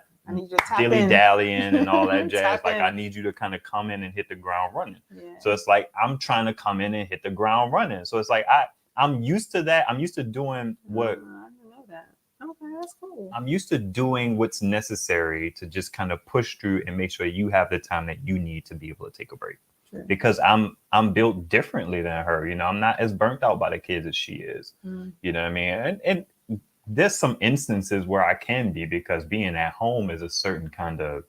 dilly-dallying and all that jazz. Like I need you to kind of come in and hit the ground running. So it's like I'm trying to come in and hit the ground running. So it's like I'm used to that. I'm used to doing what I didn't know that. Okay, that's cool. I'm used to doing what's necessary to just kind of push through and make sure you have the time that you need to be able to take a break. True. Because I'm built differently than her. I'm not as burnt out by the kids as she is. You know what I mean? And there's some instances where I can be, because being at home is a certain kind of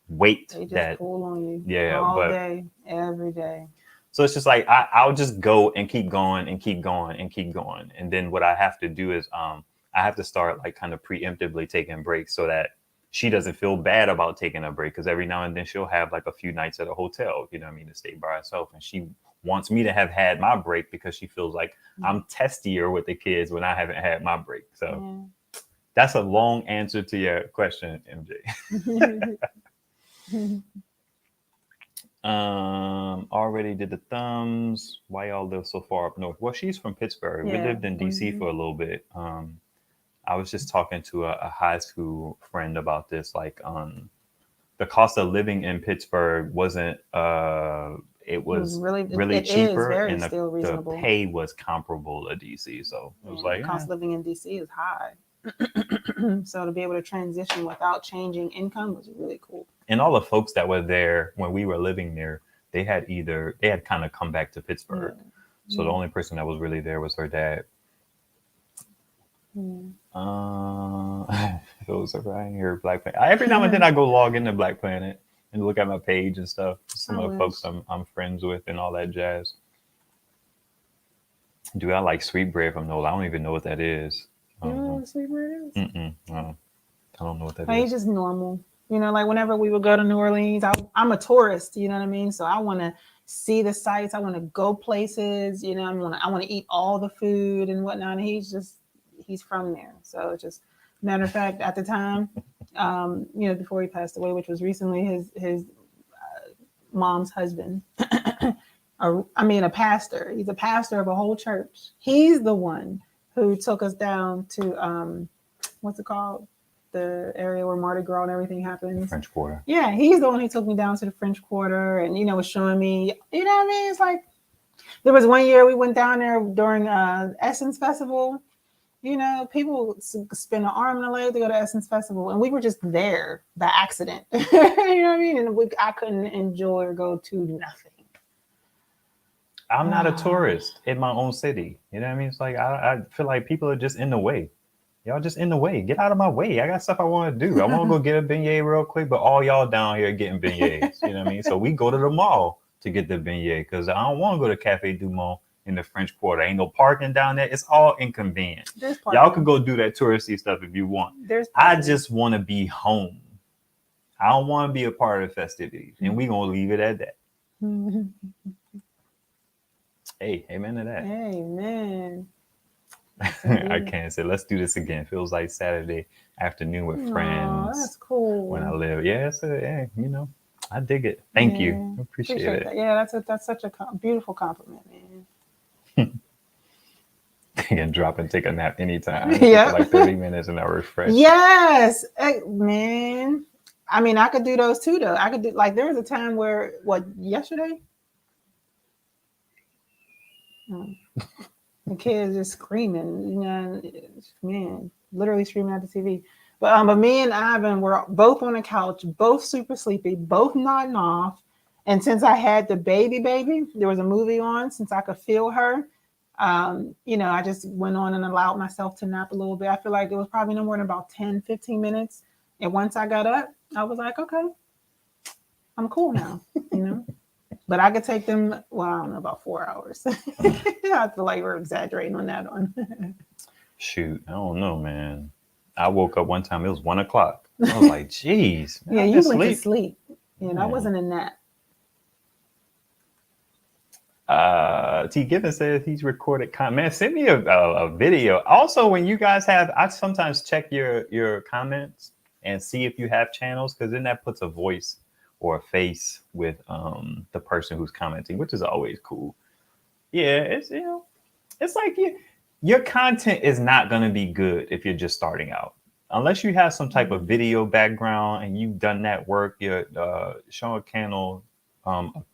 weight they just that pull on you. Yeah, all day, every day. So it's just like I'll just go and keep going and keep going and keep going. And then what I have to do is I have to start kind of preemptively taking breaks so that she doesn't feel bad about taking a break, because every now and then she'll have a few nights at a hotel, you know what I mean, to stay by herself. And she wants me to have had my break because she feels like I'm testier with the kids when I haven't had my break. So that's a long answer to your question, MJ. Already did the thumbs. Why y'all live so far up north? Well, she's from Pittsburgh. We lived in DC for a little bit. I was just talking to a high school friend about this. The cost of living in Pittsburgh wasn't it was really cheaper, and the pay was comparable to DC. So it was the cost of living in DC is high. So to be able to transition without changing income was really cool. And all the folks that were there when we were living there, they had kind of come back to Pittsburgh. So the only person that was really there was her dad. Those are right here, Black Planet. Every now and then I go log into Black Planet and look at my page and stuff. Some of the folks I'm friends with and all that jazz. Do I like sweetbread from Nola? I don't even know what that is. You don't know what sweetbread is? I don't know what that is. It's just normal. Whenever we would go to New Orleans, I'm a tourist, you know what I mean? So I want to see the sights. I want to go places, I want to eat all the food and whatnot. And he's from there. So it's just, matter of fact, at the time, before he passed away, which was recently, his mom's husband. A pastor. He's a pastor of a whole church. He's the one who took us down to what's it called? The area where Mardi Gras and everything happens. French Quarter. Yeah, he's the one who took me down to the French Quarter and, was showing me, you know what I mean? It's like, there was one year we went down there during Essence Festival. People spend an arm and a leg to go to Essence Festival, and we were just there by accident. You know what I mean? And I couldn't enjoy or go to nothing. I'm not a tourist in my own city. You know what I mean? It's like, I feel like people are just in the way. Y'all just in the way. Get out of my way. I got stuff I want to do. I want to go get a beignet real quick, but all y'all down here getting beignets. You know what I mean? So we go to the mall to get the beignet because I don't want to go to Cafe Du Monde in the French Quarter. Ain't no parking down there. It's all inconvenient. Y'all can go do that touristy stuff if you want. I just want to be home. I don't want to be a part of the festivities, and we gonna leave it at that. Hey, amen to that. Amen. I can't say let's do this again. Feels like Saturday afternoon with friends. That's cool. When I live, I dig it. Thank you. I appreciate it. That. Yeah, that's such a beautiful compliment, man. You can drop and take a nap anytime. Yeah, like 30 minutes and I refresh. Yes, man. I mean, I could do those too, though. I could do there was a time where yesterday. The kids just screaming, man, literally screaming at the TV. But me and Ivan were both on the couch, both super sleepy, both nodding off. And since I had the baby, there was a movie on, since I could feel her, I just went on and allowed myself to nap a little bit. I feel like it was probably no more than about 10, 15 minutes. And once I got up, I was like, okay, I'm cool now, But I could take them, I don't know, about 4 hours. I feel like we're exaggerating on that one. Shoot, I don't know, man. I woke up one time, it was 1 o'clock. I was like, geez. Yeah, you went to sleep. Yeah, that wasn't a nap. T. Gibbons says he's recorded comments. Send me a video. Also, when you guys I sometimes check your comments and see if you have channels, because then that puts a voice or a face with the person who's commenting, which is always cool. Yeah, it's like your content is not going to be good if you're just starting out. Unless you have some type of video background and you've done that work. Sean Cannell,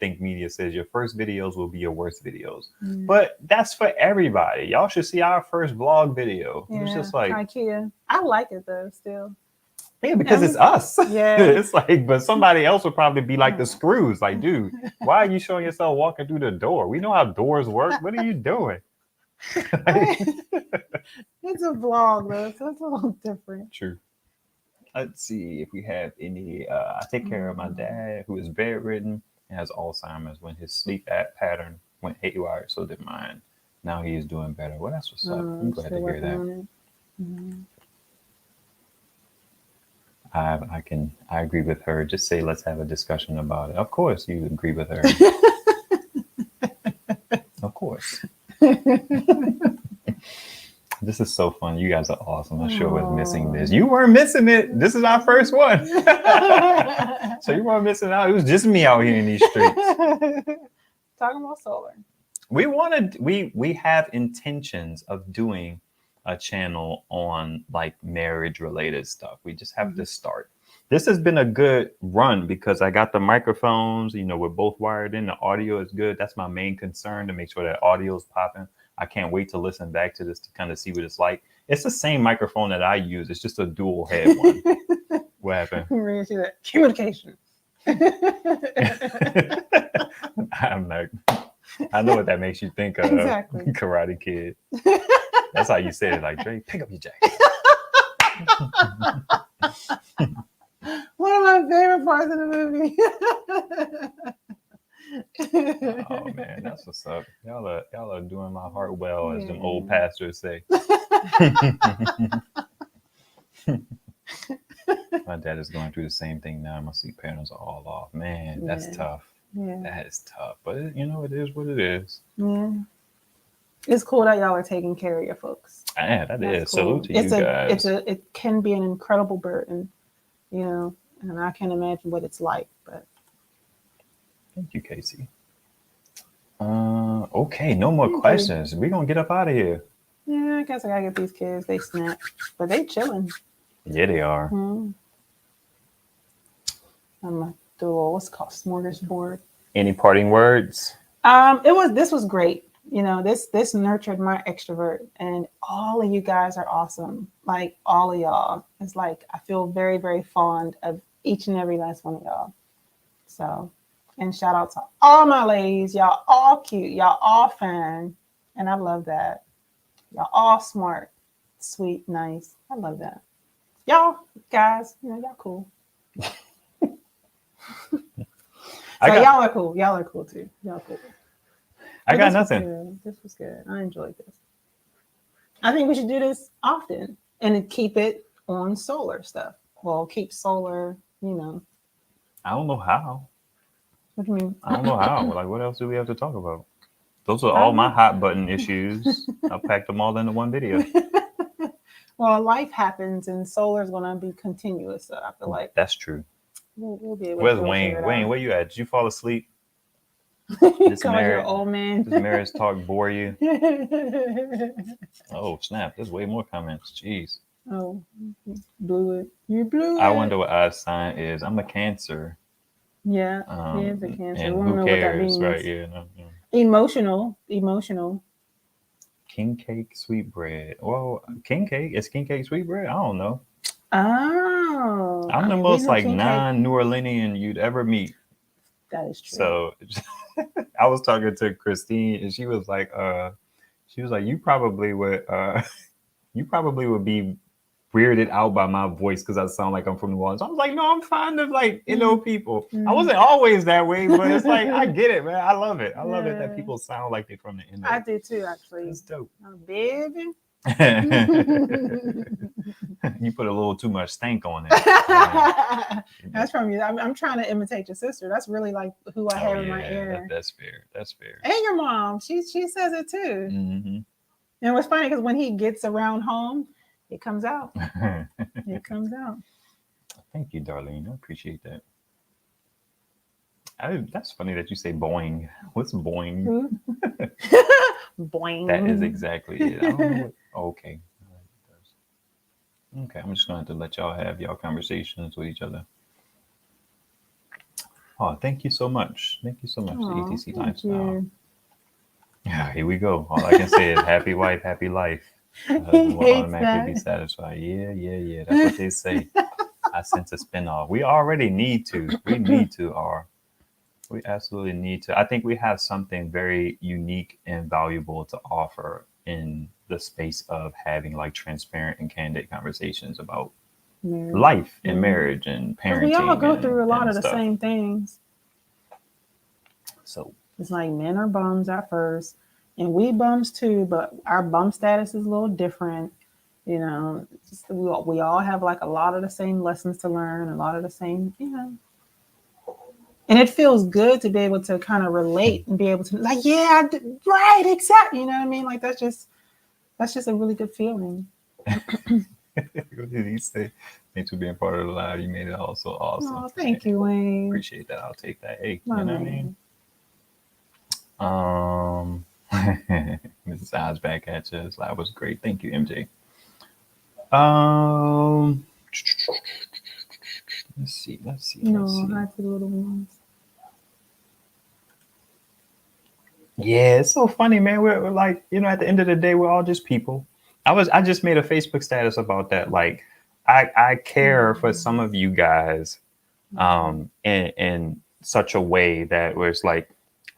Think Media says your first videos will be your worst videos. But that's for everybody. Y'all should see our first vlog video. Yeah, it was just like IKEA. I like it though still. Yeah, because it's us. Yeah. It's like, but somebody else would probably be like the screws. Like, dude, why are you showing yourself walking through the door? We know how doors work. What are you doing? It's a vlog though, so it's a little different. True. Let's see if we have any. I take care of my dad, who is bedridden and has Alzheimer's. When his sleep pattern went haywire, so did mine. Now he is doing better. Well, that's what's up. I'm glad to hear that. I agree with her. Just say, let's have a discussion about it. Of course you agree with her. Of course. This is so fun. You guys are awesome. I sure was missing this. You weren't missing it. This is our first one. So you weren't missing out. It was just me out here in these streets. Talking about solar. We have intentions of doing a channel on like marriage related stuff. We just have to start. This has been a good run because I got the microphones, we're both wired in. The audio is good. That's my main concern, to make sure that audio is popping. I can't wait to listen back to this to kind of see what it's like. It's the same microphone that I use. It's just a dual head one. What happened? We're gonna see that communication. I'm like, I know what that makes you think of. Exactly. Karate Kid. That's how you say it, like, Dre, pick up your jacket. One of my favorite parts of the movie. Oh man, that's what's up. Y'all are doing my heart well, as them old pastors say. My dad is going through the same thing now. My sleep patterns are all off. Man, that's tough. Yeah. That is tough. But it is what it is. Yeah. It's cool that y'all are taking care of your folks. Yeah, that's is. Cool. Salute to you guys. It can be an incredible burden, and I can't imagine what it's like, but Thank you, Casey. Okay, no more Thank questions. We're gonna get up out of here. Yeah, I guess I gotta get these kids. They snap, but they chilling. Yeah, they are. I'm gonna do a what's it called smorgasbord. Any parting words? This was great. You know, this nurtured my extrovert, and all of you guys are awesome. Like all of y'all. It's like I feel very, very fond of each and every last one of y'all. So, and shout out to all my ladies. Y'all all cute. Y'all all fine. And I love that. Y'all all smart, sweet, nice. I love that. Y'all guys, you know, y'all cool. Y'all are cool. Y'all are cool too. Y'all cool. I got nothing. This was good. I enjoyed this. I think we should do this often and keep it on solar stuff. Well, keep solar, you know. I don't know how. What do you mean? I don't know how. Like, what else do we have to talk about? Those are all my hot button issues. I packed them all into one video. Well, life happens and solar is going to be continuous. So I feel like that's true. We'll be able Where's to Wayne? Wayne, where you at? Did you fall asleep? This marriage, old man. This marriage talk bore you? Oh, snap. There's way more comments. Jeez. Oh, blew it. You blew it. I wonder what our sign is. I'm a Cancer. Yeah, he is a Cancer. And who cares, right? Yeah, no. Emotional. King cake, sweetbread. Well, king cake is king cake sweetbread. I don't know. Oh, I'm the most like non-New Orleanian you'd ever meet. That is true. So I was talking to Christine, and she was like, you probably would be weirded out by my voice because I sound like I'm from New Orleans. I was like, no, I'm fond of like people. I wasn't always that way, but it's like I get it, man. I love it. I love it that people sound like they're from the NO. I do too, actually. It's dope. Oh, baby. You put a little too much stank on it. That's from you. I'm trying to imitate your sister. That's really like who I have in my ear. That's fair. That's fair. And your mom, she says it too. Mm-hmm. And what's funny because when he gets around home, it comes out. It comes out. Thank you, Darlene. I appreciate that. That's funny that you say boing. What's boing? Boing. That is exactly it. I don't know okay. Okay, I'm just going to have to let y'all have y'all conversations with each other. Oh, thank you so much. Thank you so much, ETC Lifestyle. Yeah, here we go. All I can say is happy wife, happy life. Will automatically be satisfied. Yeah. That's what they say. I sense a spin-off. We already need to. We need to, we absolutely need to. I think we have something very unique and valuable to offer in the space of having like transparent and candid conversations about life and marriage and parenting. We all go through a lot of the same things. So it's like men are bums at first, and we bums too, but our bum status is a little different. You know, we all have like a lot of the same lessons to learn, a lot of the same, and it feels good to be able to kind of relate and be able to like, yeah, right, exactly. You know what I mean? Like that's just a really good feeling. What did he say? Thanks for being part of the live. You made it all so awesome. Oh, thank you, Wayne. Appreciate that. I'll take that. Hey, My you know man. what I mean? Mrs. Eyes back at you. This live was great. Thank you, MJ. Let's see. Hi to the little ones. Yeah, it's so funny, man. We're like, at the end of the day, we're all just people. I just made a Facebook status about that. Like, I care for some of you guys, in such a way that where it's like,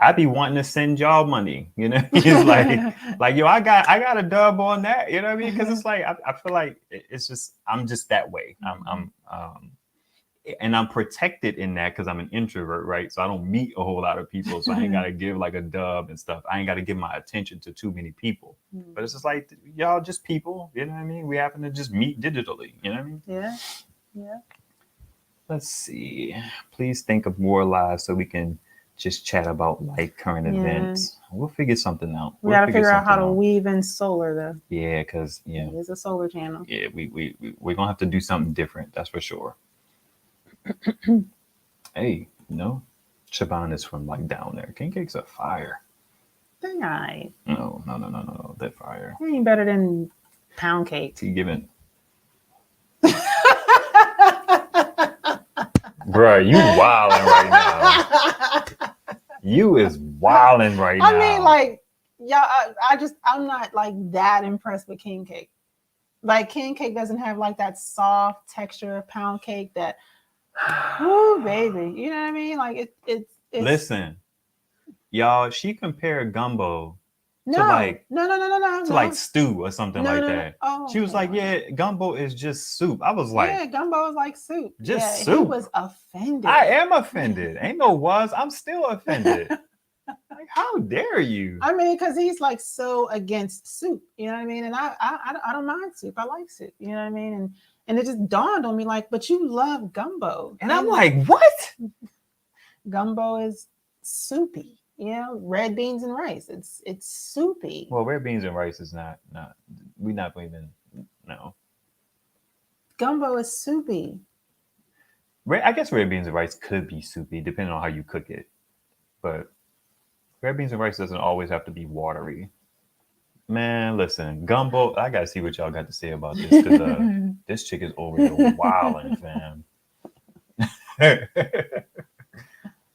I be wanting to send y'all money, It's like, yo, I got a dub on that, you know what I mean? Because it's like, I feel like it's just, I'm just that way. And I'm protected in that because I'm an introvert, right? So I don't meet a whole lot of people. So I ain't got to give like a dub and stuff. I ain't got to give my attention to too many people. But it's just like, y'all just people, you know what I mean? We happen to just meet digitally, you know what I mean? Yeah. Let's see. Please think of more lives so we can just chat about like current events. We'll figure something out. We got to figure out how to weave in solar though. Yeah, because it's a solar channel. Yeah, we're gonna have to do something different. That's for sure. Hey, Siobhan is from like down there. King cakes are fire. They're nice. No. They're fire. They ain't better than pound cake. Tea giving. Bruh, you wilding right now. You is wilding right now. I mean, like, y'all, I'm not like that impressed with king cake. Like, king cake doesn't have like that soft texture of pound cake that, oh baby, you know what I mean? Like it's. Listen, y'all, she compared gumbo No, to like no. like stew or something like that. Oh, she was like, yeah, gumbo is just soup. I was like, yeah, gumbo is like soup. Just He soup. was offended. I am offended. Ain't no was. I'm still offended. Like, how dare you? I mean, because he's like so against soup, you know what I mean? And I don't mind soup. I like soup, you know what I mean? And it just dawned on me, like, but you love gumbo. And I'm like, what? Gumbo is soupy, you know, red beans and rice. It's soupy. Well, red beans and rice is not. We not even. No. Gumbo is soupy. I guess red beans and rice could be soupy depending on how you cook it, but red beans and rice doesn't always have to be watery. Man, listen, gumbo. I gotta see what y'all got to say about this because this chick is over here wilding, fam.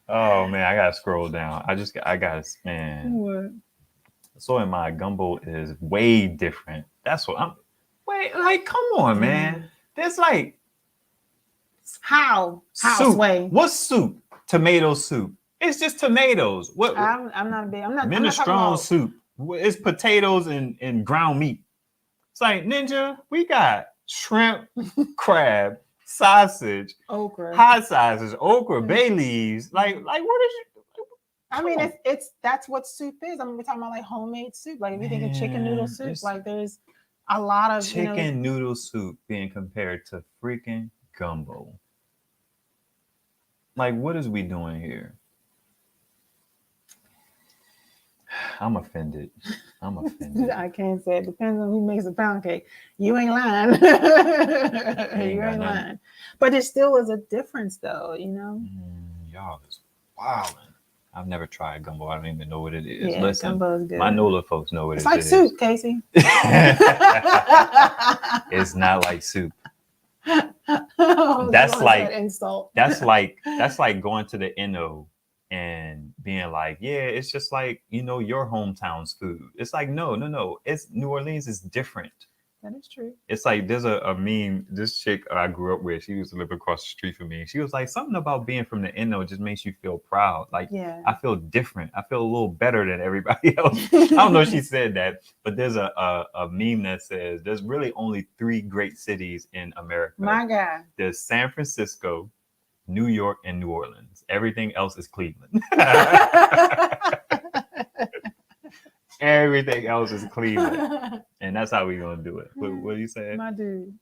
Oh man, I gotta scroll down. I gotta, man. What? So in my gumbo is way different. That's what I'm. Wait, like, come on, man. There's like how soup. Sway? What's soup? Tomato soup. It's just tomatoes. What? I'm not big. I'm not. Minestrone soup. It's potatoes and ground meat. It's like, ninja, we got shrimp, crab, sausage, okra, hot sausages, okra, bay leaves. Like what is you? I mean, that's what soup is. I mean, we're talking about like homemade soup. Like if you think of chicken noodle soup, like there's a lot of chicken noodle soup being compared to freaking gumbo. Like, what is we doing here? I'm offended. I can't say it depends on who makes a pound cake. You ain't lying. You ain't lying. But there still is a difference, though. You know. Y'all is wilding. I've never tried gumbo. I don't even know what it is. Yeah, listen, gumbo is good. My NOLA folks know what it's it like is. It's like soup, Casey. It's not like soup. Oh, that's like insult. That's like going to the NO and being like, yeah, it's just like, your hometown's food. It's like, no. It's New Orleans is different. That is true. It's like there's a meme. This chick I grew up with, she used to live across the street from me. She was like, something about being from the NO just makes you feel proud. Like, yeah. I feel different. I feel a little better than everybody else. I don't know if she said that, but there's a meme that says there's really only 3 great cities in America. My God. There's San Francisco, New York, and New Orleans. Everything else is Cleveland. Everything else is Cleveland. And that's how we're going to do it. What do you say? My dude.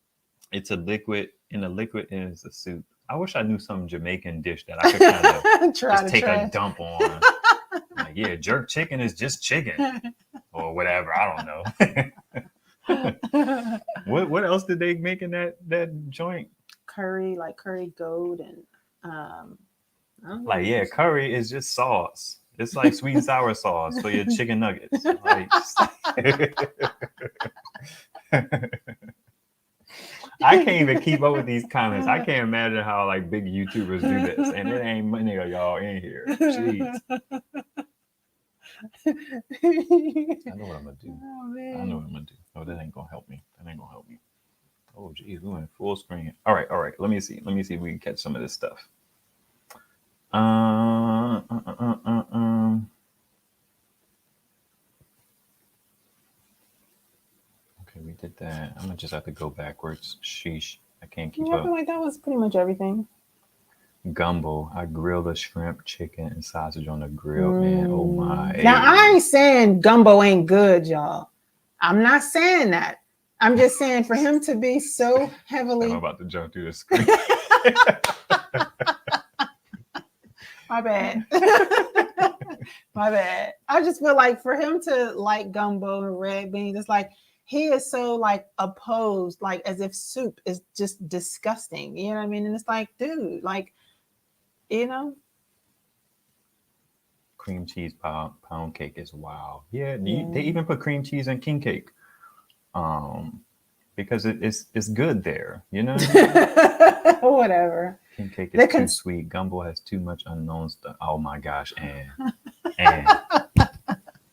It's a liquid, and the liquid is a soup. I wish I knew some Jamaican dish that I could kind of just take a dump on. Like, yeah, jerk chicken is just chicken. Or whatever. I don't know. What else did they make in that joint? Curry, like curry goat and yeah, curry is just sauce. It's like sweet and sour sauce for your chicken nuggets. Like, I can't even keep up with these comments. I can't imagine how like big YouTubers do this, and it ain't many of y'all in here. Jeez. I know what I'm gonna do. I know what I'm gonna do. Oh, that ain't gonna help me. Oh, geez, we went full screen. All right. Let me see if we can catch some of this stuff. Okay, we did that. I'm gonna just have to go backwards. Sheesh, I can't keep up. I feel like that was pretty much everything. Gumbo. I grill the shrimp, chicken, and sausage on the grill, man. Oh my. Now I ain't saying gumbo ain't good, y'all. I'm not saying that. I'm just saying for him to be so heavily. I'm about to jump through the screen. My bad. My bad. I just feel like for him to like gumbo and red beans, it's like he is so like opposed, like as if soup is just disgusting. You know what I mean? And it's like, dude, like, Cream cheese pound cake is wild. Yeah, they even put cream cheese in king cake. Because it's good there, you know. Whatever. King cake is too sweet. Gumbo has too much unknown stuff. Oh my gosh, and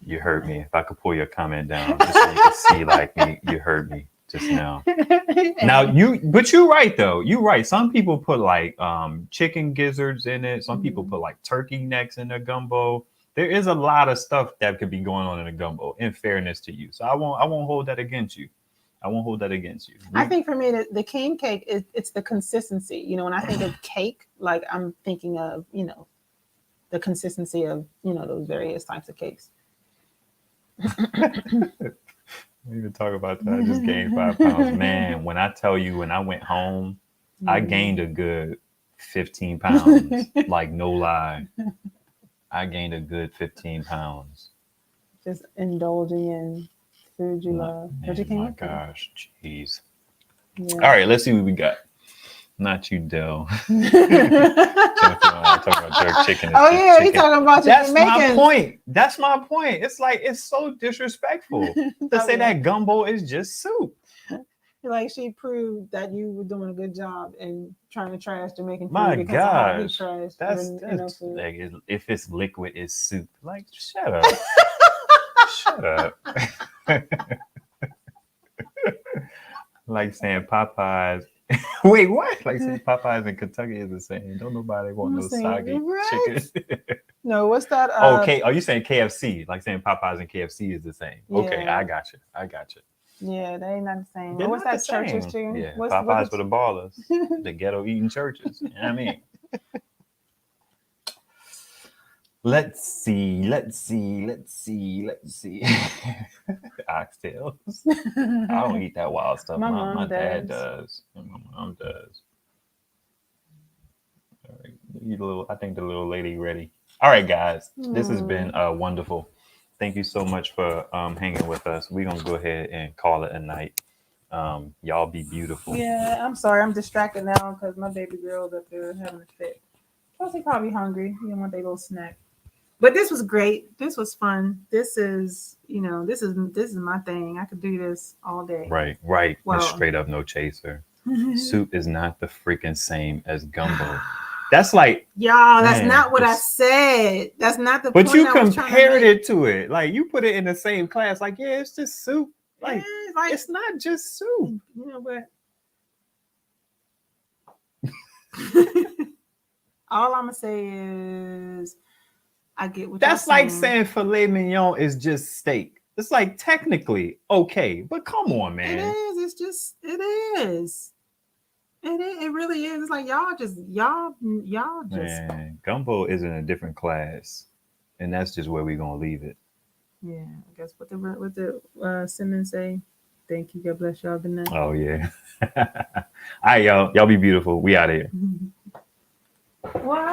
you heard me. If I could pull your comment down, just so you can see like me, you heard me just now. But you're right though. You're right. Some people put like chicken gizzards in it. Some people put like turkey necks in their gumbo. There is a lot of stuff that could be going on in a gumbo. In fairness to you, so I won't hold that against you. I won't hold that against you. I think for me, the king cake it's the consistency. You know, when I think of cake, like I'm thinking of, you know, the consistency of, you know, those various types of cakes. We even talk about that. I just gained 5 pounds. Man, when I tell you, when I went home, I gained a good 15 pounds. Like, no lie. I gained a good 15 pounds. Just indulging in food you love. My gosh, jeez. Yeah. All right, let's see what we got. Not you, Dell. Talking about jerk chicken. Oh yeah, chicken. He's talking about your That's my point. That's my point. It's like, it's so disrespectful to say that gumbo is just soup. Like, she proved that you were doing a good job in trying to trash Jamaican food. My gosh, that's like, if it's liquid, it's soup. Like, shut up. Shut up. Like saying Popeyes. Wait, what? Like saying Popeyes in Kentucky is the same. Don't nobody want no soggy chicken. No, what's that? Okay. Are you saying KFC? Like saying Popeyes and KFC is the same. Yeah. Okay, I got you. Yeah, they ain't not the same. What's that? Churches chicken? Yeah, Popeyes for the ballers. The ghetto eating churches. You know what I mean? Let's see. Oxtails. I don't eat that wild stuff. My dad does. And my mom does. All right. I think the little lady ready. All right, guys. This has been wonderful. Thank you so much for hanging with us. We're going to go ahead and call it a night. Y'all be beautiful. Yeah, I'm sorry. I'm distracted now because my baby girl's up there having a fit. Plus, they probably hungry. You want their little snack. But this was great. This was fun. This is, you know, this is my thing. I could do this all day. Right. Well, straight up no chaser. Soup is not the freaking same as gumbo. That's like, y'all, that's not what I said. That's not the point. But you compared it to it. Like, you put it in the same class. Like, yeah, it's just soup. Like, it's not just soup. You know what? All I'm gonna say is, I get what that's like saying filet mignon is just steak. It's like technically okay, but come on, man. It is. It's just. It is. It really is. It's like y'all just. Man, gumbo is in a different class, and that's just where we're gonna leave it. Yeah, I guess what the Simmons say. Thank you. God bless y'all. Good night. Oh yeah. All right, y'all. Y'all be beautiful. We out of here. What?